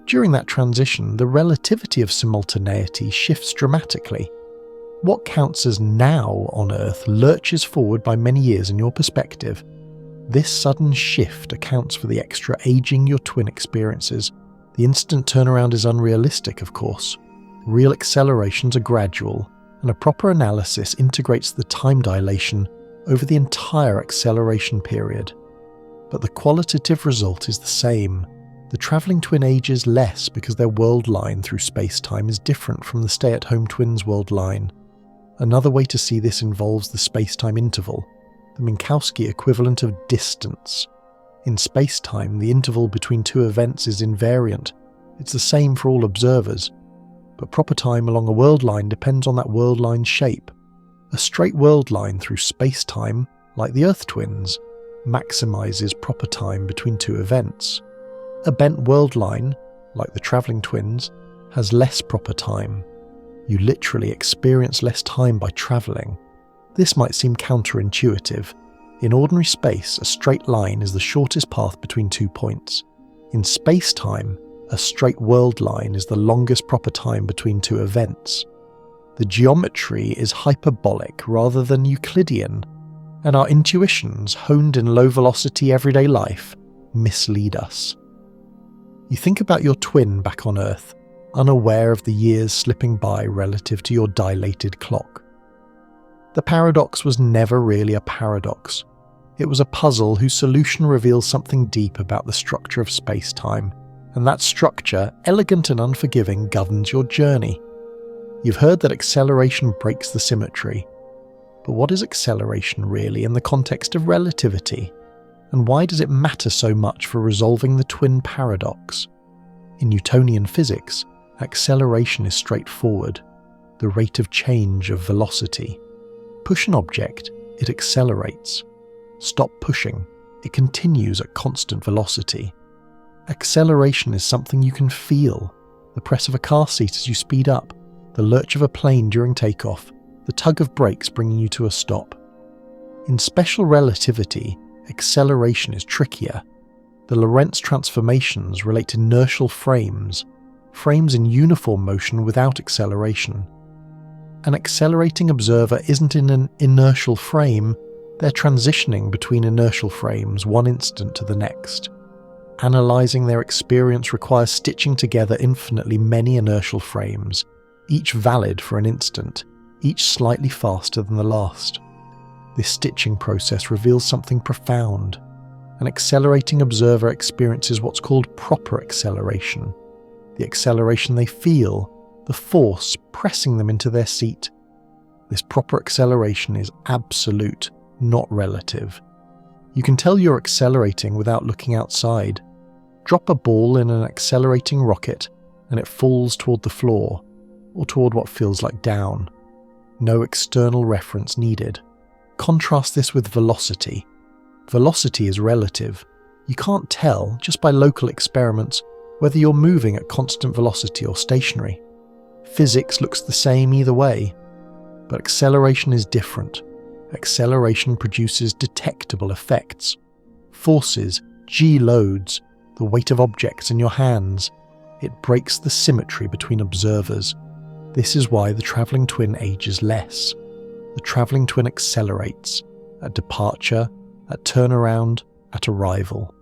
Speaker 1: During that transition, the relativity of simultaneity shifts dramatically. What counts as now on Earth lurches forward by many years in your perspective. This sudden shift accounts for the extra aging your twin experiences. The instant turnaround is unrealistic, of course. Real accelerations are gradual, and a proper analysis integrates the time dilation over the entire acceleration period. But the qualitative result is the same. The travelling twin ages less because their world line through space-time is different from the stay-at-home twin's world line. Another way to see this involves the space-time interval, the Minkowski equivalent of distance. In space-time, the interval between two events is invariant. It's the same for all observers. But proper time along a world line depends on that world line's shape. A straight world line through space-time, like the Earth twins, maximizes proper time between two events. A bent world line, like the travelling twins, has less proper time. You literally experience less time by travelling. This might seem counterintuitive. In ordinary space, a straight line is the shortest path between 2 points. In space-time, a straight world line is the longest proper time between two events. The geometry is hyperbolic rather than Euclidean, and our intuitions, honed in low-velocity everyday life, mislead us. You think about your twin back on Earth, unaware of the years slipping by relative to your dilated clock. The paradox was never really a paradox. It was a puzzle whose solution reveals something deep about the structure of space-time, and that structure, elegant and unforgiving, governs your journey. You've heard that acceleration breaks the symmetry. But what is acceleration really in the context of relativity? And why does it matter so much for resolving the twin paradox? In Newtonian physics, acceleration is straightforward, the rate of change of velocity. Push an object, it accelerates. Stop pushing, it continues at constant velocity. Acceleration is something you can feel. The press of a car seat as you speed up, the lurch of a plane during takeoff, the tug of brakes bringing you to a stop. In special relativity, acceleration is trickier. The Lorentz transformations relate to inertial frames in uniform motion without acceleration. An accelerating observer isn't in an inertial frame, they're transitioning between inertial frames one instant to the next. Analysing their experience requires stitching together infinitely many inertial frames, each valid for an instant, each slightly faster than the last. This stitching process reveals something profound. An accelerating observer experiences what's called proper acceleration, the acceleration they feel, the force pressing them into their seat. This proper acceleration is absolute, not relative. You can tell you're accelerating without looking outside. Drop a ball in an accelerating rocket and it falls toward the floor, or toward what feels like down. No external reference needed. Contrast this with velocity. Velocity is relative. You can't tell, just by local experiments, whether you're moving at constant velocity or stationary. Physics looks the same either way. But acceleration is different. Acceleration produces detectable effects. Forces, g-loads, the weight of objects in your hands. It breaks the symmetry between observers. This is why the travelling twin ages less. The travelling twin accelerates, at departure, at turnaround, at arrival.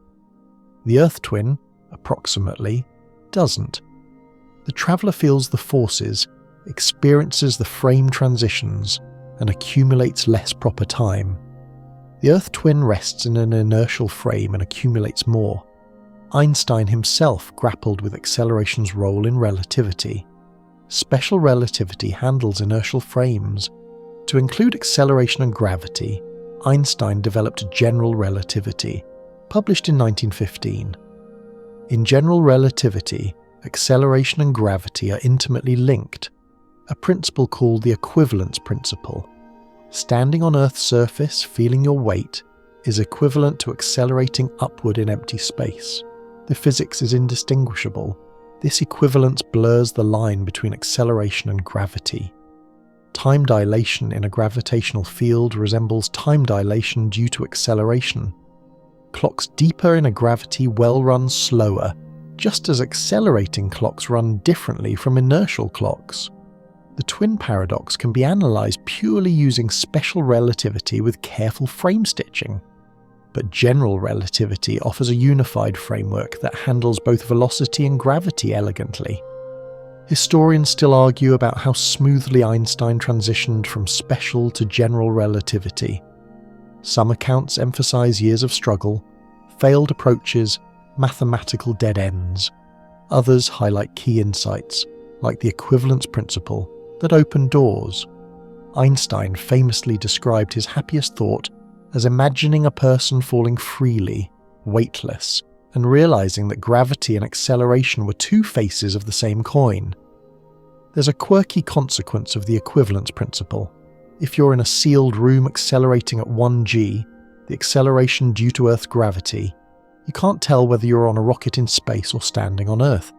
Speaker 1: The Earth twin, approximately, doesn't. The traveller feels the forces, experiences the frame transitions, and accumulates less proper time. The Earth twin rests in an inertial frame and accumulates more. Einstein himself grappled with acceleration's role in relativity. Special relativity handles inertial frames, To include acceleration and gravity, Einstein developed general relativity, published in 1915. In general relativity, acceleration and gravity are intimately linked, a principle called the equivalence principle. Standing on Earth's surface, feeling your weight, is equivalent to accelerating upward in empty space. The physics is indistinguishable. This equivalence blurs the line between acceleration and gravity. Time dilation in a gravitational field resembles time dilation due to acceleration. Clocks deeper in a gravity well run slower, just as accelerating clocks run differently from inertial clocks. The twin paradox can be analysed purely using special relativity with careful frame stitching. But general relativity offers a unified framework that handles both velocity and gravity elegantly. Historians still argue about how smoothly Einstein transitioned from special to general relativity. Some accounts emphasise years of struggle, failed approaches, mathematical dead ends. Others highlight key insights, like the equivalence principle, that opened doors. Einstein famously described his happiest thought as imagining a person falling freely, weightless, and realising that gravity and acceleration were two faces of the same coin. There's a quirky consequence of the equivalence principle. If you're in a sealed room accelerating at 1g, the acceleration due to Earth's gravity, you can't tell whether you're on a rocket in space or standing on Earth.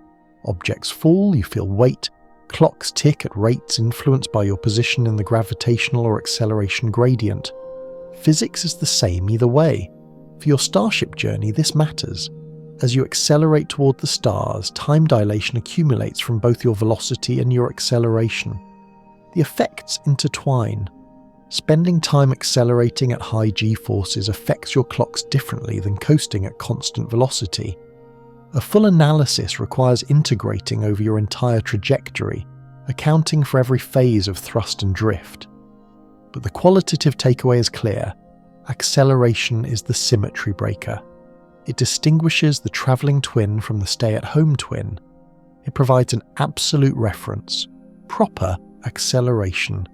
Speaker 1: Objects fall, you feel weight, clocks tick at rates influenced by your position in the gravitational or acceleration gradient. Physics is the same either way. For your Starship journey, this matters. As you accelerate toward the stars, time dilation accumulates from both your velocity and your acceleration. The effects intertwine. Spending time accelerating at high g-forces affects your clocks differently than coasting at constant velocity. A full analysis requires integrating over your entire trajectory, accounting for every phase of thrust and drift. But the qualitative takeaway is clear. Acceleration is the symmetry breaker. It distinguishes the travelling twin from the stay-at-home twin. It provides an absolute reference, proper acceleration,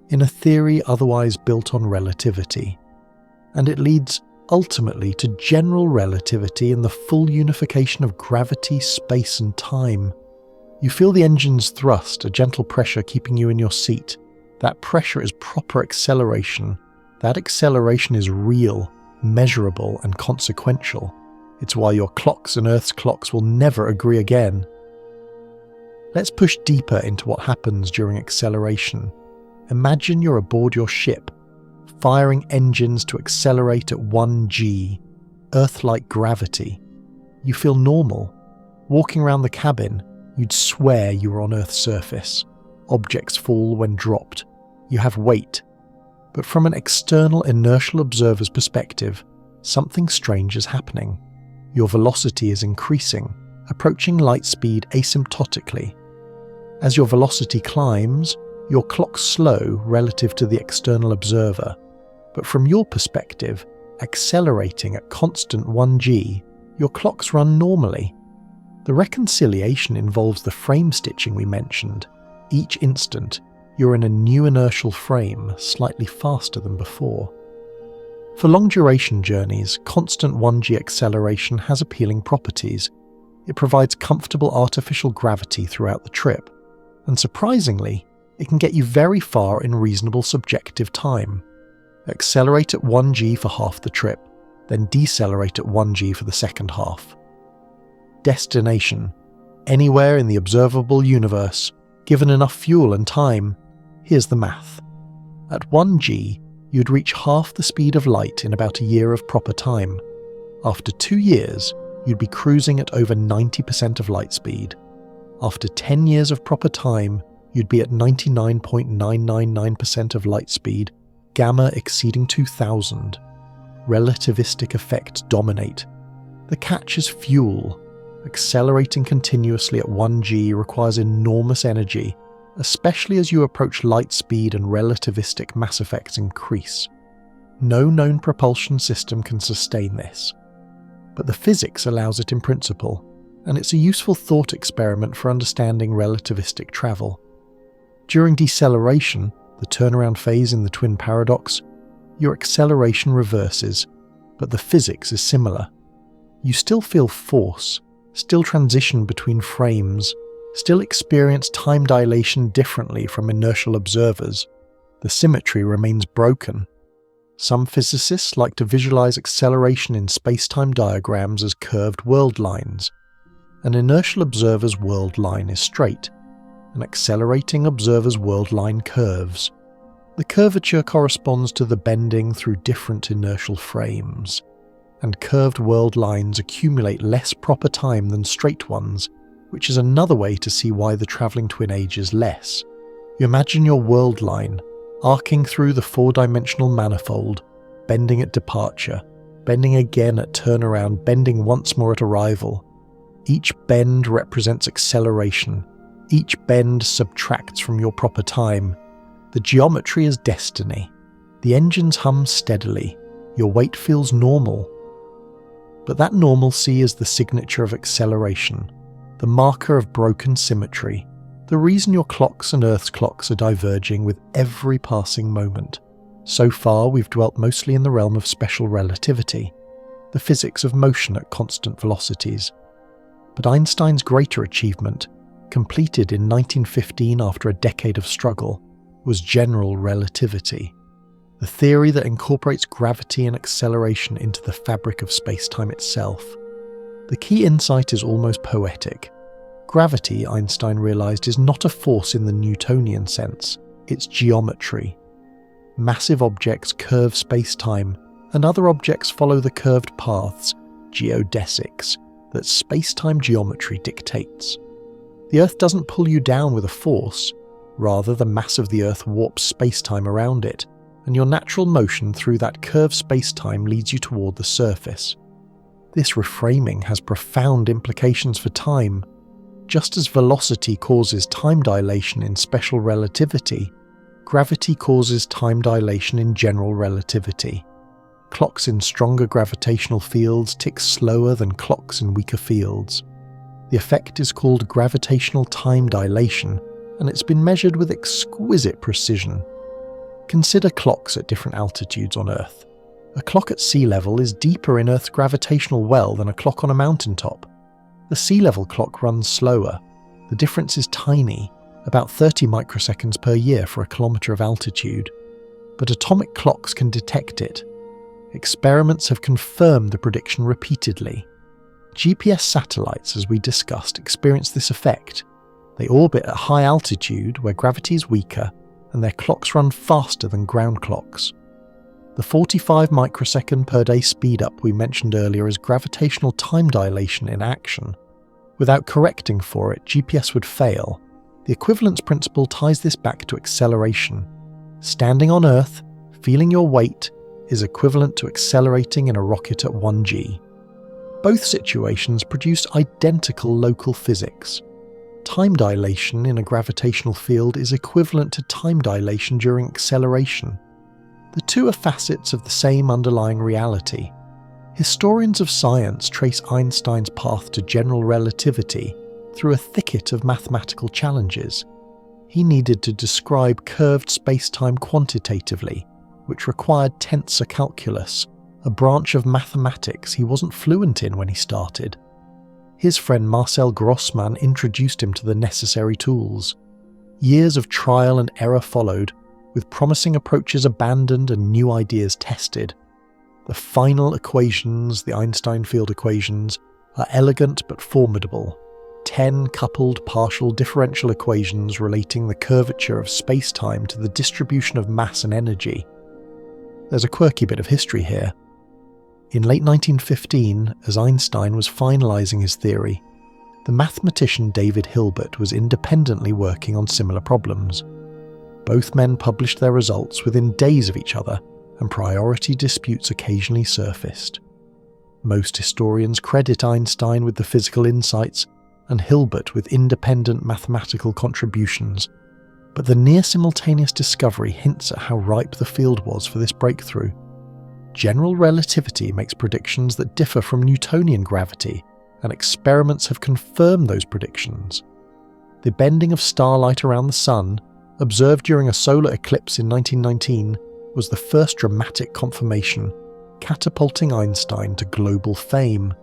Speaker 1: in a theory otherwise built on relativity. And it leads ultimately to general relativity and the full unification of gravity, space and time. You feel the engine's thrust, a gentle pressure keeping you in your seat. That pressure is proper acceleration. That acceleration is real, measurable and consequential. It's why your clocks and Earth's clocks will never agree again. Let's push deeper into what happens during acceleration. Imagine you're aboard your ship, firing engines to accelerate at 1g, Earth-like gravity. You feel normal. Walking around the cabin, you'd swear you were on Earth's surface. Objects fall when dropped. You have weight. But from an external inertial observer's perspective, something strange is happening. Your velocity is increasing, approaching light speed asymptotically. As your velocity climbs, your clocks slow relative to the external observer. But from your perspective, accelerating at constant 1g, your clocks run normally. The reconciliation involves the frame stitching we mentioned. Each instant, you're in a new inertial frame, slightly faster than before. For long-duration journeys, constant 1g acceleration has appealing properties. It provides comfortable artificial gravity throughout the trip, and surprisingly, it can get you very far in reasonable subjective time. Accelerate at 1g for half the trip, then decelerate at 1g for the second half. Destination: anywhere in the observable universe, given enough fuel and time. Here's the math. At 1g, you'd reach half the speed of light in about a year of proper time. After 2 years, you'd be cruising at over 90% of light speed. After 10 years of proper time, you'd be at 99.999% of light speed, gamma exceeding 2000. Relativistic effects dominate. The catch is fuel. Accelerating continuously at 1g requires enormous energy, especially as you approach light speed and relativistic mass effects increase. No known propulsion system can sustain this. But the physics allows it in principle, and it's a useful thought experiment for understanding relativistic travel. During deceleration, the turnaround phase in the twin paradox, your acceleration reverses, but the physics is similar. You still feel force, still transition between frames, still experience time dilation differently from inertial observers. The symmetry remains broken. Some physicists like to visualize acceleration in spacetime diagrams as curved world lines. An inertial observer's world line is straight. An accelerating observer's world line curves. The curvature corresponds to the bending through different inertial frames, and curved world lines accumulate less proper time than straight ones, which is another way to see why the travelling twin ages less. You imagine your world line arcing through the four-dimensional manifold, bending at departure, bending again at turnaround, bending once more at arrival. Each bend represents acceleration. Each bend subtracts from your proper time. The geometry is destiny. The engines hum steadily. Your weight feels normal. But that normalcy is the signature of acceleration, the marker of broken symmetry, the reason your clocks and Earth's clocks are diverging with every passing moment. So far, we've dwelt mostly in the realm of special relativity, the physics of motion at constant velocities. But Einstein's greater achievement, completed in 1915 after a decade of struggle, was general relativity, the theory that incorporates gravity and acceleration into the fabric of spacetime itself. The key insight is almost poetic. Gravity, Einstein realized, is not a force in the Newtonian sense, it's geometry. Massive objects curve spacetime, and other objects follow the curved paths, geodesics, that spacetime geometry dictates. The Earth doesn't pull you down with a force, rather the mass of the Earth warps spacetime around it, and your natural motion through that curved spacetime leads you toward the surface. This reframing has profound implications for time. Just as velocity causes time dilation in special relativity, gravity causes time dilation in general relativity. Clocks in stronger gravitational fields tick slower than clocks in weaker fields. The effect is called gravitational time dilation, and it's been measured with exquisite precision. Consider clocks at different altitudes on Earth. A clock at sea level is deeper in Earth's gravitational well than a clock on a mountaintop. The sea level clock runs slower. The difference is tiny, about 30 microseconds per year for a kilometre of altitude. But atomic clocks can detect it. Experiments have confirmed the prediction repeatedly. GPS satellites, as we discussed, experience this effect. They orbit at high altitude where gravity is weaker, and their clocks run faster than ground clocks. The 45 microsecond per day speedup we mentioned earlier is gravitational time dilation in action. Without correcting for it, GPS would fail. The equivalence principle ties this back to acceleration. Standing on Earth, feeling your weight, is equivalent to accelerating in a rocket at 1g. Both situations produce identical local physics. Time dilation in a gravitational field is equivalent to time dilation during acceleration. The two are facets of the same underlying reality. Historians of science trace Einstein's path to general relativity through a thicket of mathematical challenges. He needed to describe curved spacetime quantitatively, which required tensor calculus, a branch of mathematics he wasn't fluent in when he started. His friend Marcel Grossmann introduced him to the necessary tools. Years of trial and error followed, with promising approaches abandoned and new ideas tested. The final equations, the Einstein field equations, are elegant but formidable. 10 coupled partial differential equations relating the curvature of spacetime to the distribution of mass and energy. There's a quirky bit of history here. In late 1915, as Einstein was finalizing his theory, the mathematician David Hilbert was independently working on similar problems. Both men published their results within days of each other, and priority disputes occasionally surfaced. Most historians credit Einstein with the physical insights and Hilbert with independent mathematical contributions, but the near-simultaneous discovery hints at how ripe the field was for this breakthrough. General relativity makes predictions that differ from Newtonian gravity, and experiments have confirmed those predictions. The bending of starlight around the sun, observed during a solar eclipse in 1919, was the first dramatic confirmation, catapulting Einstein to global fame.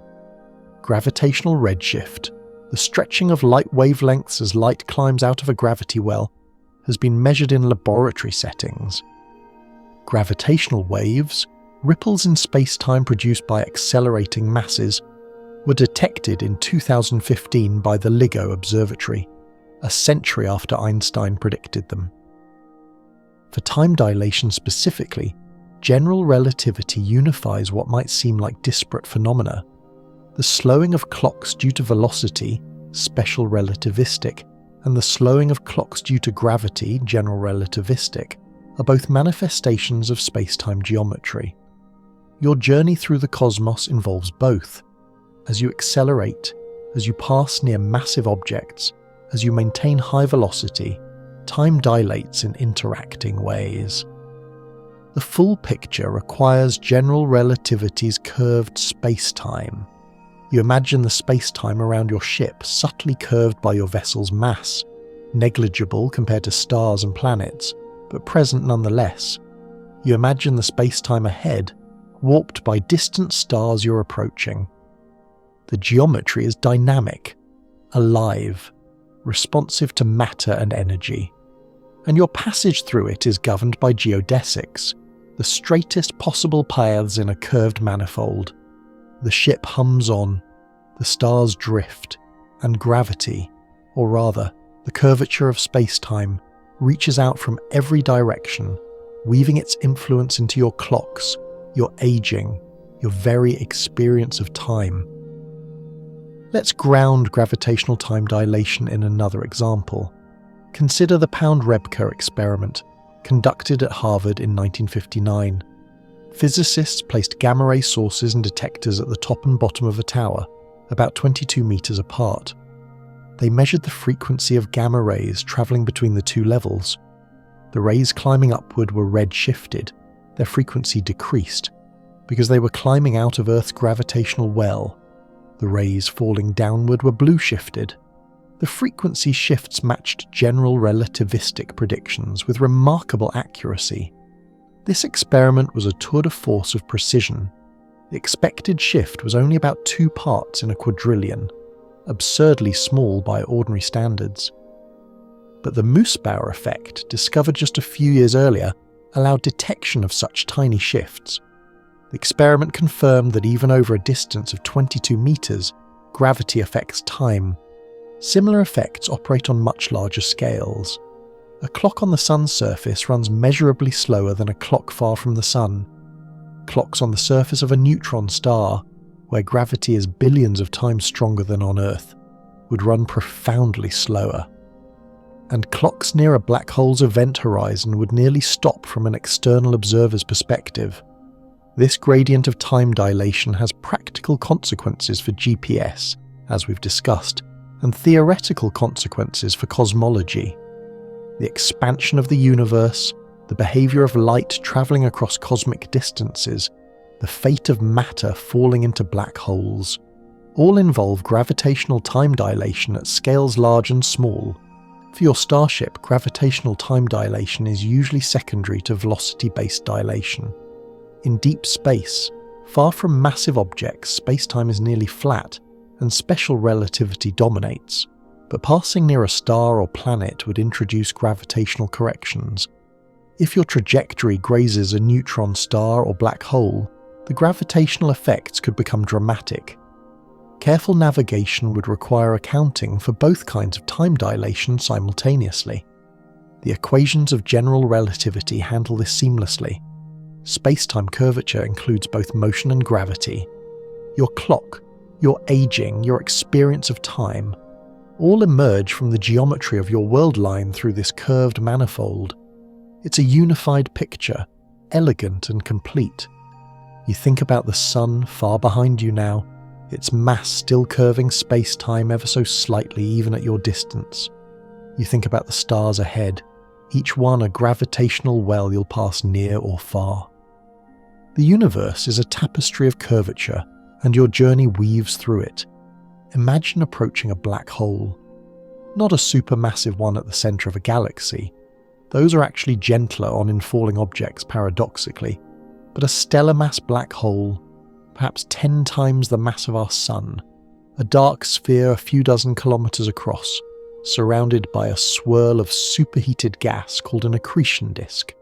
Speaker 1: Gravitational redshift, the stretching of light wavelengths as light climbs out of a gravity well, has been measured in laboratory settings. Gravitational waves, ripples in space-time produced by accelerating masses, were detected in 2015 by the LIGO Observatory, a century after Einstein predicted them. For time dilation specifically, general relativity unifies what might seem like disparate phenomena. The slowing of clocks due to velocity, special relativistic, and the slowing of clocks due to gravity, general relativistic, are both manifestations of space-time geometry. Your journey through the cosmos involves both. As you accelerate, as you pass near massive objects, as you maintain high velocity, time dilates in interacting ways. The full picture requires general relativity's curved space-time. You imagine the space-time around your ship subtly curved by your vessel's mass, negligible compared to stars and planets, but present nonetheless. You imagine the space-time ahead, warped by distant stars you're approaching. The geometry is dynamic, alive, responsive to matter and energy, and your passage through it is governed by geodesics, the straightest possible paths in a curved manifold. The ship hums on, the stars drift, and gravity, or rather, the curvature of space-time, reaches out from every direction, weaving its influence into your clocks, your aging, your very experience of time. Let's ground gravitational time dilation in another example. Consider the Pound-Rebka experiment, conducted at Harvard in 1959. Physicists placed gamma-ray sources and detectors at the top and bottom of a tower, about 22 meters apart. They measured the frequency of gamma rays travelling between the two levels. The rays climbing upward were red-shifted, their frequency decreased, because they were climbing out of Earth's gravitational well. The rays falling downward were blue-shifted. The frequency shifts matched general relativistic predictions with remarkable accuracy. This experiment was a tour de force of precision. The expected shift was only about 2 parts in a quadrillion, absurdly small by ordinary standards. But the Moosbauer effect, discovered just a few years earlier, allowed detection of such tiny shifts. The experiment confirmed that even over a distance of 22 meters, gravity affects time. Similar effects operate on much larger scales. A clock on the sun's surface runs measurably slower than a clock far from the sun. Clocks on the surface of a neutron star, where gravity is billions of times stronger than on Earth, would run profoundly slower. And clocks near a black hole's event horizon would nearly stop from an external observer's perspective. This gradient of time dilation has practical consequences for GPS, as we've discussed, and theoretical consequences for cosmology. The expansion of the universe, the behaviour of light travelling across cosmic distances, the fate of matter falling into black holes, all involve gravitational time dilation at scales large and small. For your Starship, gravitational time dilation is usually secondary to velocity-based dilation. In deep space, far from massive objects, spacetime is nearly flat, and special relativity dominates, but passing near a star or planet would introduce gravitational corrections. If your trajectory grazes a neutron star or black hole, the gravitational effects could become dramatic. Careful navigation would require accounting for both kinds of time dilation simultaneously. The equations of general relativity handle this seamlessly. Spacetime curvature includes both motion and gravity. Your clock, your aging, your experience of time, all emerge from the geometry of your world line through this curved manifold. It's a unified picture, elegant and complete. You think about the sun far behind you now, its mass still curving space-time ever so slightly even at your distance. You think about the stars ahead, each one a gravitational well you'll pass near or far. The universe is a tapestry of curvature, and your journey weaves through it. Imagine approaching a black hole. Not a supermassive one at the centre of a galaxy, Those are actually gentler on infalling objects paradoxically, but a stellar mass black hole, perhaps 10 times the mass of our Sun, a dark sphere a few dozen kilometers across, surrounded by a swirl of superheated gas called an accretion disk.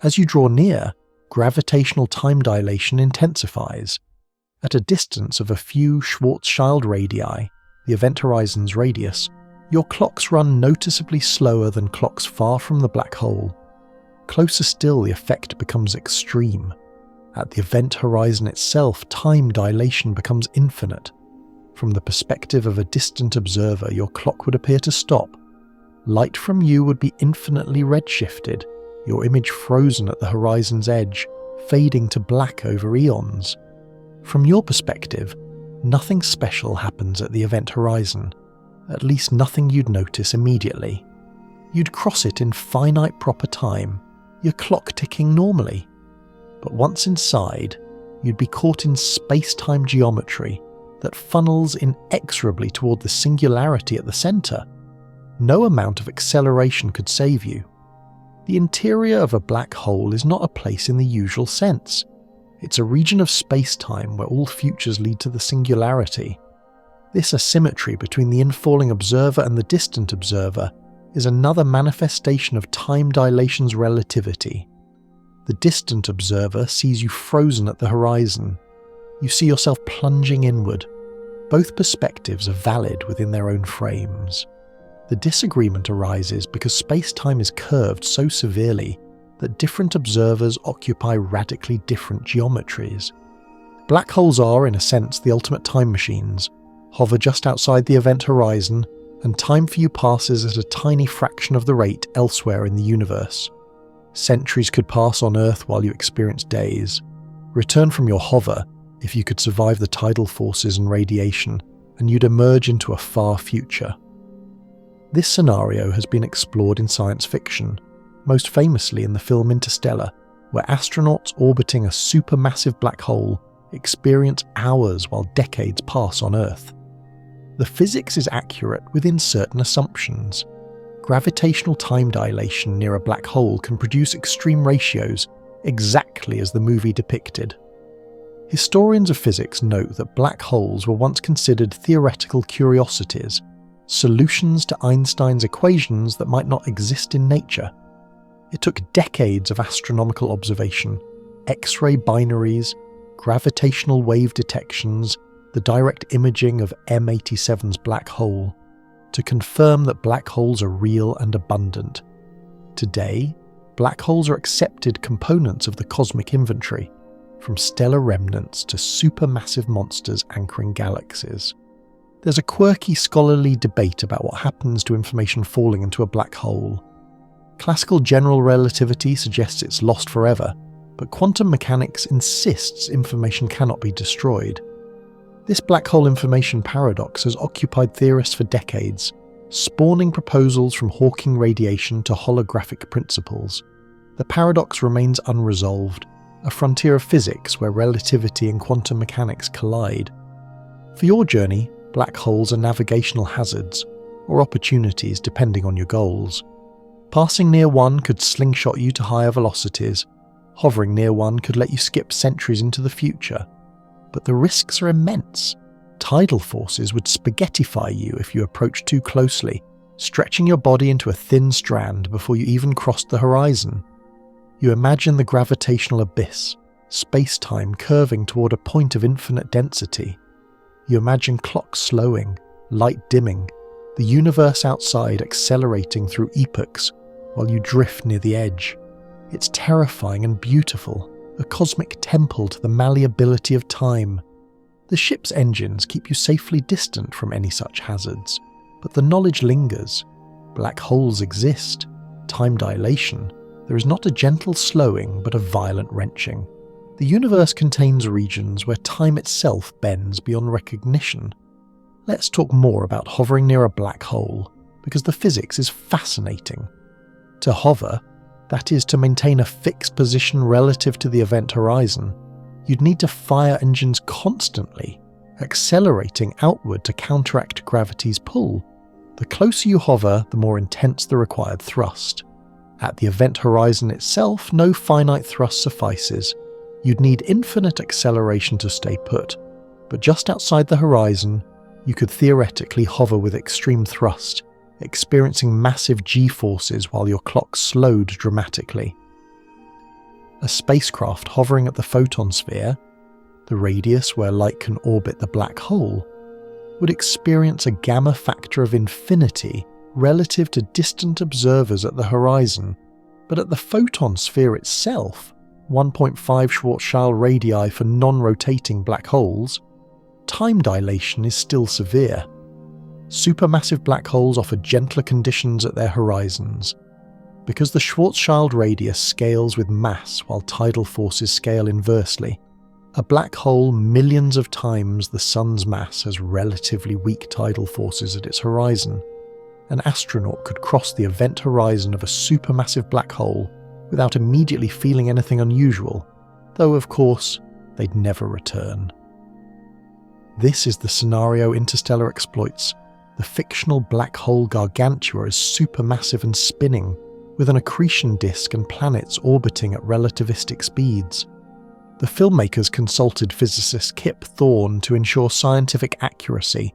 Speaker 1: As you draw near, gravitational time dilation intensifies. At a distance of a few Schwarzschild radii, the event horizon's radius, your clocks run noticeably slower than clocks far from the black hole. Closer still, the effect becomes extreme. At the event horizon itself, time dilation becomes infinite. From the perspective of a distant observer, your clock would appear to stop. Light from you would be infinitely redshifted, your image frozen at the horizon's edge, fading to black over eons. From your perspective, nothing special happens at the event horizon, at least nothing you'd notice immediately. You'd cross it in finite proper time, your clock ticking normally. But once inside, you'd be caught in space-time geometry that funnels inexorably toward the singularity at the centre. No amount of acceleration could save you. The interior of a black hole is not a place in the usual sense. It's a region of space-time where all futures lead to the singularity. This asymmetry between the infalling observer and the distant observer is another manifestation of time dilation's relativity. The distant observer sees you frozen at the horizon. You see yourself plunging inward. Both perspectives are valid within their own frames. The disagreement arises because space-time is curved so severely that different observers occupy radically different geometries. Black holes are, in a sense, the ultimate time machines, hover just outside the event horizon, and time for you passes at a tiny fraction of the rate elsewhere in the universe. Centuries could pass on Earth while you experience days. Return from your hover, if you could survive the tidal forces and radiation, and you'd emerge into a far future. This scenario has been explored in science fiction, most famously in the film Interstellar, where astronauts orbiting a supermassive black hole experience hours while decades pass on Earth. The physics is accurate within certain assumptions. Gravitational time dilation near a black hole can produce extreme ratios, exactly as the movie depicted. Historians of physics note that black holes were once considered theoretical curiosities, solutions to Einstein's equations that might not exist in nature. It took decades of astronomical observation, X-ray binaries, gravitational wave detections, the direct imaging of M87's black hole, to confirm that black holes are real and abundant. Today, black holes are accepted components of the cosmic inventory, from stellar remnants to supermassive monsters anchoring galaxies. There's a quirky scholarly debate about what happens to information falling into a black hole. Classical general relativity suggests it's lost forever, but quantum mechanics insists information cannot be destroyed. This black hole information paradox has occupied theorists for decades, spawning proposals from Hawking radiation to holographic principles. The paradox remains unresolved, a frontier of physics where relativity and quantum mechanics collide. For your journey, black holes are navigational hazards, or opportunities depending on your goals. Passing near one could slingshot you to higher velocities. Hovering near one could let you skip centuries into the future. But the risks are immense. Tidal forces would spaghettify you if you approached too closely, stretching your body into a thin strand before you even crossed the horizon. You imagine the gravitational abyss, space-time curving toward a point of infinite density. You imagine clocks slowing, light dimming, the universe outside accelerating through epochs while you drift near the edge. It's terrifying and beautiful, a cosmic temple to the malleability of time. The ship's engines keep you safely distant from any such hazards, but the knowledge lingers. Black holes exist. Time dilation. There is not a gentle slowing, but a violent wrenching. The universe contains regions where time itself bends beyond recognition. Let's talk more about hovering near a black hole, because the physics is fascinating. To hover, that is to maintain a fixed position relative to the event horizon, you'd need to fire engines constantly, accelerating outward to counteract gravity's pull. The closer you hover, the more intense the required thrust. At the event horizon itself, no finite thrust suffices. You'd need infinite acceleration to stay put, but just outside the horizon, you could theoretically hover with extreme thrust, experiencing massive g-forces while your clock slowed dramatically. A spacecraft hovering at the photon sphere, the radius where light can orbit the black hole, would experience a gamma factor of infinity relative to distant observers at the horizon, but at the photon sphere itself, 1.5 Schwarzschild radii for non-rotating black holes, time dilation is still severe. Supermassive black holes offer gentler conditions at their horizons. Because the Schwarzschild radius scales with mass while tidal forces scale inversely, a black hole millions of times the Sun's mass has relatively weak tidal forces at its horizon. An astronaut could cross the event horizon of a supermassive black hole without immediately feeling anything unusual, though of course, they'd never return. This is the scenario Interstellar exploits. The fictional black hole Gargantua is supermassive and spinning, with an accretion disk and planets orbiting at relativistic speeds. The filmmakers consulted physicist Kip Thorne to ensure scientific accuracy,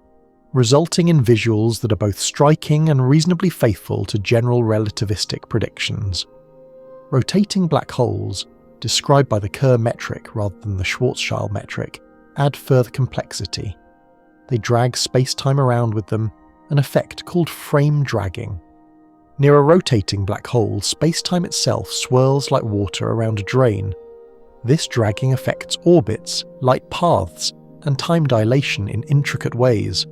Speaker 1: resulting in visuals that are both striking and reasonably faithful to general relativistic predictions. Rotating black holes, described by the Kerr metric rather than the Schwarzschild metric, add further complexity. They drag space-time around with them, an effect called frame dragging. Near a rotating black hole, space-time itself swirls like water around a drain. This dragging affects orbits, light paths, and time dilation in intricate ways.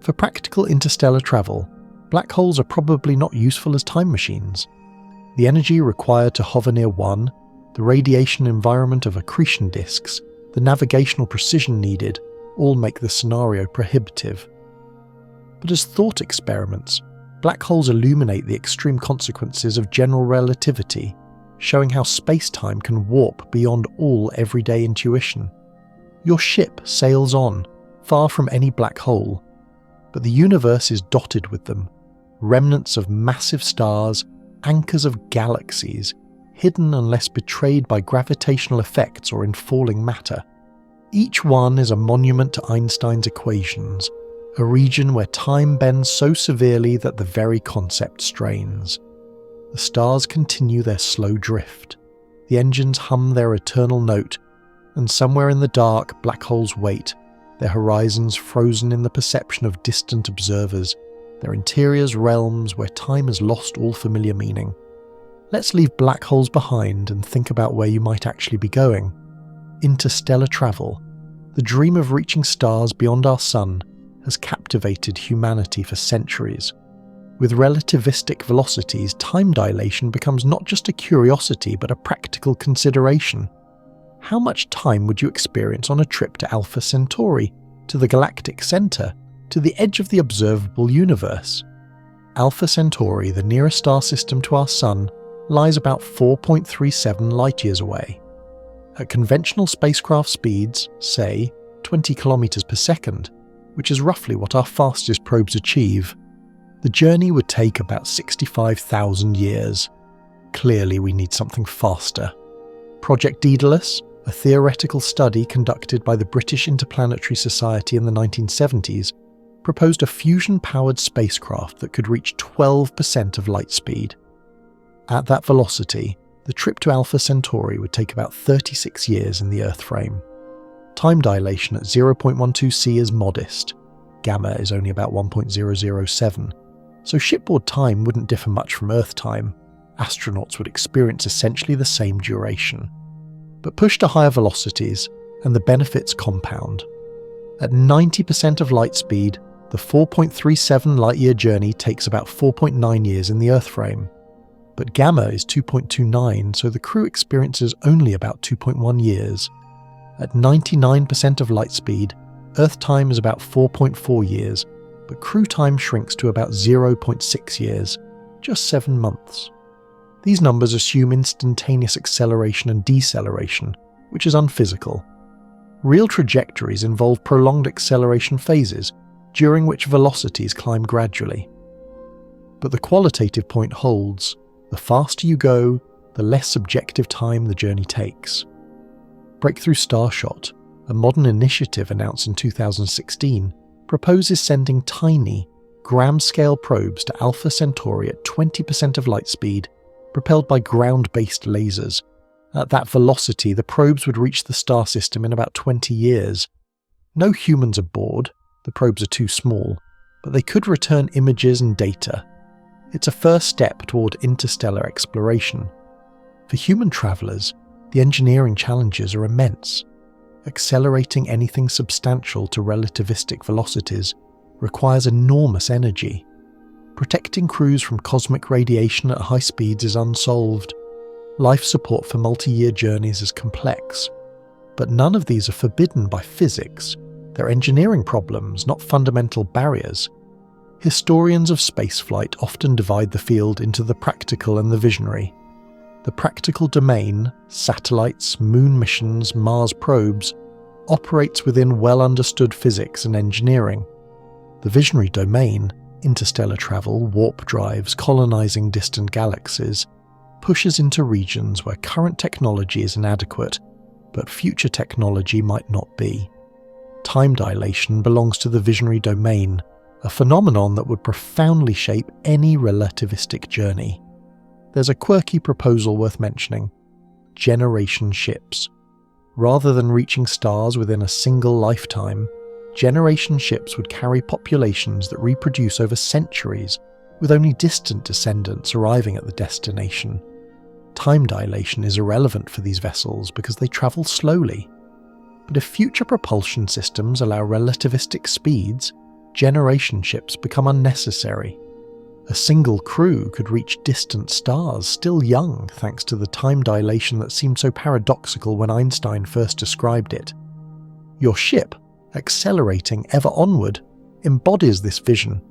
Speaker 1: For practical interstellar travel, black holes are probably not useful as time machines. The energy required to hover near one, the radiation environment of accretion disks, the navigational precision needed, all make the scenario prohibitive. But as thought experiments, black holes illuminate the extreme consequences of general relativity, showing how space-time can warp beyond all everyday intuition. Your ship sails on, far from any black hole, but the universe is dotted with them, remnants of massive stars, anchors of galaxies, hidden unless betrayed by gravitational effects or in falling matter. Each one is a monument to Einstein's equations, a region where time bends so severely that the very concept strains. The stars continue their slow drift, the engines hum their eternal note, and somewhere in the dark black holes wait, their horizons frozen in the perception of distant observers, their interiors realms where time has lost all familiar meaning. Let's leave black holes behind and think about where you might actually be going. Interstellar travel, the dream of reaching stars beyond our sun, has captivated humanity for centuries. With relativistic velocities, time dilation becomes not just a curiosity but a practical consideration. How much time would you experience on a trip to Alpha Centauri, to the galactic centre, to the edge of the observable universe? Alpha Centauri, the nearest star system to our Sun, lies about 4.37 light-years away. At conventional spacecraft speeds, say 20 kilometers per second, which is roughly what our fastest probes achieve, the journey would take about 65,000 years. Clearly we need something faster. Project Daedalus, a theoretical study conducted by the British Interplanetary Society in the 1970s, proposed a fusion-powered spacecraft that could reach 12% of light speed. At that velocity, the trip to Alpha Centauri would take about 36 years in the Earth frame. Time dilation at 0.12 c is modest. Gamma is only about 1.007, so shipboard time wouldn't differ much from Earth time. Astronauts would experience essentially the same duration. But push to higher velocities, and the benefits compound. At 90% of light speed, the 4.37 light-year journey takes about 4.9 years in the Earth frame. But gamma is 2.29, so the crew experiences only about 2.1 years. At 99% of light speed, Earth time is about 4.4 years, but crew time shrinks to about 0.6 years, just 7 months. These numbers assume instantaneous acceleration and deceleration, which is unphysical. Real trajectories involve prolonged acceleration phases, during which velocities climb gradually. But the qualitative point holds. The faster you go, the less subjective time the journey takes. Breakthrough Starshot, a modern initiative announced in 2016, proposes sending tiny, gram-scale probes to Alpha Centauri at 20% of light speed, propelled by ground-based lasers. At that velocity, the probes would reach the star system in about 20 years. No humans aboard, the probes are too small, but they could return images and data. It's a first step toward interstellar exploration. For human travellers, the engineering challenges are immense. Accelerating anything substantial to relativistic velocities requires enormous energy. Protecting crews from cosmic radiation at high speeds is unsolved. Life support for multi-year journeys is complex. But none of these are forbidden by physics. They're engineering problems, not fundamental barriers. Historians of spaceflight often divide the field into the practical and the visionary. The practical domain, satellites, moon missions, Mars probes, operates within well-understood physics and engineering. The visionary domain, interstellar travel, warp drives, colonizing distant galaxies, pushes into regions where current technology is inadequate, but future technology might not be. Time dilation belongs to the visionary domain, a phenomenon that would profoundly shape any relativistic journey. There's a quirky proposal worth mentioning: generation ships. Rather than reaching stars within a single lifetime, generation ships would carry populations that reproduce over centuries, with only distant descendants arriving at the destination. Time dilation is irrelevant for these vessels because they travel slowly. But if future propulsion systems allow relativistic speeds, generation ships become unnecessary. A single crew could reach distant stars still young thanks to the time dilation that seemed so paradoxical when Einstein first described it. Your ship, accelerating ever onward, embodies this vision.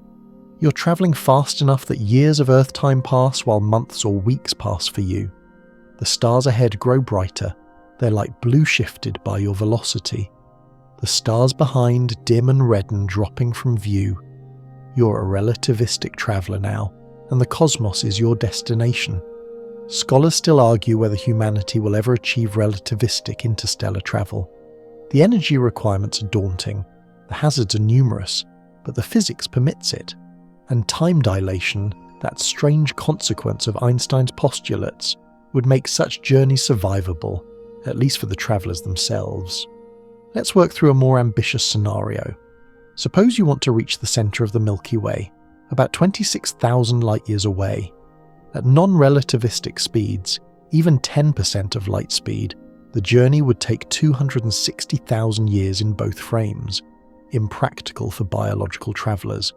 Speaker 1: You're travelling fast enough that years of Earth time pass while months or weeks pass for you. The stars ahead grow brighter, they're like blue shifted by your velocity. The stars behind dim and redden, dropping from view. You're a relativistic traveller now, and the cosmos is your destination. Scholars still argue whether humanity will ever achieve relativistic interstellar travel. The energy requirements are daunting, the hazards are numerous, but the physics permits it. And time dilation, that strange consequence of Einstein's postulates, would make such journeys survivable, at least for the travellers themselves. Let's work through a more ambitious scenario. Suppose you want to reach the centre of the Milky Way, about 26,000 light-years away. At non-relativistic speeds, even 10% of light speed, the journey would take 260,000 years in both frames, impractical for biological travellers.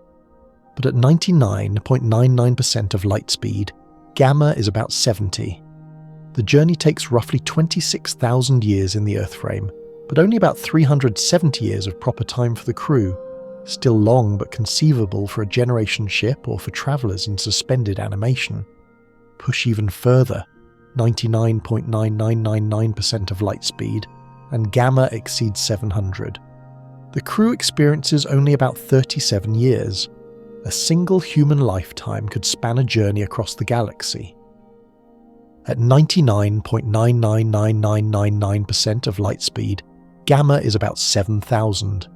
Speaker 1: But at 99.99% of light speed, gamma is about 70. The journey takes roughly 26,000 years in the Earth frame, but only about 370 years of proper time for the crew. Still long but conceivable for a generation ship or for travellers in suspended animation. Push even further, 99.9999% of light speed, and gamma exceeds 700. The crew experiences only about 37 years. A single human lifetime could span a journey across the galaxy. At 99.999999% of light speed, gamma is about 7,000.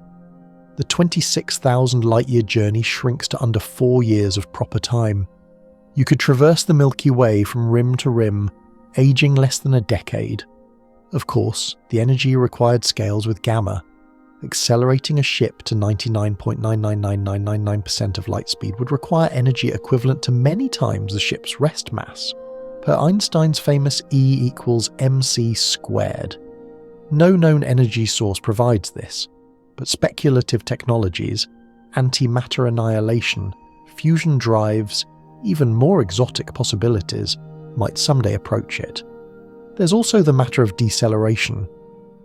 Speaker 1: The 26,000 light-year journey shrinks to under 4 years of proper time. You could traverse the Milky Way from rim to rim, aging less than a decade. Of course, the energy required scales with gamma. Accelerating a ship to 99.999999% of light speed would require energy equivalent to many times the ship's rest mass, per Einstein's famous E equals mc squared. No known energy source provides this, but speculative technologies, antimatter annihilation, fusion drives, even more exotic possibilities, might someday approach it. There's also the matter of deceleration.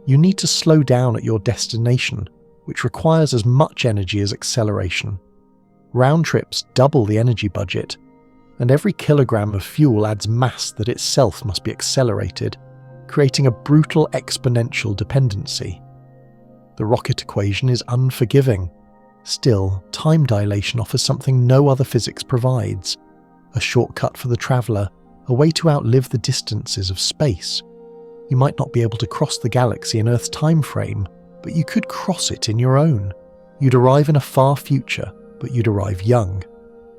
Speaker 1: You need to slow down at your destination, which requires as much energy as acceleration. Round trips double the energy budget, and every kilogram of fuel adds mass that itself must be accelerated, creating a brutal exponential dependency. The rocket equation is unforgiving. Still, time dilation offers something no other physics provides: a shortcut for the traveller, a way to outlive the distances of space. You might not be able to cross the galaxy in Earth's time frame, but you could cross it in your own. You'd arrive in a far future, but you'd arrive young.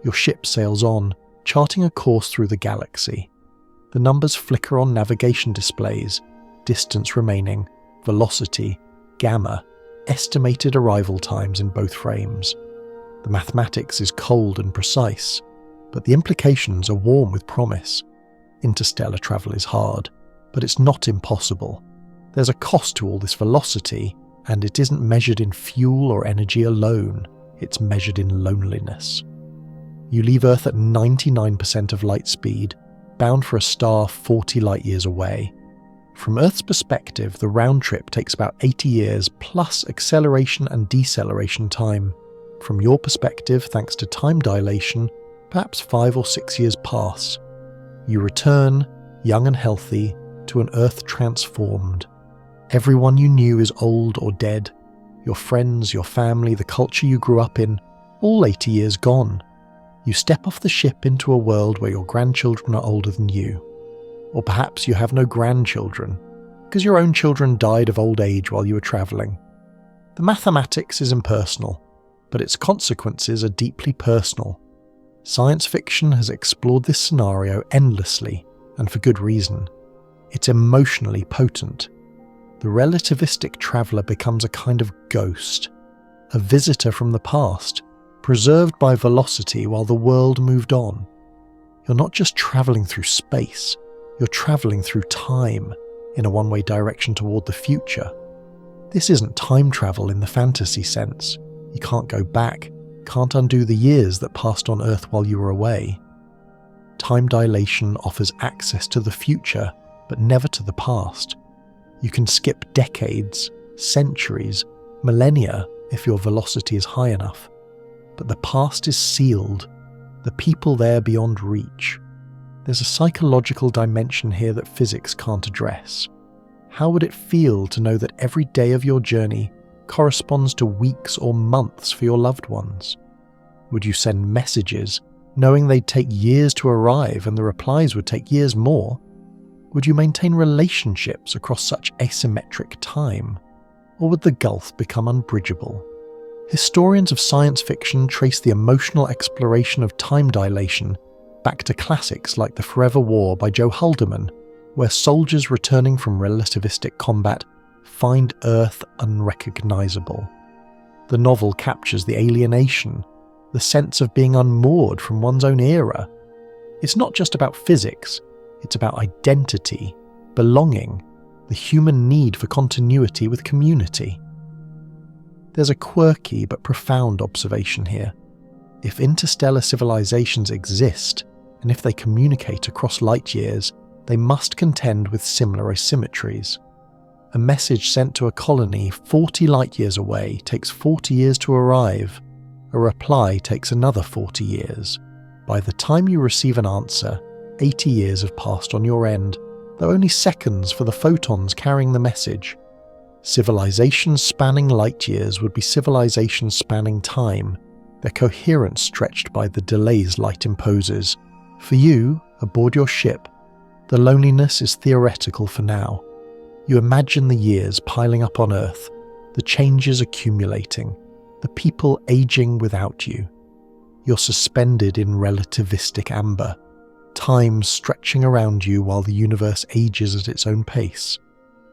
Speaker 1: Your ship sails on, charting a course through the galaxy. The numbers flicker on navigation displays, distance remaining, velocity, gamma, estimated arrival times in both frames. The mathematics is cold and precise, but the implications are warm with promise. Interstellar travel is hard, but it's not impossible. There's a cost to all this velocity, and it isn't measured in fuel or energy alone, it's measured in loneliness. You leave Earth at 99% of light speed, bound for a star 40 light years away. From Earth's perspective, the round trip takes about 80 years plus acceleration and deceleration time. From your perspective, thanks to time dilation, perhaps 5 or 6 years pass. You return, young and healthy, to an Earth transformed. Everyone you knew is old or dead. Your friends, your family, the culture you grew up in, all 80 years gone. You step off the ship into a world where your grandchildren are older than you. Or perhaps you have no grandchildren, because your own children died of old age while you were travelling. The mathematics is impersonal, but its consequences are deeply personal. Science fiction has explored this scenario endlessly, and for good reason. It's emotionally potent. The relativistic traveller becomes a kind of ghost, a visitor from the past, preserved by velocity while the world moved on. You're not just travelling through space, you're travelling through time, in a one-way direction toward the future. This isn't time travel in the fantasy sense. You can't go back, can't undo the years that passed on Earth while you were away. Time dilation offers access to the future, but never to the past. You can skip decades, centuries, millennia if your velocity is high enough. But the past is sealed, the people there beyond reach. There's a psychological dimension here that physics can't address. How would it feel to know that every day of your journey corresponds to weeks or months for your loved ones? Would you send messages, knowing they'd take years to arrive and the replies would take years more? Would you maintain relationships across such asymmetric time? Or would the gulf become unbridgeable? Historians of science fiction trace the emotional exploration of time dilation back to classics like The Forever War by Joe Haldeman, where soldiers returning from relativistic combat find Earth unrecognizable. The novel captures the alienation, the sense of being unmoored from one's own era. It's not just about physics, it's about identity, belonging, the human need for continuity with community. There's a quirky but profound observation here. If interstellar civilizations exist, and if they communicate across light years, they must contend with similar asymmetries. A message sent to a colony 40 light years away takes 40 years to arrive. A reply takes another 40 years. By the time you receive an answer, 80 years have passed on your end, though only seconds for the photons carrying the message. Civilizations spanning light years would be civilizations spanning time, their coherence stretched by the delays light imposes. For you, aboard your ship, the loneliness is theoretical for now. You imagine the years piling up on Earth, the changes accumulating, the people aging without you. You're suspended in relativistic amber, time stretching around you while the universe ages at its own pace.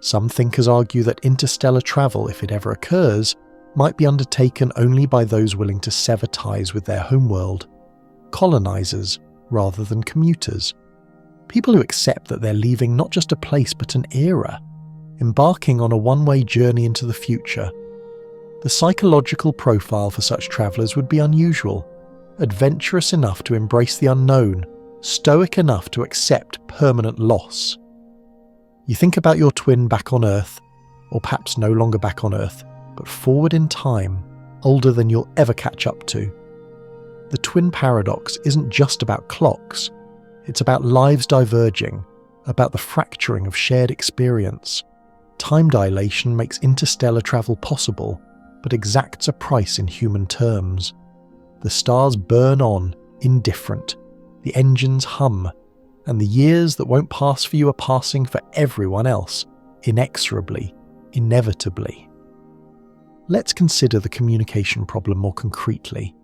Speaker 1: Some thinkers argue that interstellar travel, if it ever occurs, might be undertaken only by those willing to sever ties with their homeworld, colonizers rather than commuters. People who accept that they're leaving not just a place but an era, embarking on a one-way journey into the future. The psychological profile for such travellers would be unusual, adventurous enough to embrace the unknown, stoic enough to accept permanent loss. You think about your twin back on Earth, or perhaps no longer back on Earth, but forward in time, older than you'll ever catch up to. The twin paradox isn't just about clocks, it's about lives diverging, about the fracturing of shared experience. Time dilation makes interstellar travel possible, but exacts a price in human terms. The stars burn on, indifferent, the engines hum, and the years that won't pass for you are passing for everyone else, inexorably, inevitably. Let's consider the communication problem more concretely.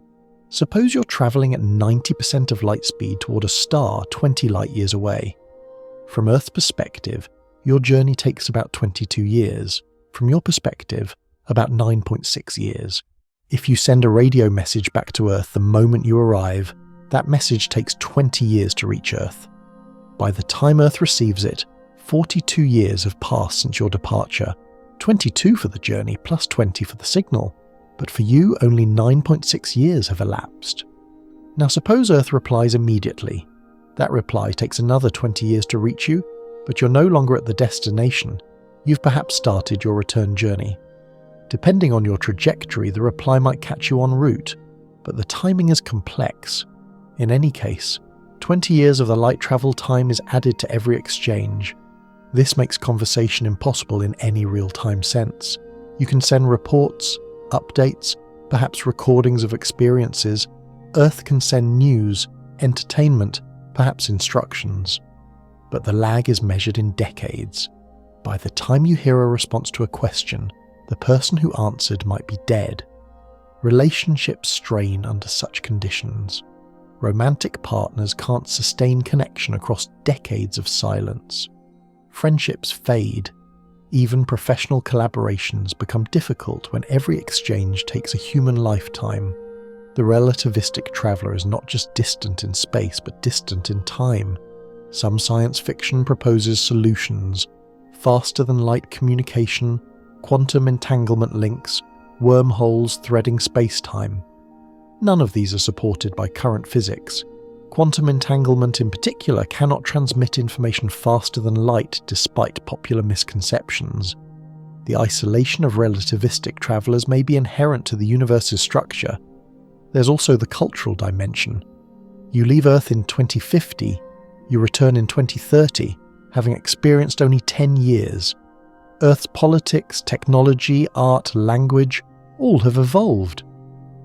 Speaker 1: Suppose you're travelling at 90% of light speed toward a star 20 light-years away. From Earth's perspective, your journey takes about 22 years. From your perspective, about 9.6 years. If you send a radio message back to Earth the moment you arrive, that message takes 20 years to reach Earth. By the time Earth receives it, 42 years have passed since your departure, 22 for the journey plus 20 for the signal, but for you only 9.6 years have elapsed. Now suppose Earth replies immediately. That reply takes another 20 years to reach you, but you're no longer at the destination. You've perhaps started your return journey. Depending on your trajectory, the reply might catch you en route, but the timing is complex. In any case, 20 years of the light travel time is added to every exchange. This makes conversation impossible in any real-time sense. You can send reports, updates, perhaps recordings of experiences. Earth can send news, entertainment, perhaps instructions. But the lag is measured in decades. By the time you hear a response to a question, the person who answered might be dead. Relationships strain under such conditions. Romantic partners can't sustain connection across decades of silence. Friendships fade. Even professional collaborations become difficult when every exchange takes a human lifetime. The relativistic traveller is not just distant in space, but distant in time. Some science fiction proposes solutions: faster-than-light communication, quantum entanglement links, wormholes threading space-time. None of these are supported by current physics. Quantum entanglement in particular cannot transmit information faster than light despite popular misconceptions. The isolation of relativistic travellers may be inherent to the universe's structure. There's also the cultural dimension. You leave Earth in 2050, you return in 2030, having experienced only 10 years. Earth's politics, technology, art, language, all have evolved.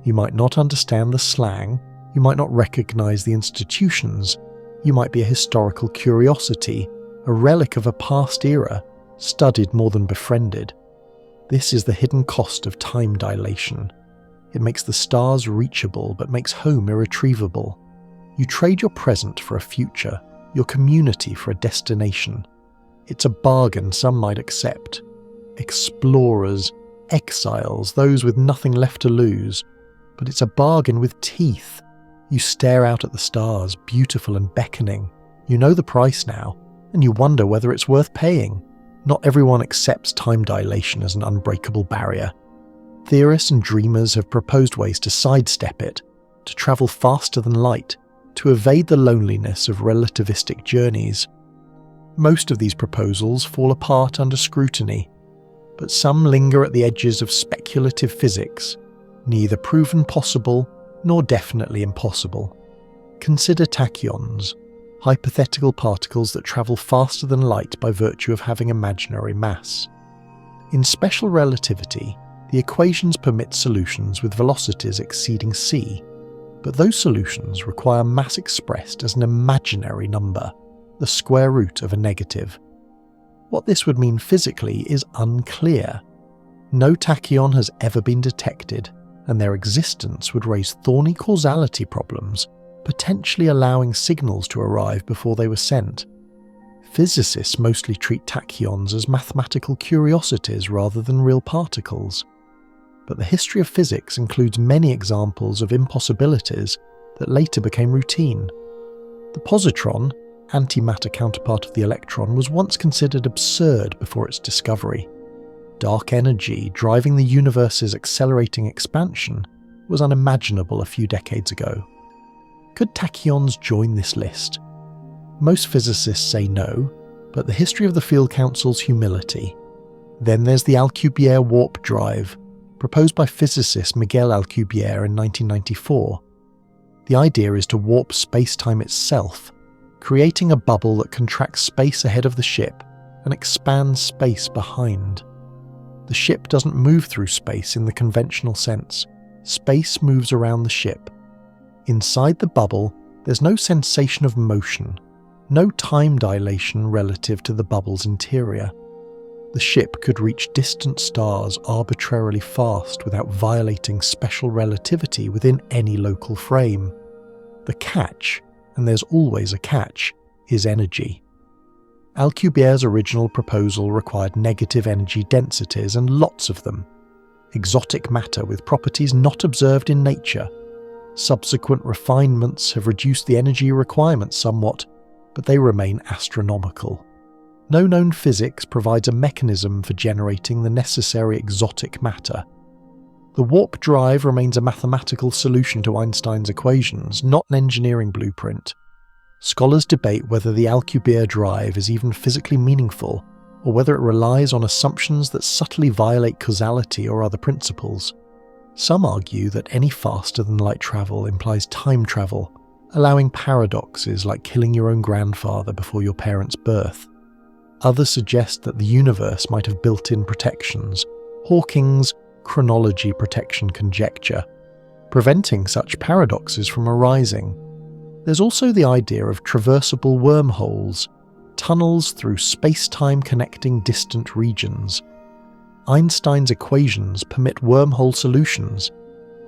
Speaker 1: You might not understand the slang, you might not recognise the institutions, you might be a historical curiosity, a relic of a past era, studied more than befriended. This is the hidden cost of time dilation. It makes the stars reachable, but makes home irretrievable. You trade your present for a future, your community for a destination. It's a bargain some might accept. Explorers, exiles, those with nothing left to lose. But it's a bargain with teeth. You stare out at the stars, beautiful and beckoning. You know the price now, and you wonder whether it's worth paying. Not everyone accepts time dilation as an unbreakable barrier. Theorists and dreamers have proposed ways to sidestep it, to travel faster than light, to evade the loneliness of relativistic journeys. Most of these proposals fall apart under scrutiny, but some linger at the edges of speculative physics, neither proven possible nor definitely impossible. Consider tachyons, hypothetical particles that travel faster than light by virtue of having imaginary mass. In special relativity, the equations permit solutions with velocities exceeding c, but those solutions require mass expressed as an imaginary number, the square root of a negative. What this would mean physically is unclear. No tachyon has ever been detected, and their existence would raise thorny causality problems, potentially allowing signals to arrive before they were sent. Physicists mostly treat tachyons as mathematical curiosities rather than real particles. But the history of physics includes many examples of impossibilities that later became routine. The positron, antimatter counterpart of the electron, was once considered absurd before its discovery. Dark energy driving the universe's accelerating expansion was unimaginable a few decades ago. Could tachyons join this list? Most physicists say no, but the history of the field counsels humility. Then there's the Alcubierre warp drive, proposed by physicist Miguel Alcubierre in 1994. The idea is to warp space-time itself, creating a bubble that contracts space ahead of the ship and expands space behind. The ship doesn't move through space in the conventional sense. Space moves around the ship. Inside the bubble, there's no sensation of motion, no time dilation relative to the bubble's interior. The ship could reach distant stars arbitrarily fast without violating special relativity within any local frame. The catch, and there's always a catch, is energy. Alcubierre's original proposal required negative energy densities and lots of them. Exotic matter with properties not observed in nature. Subsequent refinements have reduced the energy requirements somewhat, but they remain astronomical. No known physics provides a mechanism for generating the necessary exotic matter. The warp drive remains a mathematical solution to Einstein's equations, not an engineering blueprint. Scholars debate whether the Alcubierre drive is even physically meaningful, or whether it relies on assumptions that subtly violate causality or other principles. Some argue that any faster-than-light travel implies time travel, allowing paradoxes like killing your own grandfather before your parents' birth. Others suggest that the universe might have built-in protections, Hawking's chronology protection conjecture, preventing such paradoxes from arising. There's also the idea of traversable wormholes, tunnels through space-time connecting distant regions. Einstein's equations permit wormhole solutions,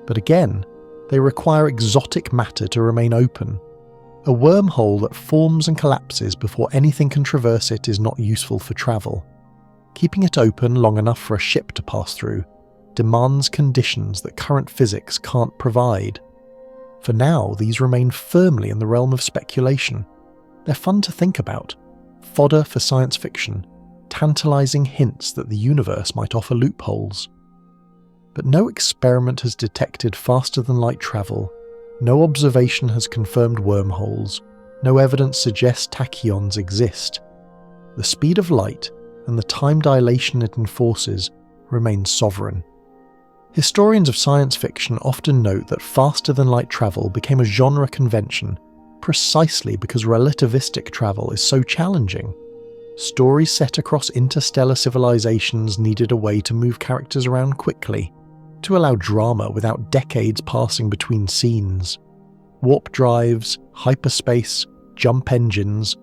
Speaker 1: but again, they require exotic matter to remain open. A wormhole that forms and collapses before anything can traverse it is not useful for travel. Keeping it open long enough for a ship to pass through demands conditions that current physics can't provide. For now, these remain firmly in the realm of speculation. They're fun to think about, fodder for science fiction, tantalizing hints that the universe might offer loopholes. But no experiment has detected faster-than-light travel. No observation has confirmed wormholes, no evidence suggests tachyons exist. The speed of light and the time dilation it enforces remain sovereign. Historians of science fiction often note that faster-than-light travel became a genre convention precisely because relativistic travel is so challenging. Stories set across interstellar civilizations needed a way to move characters around quickly, to allow drama without decades passing between scenes. Warp drives, hyperspace, jump engines,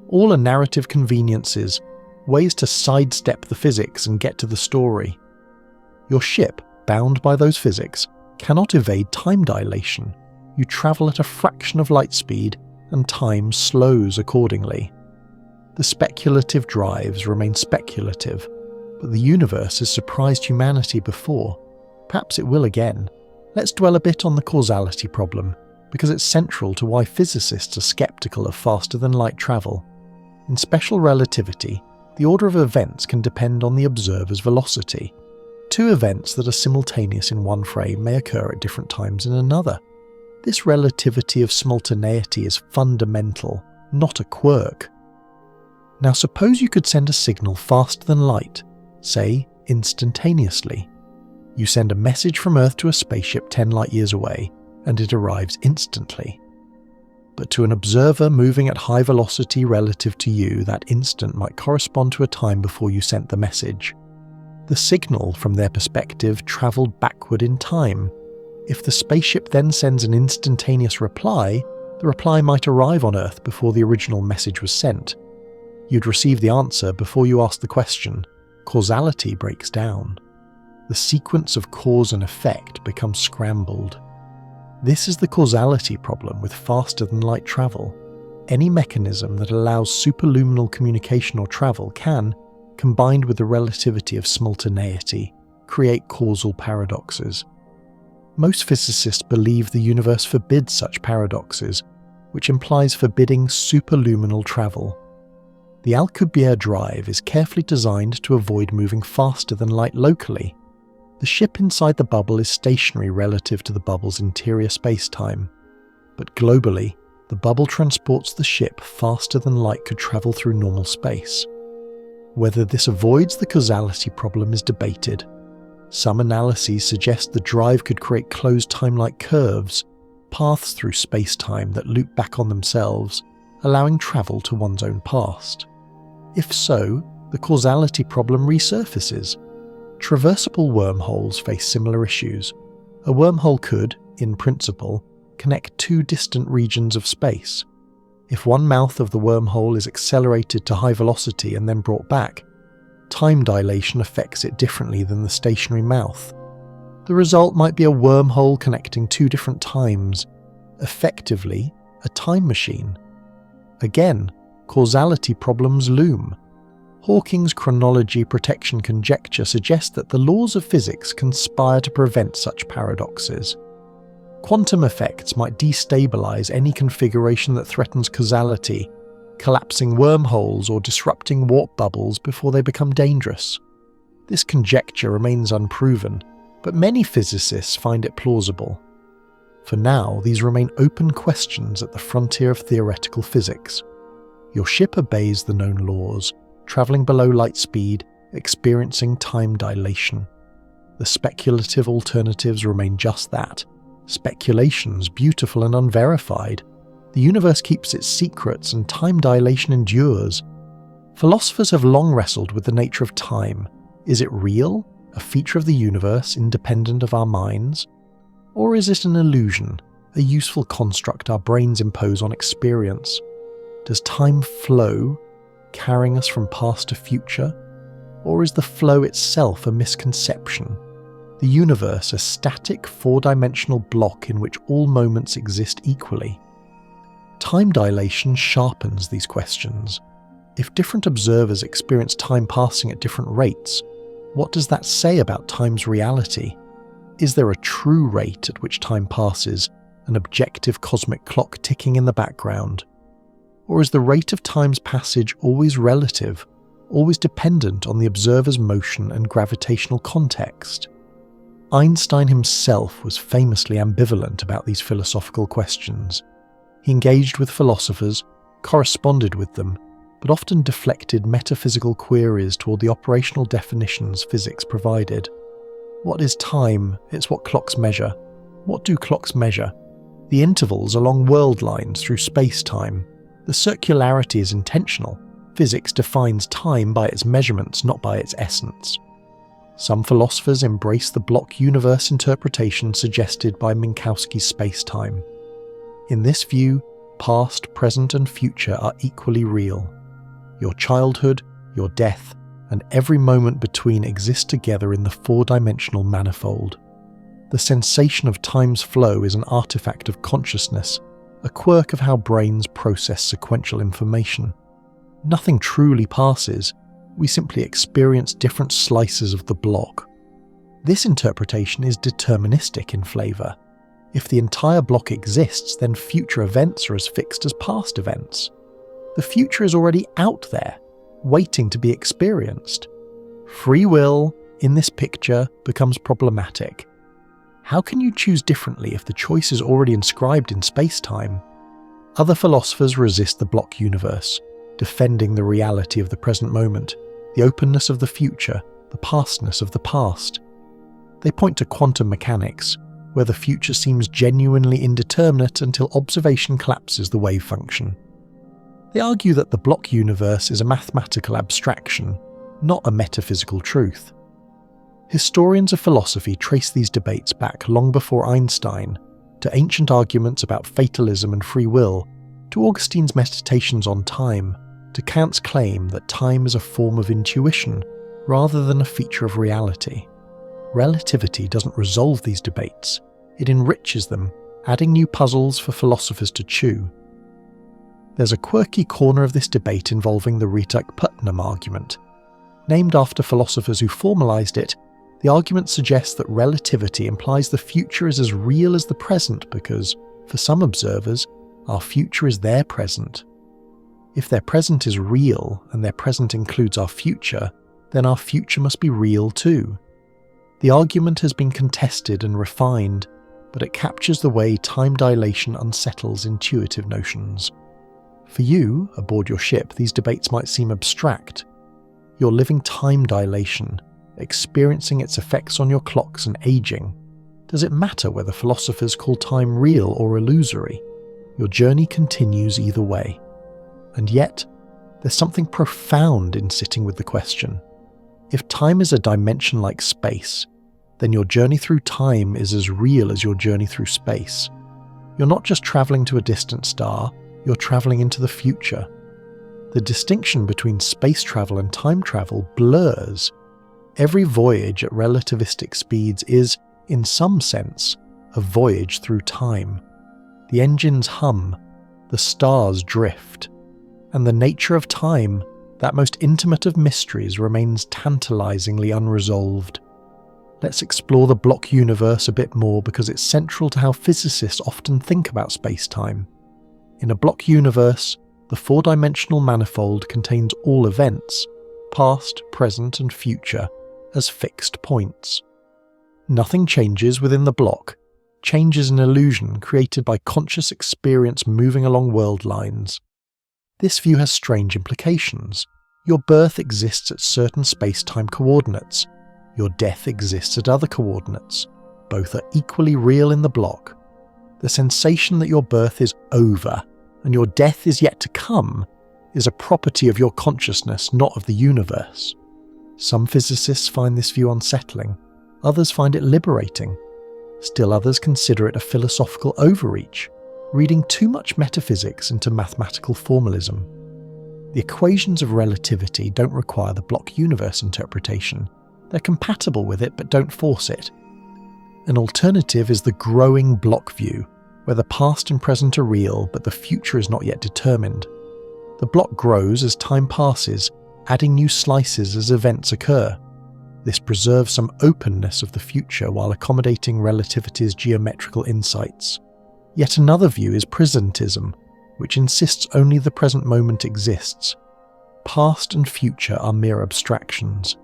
Speaker 1: all are narrative conveniences, ways to sidestep the physics and get to the story. Your ship, bound by those physics, cannot evade time dilation. You travel at a fraction of light speed, and time slows accordingly. The speculative drives remain speculative, but the universe has surprised humanity before. Perhaps it will again. Let's dwell a bit on the causality problem, because it's central to why physicists are skeptical of faster-than-light travel. In special relativity, the order of events can depend on the observer's velocity. Two events that are simultaneous in one frame may occur at different times in another. This relativity of simultaneity is fundamental, not a quirk. Now suppose you could send a signal faster than light, say instantaneously. You send a message from Earth to a spaceship 10 light-years away, and it arrives instantly. But to an observer moving at high velocity relative to you, that instant might correspond to a time before you sent the message. The signal, from their perspective, travelled backward in time. If the spaceship then sends an instantaneous reply, the reply might arrive on Earth before the original message was sent. You'd receive the answer before you ask the question. Causality breaks down. The sequence of cause and effect becomes scrambled. This is the causality problem with faster-than-light travel. Any mechanism that allows superluminal communication or travel can, combined with the relativity of simultaneity, create causal paradoxes. Most physicists believe the universe forbids such paradoxes, which implies forbidding superluminal travel. The Alcubierre drive is carefully designed to avoid moving faster than light locally. The ship inside the bubble is stationary relative to the bubble's interior spacetime, but globally, the bubble transports the ship faster than light could travel through normal space. Whether this avoids the causality problem is debated. Some analyses suggest the drive could create closed time-like curves, paths through space-time that loop back on themselves, allowing travel to one's own past. If so, the causality problem resurfaces. Traversable wormholes face similar issues. A wormhole could, in principle, connect two distant regions of space. If one mouth of the wormhole is accelerated to high velocity and then brought back, time dilation affects it differently than the stationary mouth. The result might be a wormhole connecting two different times, effectively a time machine. Again, causality problems loom. Hawking's chronology protection conjecture suggests that the laws of physics conspire to prevent such paradoxes. Quantum effects might destabilize any configuration that threatens causality, collapsing wormholes or disrupting warp bubbles before they become dangerous. This conjecture remains unproven, but many physicists find it plausible. For now, these remain open questions at the frontier of theoretical physics. Your ship obeys the known laws, travelling below light speed, experiencing time dilation. The speculative alternatives remain just that, speculations beautiful and unverified. The universe keeps its secrets and time dilation endures. Philosophers have long wrestled with the nature of time. Is it real, a feature of the universe independent of our minds? Or is it an illusion, a useful construct our brains impose on experience? Does time flow, carrying us from past to future? Or is the flow itself a misconception? The universe a static four-dimensional block in which all moments exist equally? Time dilation sharpens these questions. If different observers experience time passing at different rates, what does that say about time's reality? Is there a true rate at which time passes, an objective cosmic clock ticking in the background? Or is the rate of time's passage always relative, always dependent on the observer's motion and gravitational context? Einstein himself was famously ambivalent about these philosophical questions. He engaged with philosophers, corresponded with them, but often deflected metaphysical queries toward the operational definitions physics provided. What is time? It's what clocks measure. What do clocks measure? The intervals along world lines through space-time. The circularity is intentional. Physics defines time by its measurements, not by its essence. Some philosophers embrace the block universe interpretation suggested by Minkowski's spacetime. In this view, past, present, and future are equally real. Your childhood, your death, and every moment between exist together in the four-dimensional manifold. The sensation of time's flow is an artifact of consciousness, a quirk of how brains process sequential information. Nothing truly passes, we simply experience different slices of the block. This interpretation is deterministic in flavour. If the entire block exists, then future events are as fixed as past events. The future is already out there, waiting to be experienced. Free will, in this picture, becomes problematic. How can you choose differently if the choice is already inscribed in space-time? Other philosophers resist the block universe, defending the reality of the present moment, the openness of the future, the pastness of the past. They point to quantum mechanics, where the future seems genuinely indeterminate until observation collapses the wave function. They argue that the block universe is a mathematical abstraction, not a metaphysical truth. Historians of philosophy trace these debates back long before Einstein, to ancient arguments about fatalism and free will, to Augustine's meditations on time, to Kant's claim that time is a form of intuition rather than a feature of reality. Relativity doesn't resolve these debates, it enriches them, adding new puzzles for philosophers to chew. There's a quirky corner of this debate involving the Rietvik-Putnam argument. Named after philosophers who formalised it, the argument suggests that relativity implies the future is as real as the present because, for some observers, our future is their present. If their present is real and their present includes our future, then our future must be real too. The argument has been contested and refined, but it captures the way time dilation unsettles intuitive notions. For you, aboard your ship, these debates might seem abstract. You're living time dilation, experiencing its effects on your clocks and aging. Does it matter whether philosophers call time real or illusory? Your journey continues either way. And yet, there's something profound in sitting with the question. If time is a dimension like space, then your journey through time is as real as your journey through space. You're not just travelling to a distant star, you're travelling into the future. The distinction between space travel and time travel blurs. Every voyage at relativistic speeds is, in some sense, a voyage through time. The engines hum, the stars drift, and the nature of time, that most intimate of mysteries, remains tantalizingly unresolved. Let's explore the block universe a bit more because it's central to how physicists often think about space-time. In a block universe, the four-dimensional manifold contains all events, past, present, and future, as fixed points. Nothing changes within the block. Change is an illusion created by conscious experience moving along world lines. This view has strange implications. Your birth exists at certain space-time coordinates. Your death exists at other coordinates. Both are equally real in the block. The sensation that your birth is over and your death is yet to come is a property of your consciousness, not of the universe. Some physicists find this view unsettling. Others find it liberating. Still others consider it a philosophical overreach, reading too much metaphysics into mathematical formalism. The equations of relativity don't require the block universe interpretation. They're compatible with it but don't force it. An alternative is the growing block view, where the past and present are real but the future is not yet determined. The block grows as time passes, adding new slices as events occur. This preserves some openness of the future while accommodating relativity's geometrical insights. Yet another view is presentism, which insists only the present moment exists. Past and future are mere abstractions.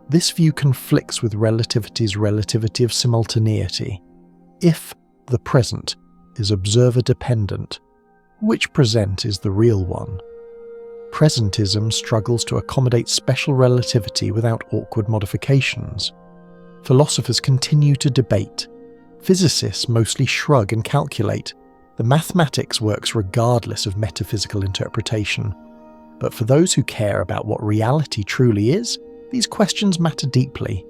Speaker 1: This view conflicts with relativity's relativity of simultaneity. If the present is observer-dependent, which present is the real one? Presentism struggles to accommodate special relativity without awkward modifications. Philosophers continue to debate. Physicists mostly shrug and calculate. The mathematics works regardless of metaphysical interpretation. But for those who care about what reality truly is, these questions matter deeply.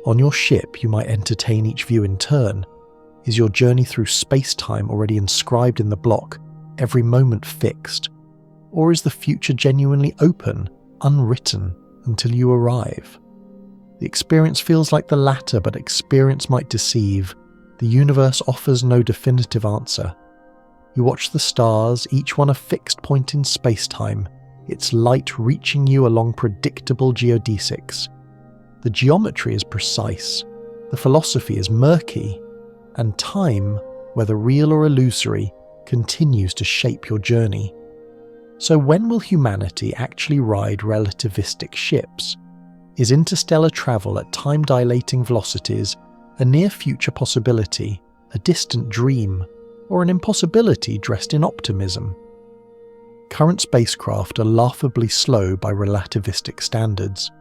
Speaker 1: On your ship, you might entertain each view in turn. Is your journey through space-time already inscribed in the block, every moment fixed? Or is the future genuinely open, unwritten, until you arrive? The experience feels like the latter, but experience might deceive. The universe offers no definitive answer. You watch the stars, each one a fixed point in space-time, its light reaching you along predictable geodesics. The geometry is precise, the philosophy is murky, and time, whether real or illusory, continues to shape your journey. So when will humanity actually ride relativistic ships? Is interstellar travel at time-dilating velocities a near-future possibility, a distant dream, or an impossibility dressed in optimism? Current spacecraft are laughably slow by relativistic standards.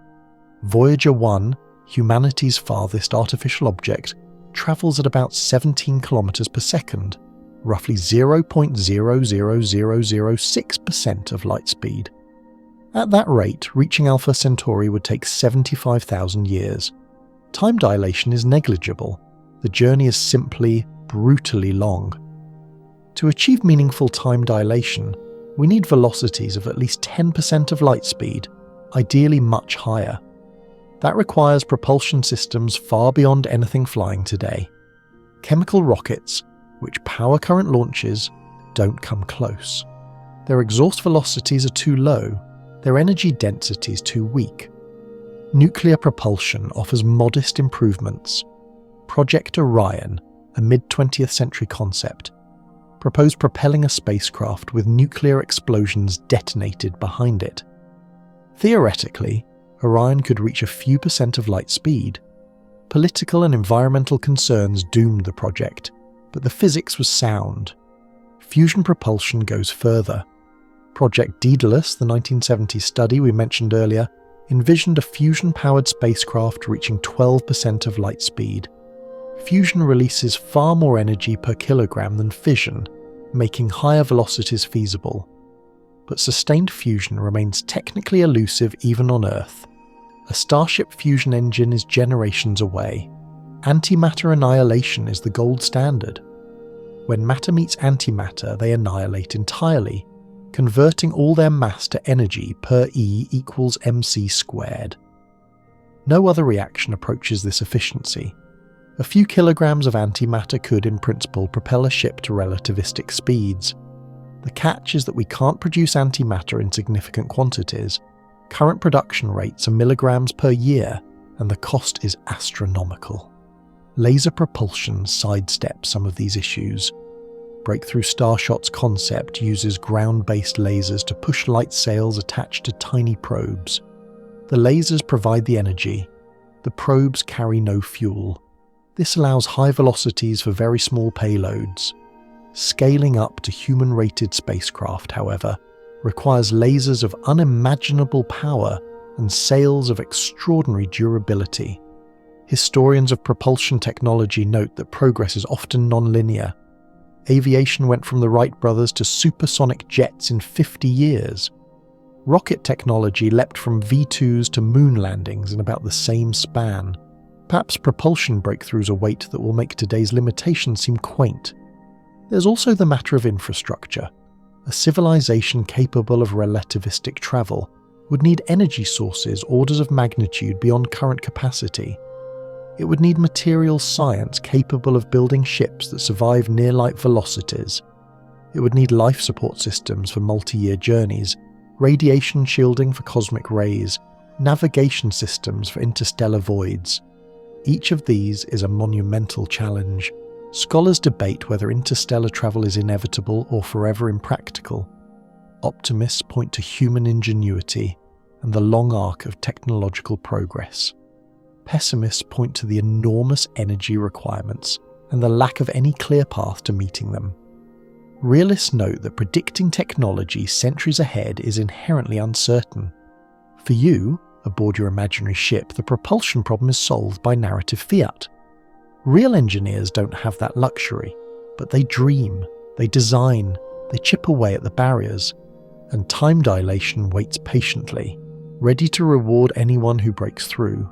Speaker 1: Voyager 1, humanity's farthest artificial object, travels at about 17 kilometers per second, roughly 0.00006% of light speed. At that rate, reaching Alpha Centauri would take 75,000 years. Time dilation is negligible. The journey is simply brutally long. To achieve meaningful time dilation, we need velocities of at least 10% of light speed, ideally much higher. That requires propulsion systems far beyond anything flying today. Chemical rockets, which power current launches, don't come close. Their exhaust velocities are too low, their energy densities too weak. Nuclear propulsion offers modest improvements. Project Orion, a mid-20th century concept, proposed propelling a spacecraft with nuclear explosions detonated behind it. Theoretically, Orion could reach a few percent of light speed. Political and environmental concerns doomed the project, but the physics was sound. Fusion propulsion goes further. Project Daedalus, the 1970s study we mentioned earlier, envisioned a fusion-powered spacecraft reaching 12% of light speed. Fusion releases far more energy per kilogram than fission, making higher velocities feasible. But sustained fusion remains technically elusive even on Earth. A Starship fusion engine is generations away. Antimatter annihilation is the gold standard. When matter meets antimatter, they annihilate entirely, converting all their mass to energy per E equals mc squared. No other reaction approaches this efficiency. A few kilograms of antimatter could, in principle, propel a ship to relativistic speeds. The catch is that we can't produce antimatter in significant quantities. Current production rates are milligrams per year, and the cost is astronomical. Laser propulsion sidesteps some of these issues. Breakthrough Starshot's concept uses ground-based lasers to push light sails attached to tiny probes. The lasers provide the energy. The probes carry no fuel. This allows high velocities for very small payloads. Scaling up to human-rated spacecraft, however, requires lasers of unimaginable power and sails of extraordinary durability. Historians of propulsion technology note that progress is often non-linear. Aviation went from the Wright brothers to supersonic jets in 50 years. Rocket technology leapt from V2s to moon landings in about the same span. Perhaps propulsion breakthroughs await that will make today's limitations seem quaint. There's also the matter of infrastructure. A civilization capable of relativistic travel would need energy sources orders of magnitude beyond current capacity. It would need materials science capable of building ships that survive near-light velocities. It would need life support systems for multi-year journeys, radiation shielding for cosmic rays, navigation systems for interstellar voids. Each of these is a monumental challenge. Scholars debate whether interstellar travel is inevitable or forever impractical. Optimists point to human ingenuity and the long arc of technological progress. Pessimists point to the enormous energy requirements and the lack of any clear path to meeting them. Realists note that predicting technology centuries ahead is inherently uncertain. For you, aboard your imaginary ship, the propulsion problem is solved by narrative fiat. Real engineers don't have that luxury, but they dream, they design, they chip away at the barriers, and time dilation waits patiently, ready to reward anyone who breaks through.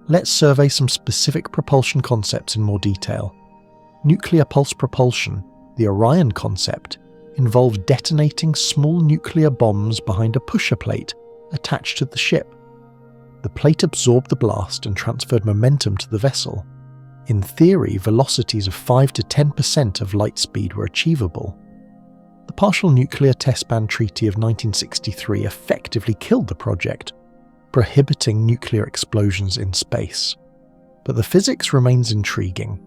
Speaker 1: Let's survey some specific propulsion concepts in more detail. Nuclear pulse propulsion, the Orion concept, involves detonating small nuclear bombs behind a pusher plate attached to the ship. The plate absorbed the blast and transferred momentum to the vessel. In theory, velocities of 5 to 10% of light speed were achievable. The Partial Nuclear Test Ban Treaty of 1963 effectively killed the project, prohibiting nuclear explosions in space. But the physics remains intriguing.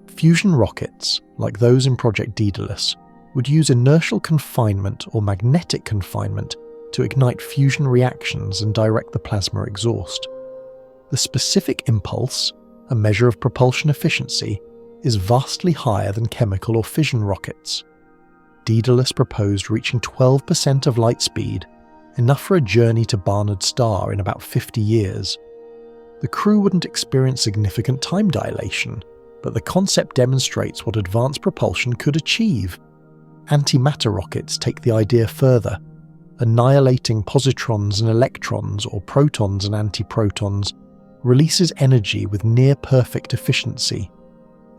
Speaker 1: Fusion rockets, like those in Project Daedalus, would use inertial confinement or magnetic confinement to ignite fusion reactions and direct the plasma exhaust. The specific impulse, a measure of propulsion efficiency, is vastly higher than chemical or fission rockets. Daedalus proposed reaching 12% of light speed, enough for a journey to Barnard's star in about 50 years. The crew wouldn't experience significant time dilation, but the concept demonstrates what advanced propulsion could achieve. Antimatter rockets take the idea further, annihilating positrons and electrons or protons and antiprotons releases energy with near-perfect efficiency.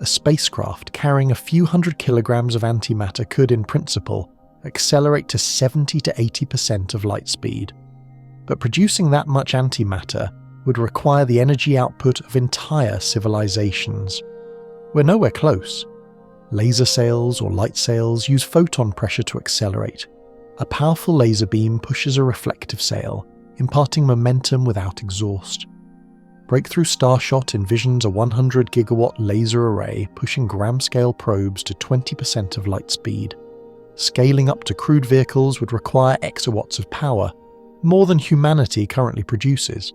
Speaker 1: A spacecraft carrying a few hundred kilograms of antimatter could, in principle, accelerate to 70 to 80% of light speed. But producing that much antimatter would require the energy output of entire civilizations. We're nowhere close. Laser sails or light sails use photon pressure to accelerate. A powerful laser beam pushes a reflective sail, imparting momentum without exhaust. Breakthrough Starshot envisions a 100 gigawatt laser array pushing gram-scale probes to 20% of light speed. Scaling up to crewed vehicles would require exawatts of power, more than humanity currently produces.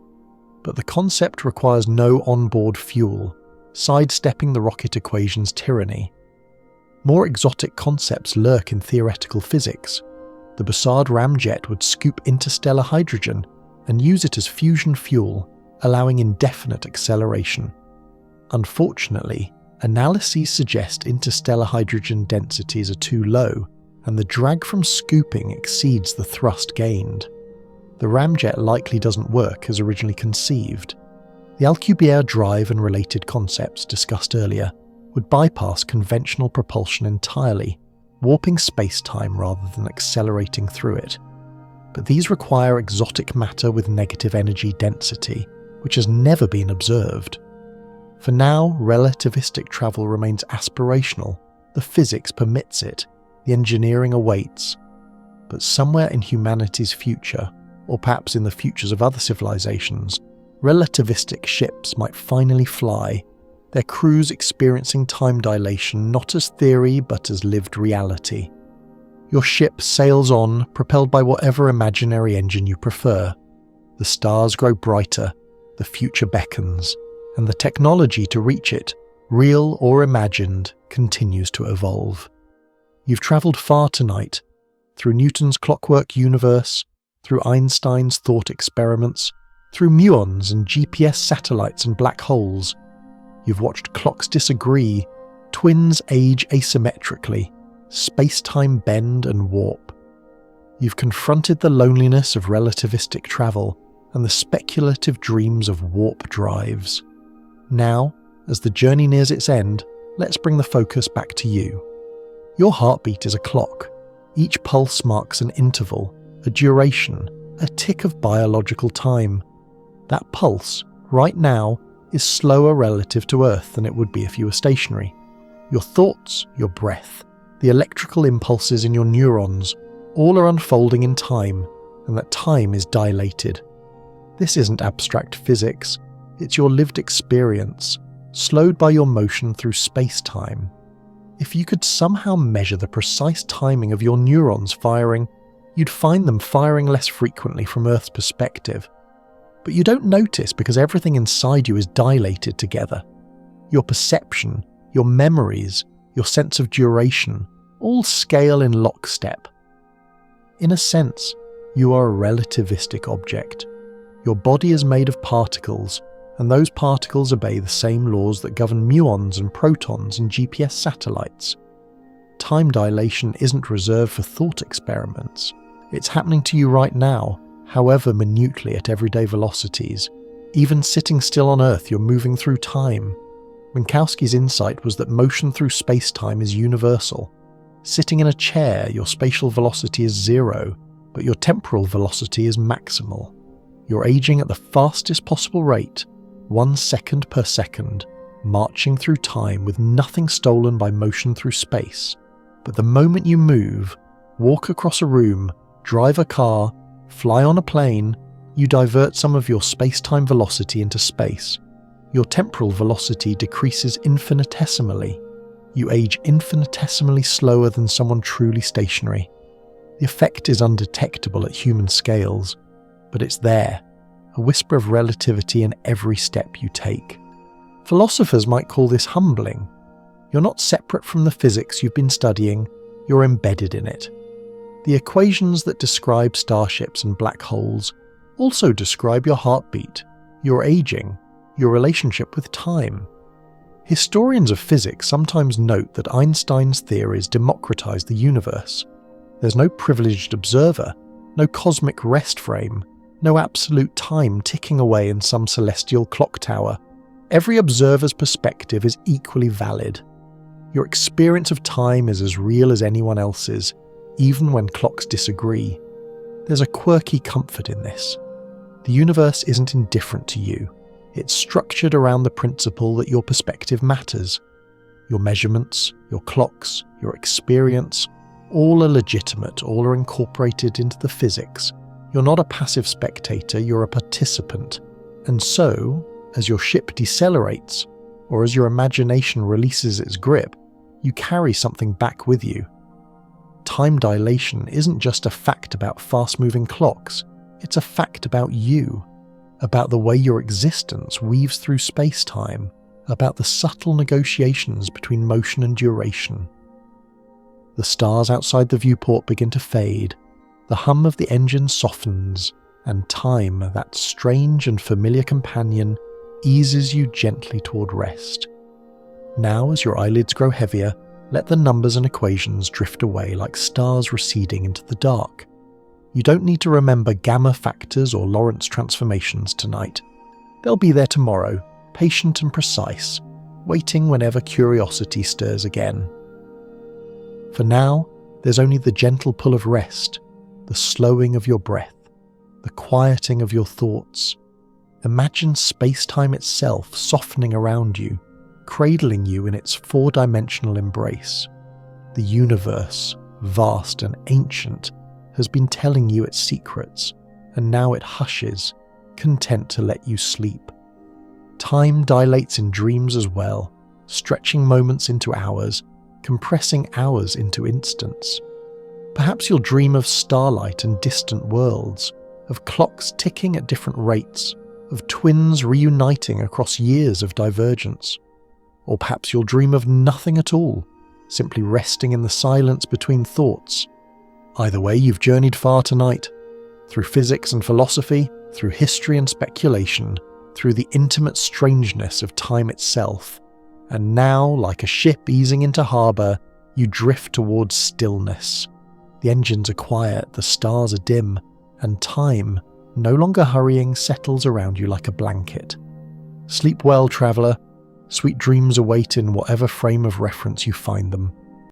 Speaker 1: But the concept requires no onboard fuel, sidestepping the rocket equation's tyranny. More exotic concepts lurk in theoretical physics. The Bussard ramjet would scoop interstellar hydrogen and use it as fusion fuel, allowing indefinite acceleration. Unfortunately, analyses suggest interstellar hydrogen densities are too low, and the drag from scooping exceeds the thrust gained. The ramjet likely doesn't work as originally conceived. The Alcubierre drive and related concepts discussed earlier would bypass conventional propulsion entirely, warping space-time rather than accelerating through it. But these require exotic matter with negative energy density, which has never been observed. For now, relativistic travel remains aspirational. The physics permits it, the engineering awaits. But somewhere in humanity's future, or perhaps in the futures of other civilizations, relativistic ships might finally fly, their crews experiencing time dilation not as theory but as lived reality. Your ship sails on, propelled by whatever imaginary engine you prefer. The stars grow brighter, the future beckons, and the technology to reach it, real or imagined, continues to evolve. You've travelled far tonight, through Newton's clockwork universe, through Einstein's thought experiments, through muons and GPS satellites and black holes. You've watched clocks disagree, twins age asymmetrically, space-time bend and warp. You've confronted the loneliness of relativistic travel and the speculative dreams of warp drives. Now, as the journey nears its end, let's bring the focus back to you. Your heartbeat is a clock. Each pulse marks an interval, a duration, a tick of biological time. That pulse, right now, is slower relative to Earth than it would be if you were stationary. Your thoughts, your breath, the electrical impulses in your neurons, all are unfolding in time, and that time is dilated. This isn't abstract physics, it's your lived experience, slowed by your motion through space-time. If you could somehow measure the precise timing of your neurons firing, you'd find them firing less frequently from Earth's perspective. But you don't notice because everything inside you is dilated together. Your perception, your memories, your sense of duration, all scale in lockstep. In a sense, you are a relativistic object. Your body is made of particles, and those particles obey the same laws that govern muons and protons and GPS satellites. Time dilation isn't reserved for thought experiments. It's happening to you right now, however minutely at everyday velocities. Even sitting still on Earth, you're moving through time. Minkowski's insight was that motion through space-time is universal. Sitting in a chair, your spatial velocity is zero, but your temporal velocity is maximal. You're aging at the fastest possible rate, 1 second per second, marching through time with nothing stolen by motion through space. But the moment you move, walk across a room, drive a car, fly on a plane, you divert some of your space-time velocity into space. Your temporal velocity decreases infinitesimally. You age infinitesimally slower than someone truly stationary. The effect is undetectable at human scales, but it's there, a whisper of relativity in every step you take. Philosophers might call this humbling. You're not separate from the physics you've been studying, you're embedded in it. The equations that describe starships and black holes also describe your heartbeat, your aging, your relationship with time. Historians of physics sometimes note that Einstein's theories democratize the universe. There's no privileged observer, no cosmic rest frame, no absolute time ticking away in some celestial clock tower. Every observer's perspective is equally valid. Your experience of time is as real as anyone else's, even when clocks disagree. There's a quirky comfort in this. The universe isn't indifferent to you. It's structured around the principle that your perspective matters. Your measurements, your clocks, your experience, all are legitimate, all are incorporated into the physics. You're not a passive spectator, you're a participant. And so, as your ship decelerates, or as your imagination releases its grip, you carry something back with you. Time dilation isn't just a fact about fast-moving clocks, it's a fact about you, about the way your existence weaves through space-time, about the subtle negotiations between motion and duration. The stars outside the viewport begin to fade, the hum of the engine softens, and time, that strange and familiar companion, eases you gently toward rest. Now, as your eyelids grow heavier, let the numbers and equations drift away like stars receding into the dark. You don't need to remember gamma factors or Lorentz transformations tonight. They'll be there tomorrow, patient and precise. waiting whenever curiosity stirs again. For now, there's only the gentle pull of rest, the slowing of your breath, the quieting of your thoughts. Imagine space-time itself softening around you, cradling you in its four-dimensional embrace. The universe, vast and ancient, has been telling you its secrets, and now it hushes, content to let you sleep. Time dilates in dreams as well, stretching moments into hours, compressing hours into instants. Perhaps you'll dream of starlight and distant worlds, of clocks ticking at different rates, of twins reuniting across years of divergence. Or perhaps you'll dream of nothing at all, simply resting in the silence between thoughts. Either way, you've journeyed far tonight, through physics and philosophy, through history and speculation, through the intimate strangeness of time itself, and now, like a ship easing into harbour, you drift towards stillness. The engines are quiet, the stars are dim, and time, no longer hurrying, settles around you like a blanket. Sleep well, traveller. Sweet dreams await in whatever frame of reference you find them.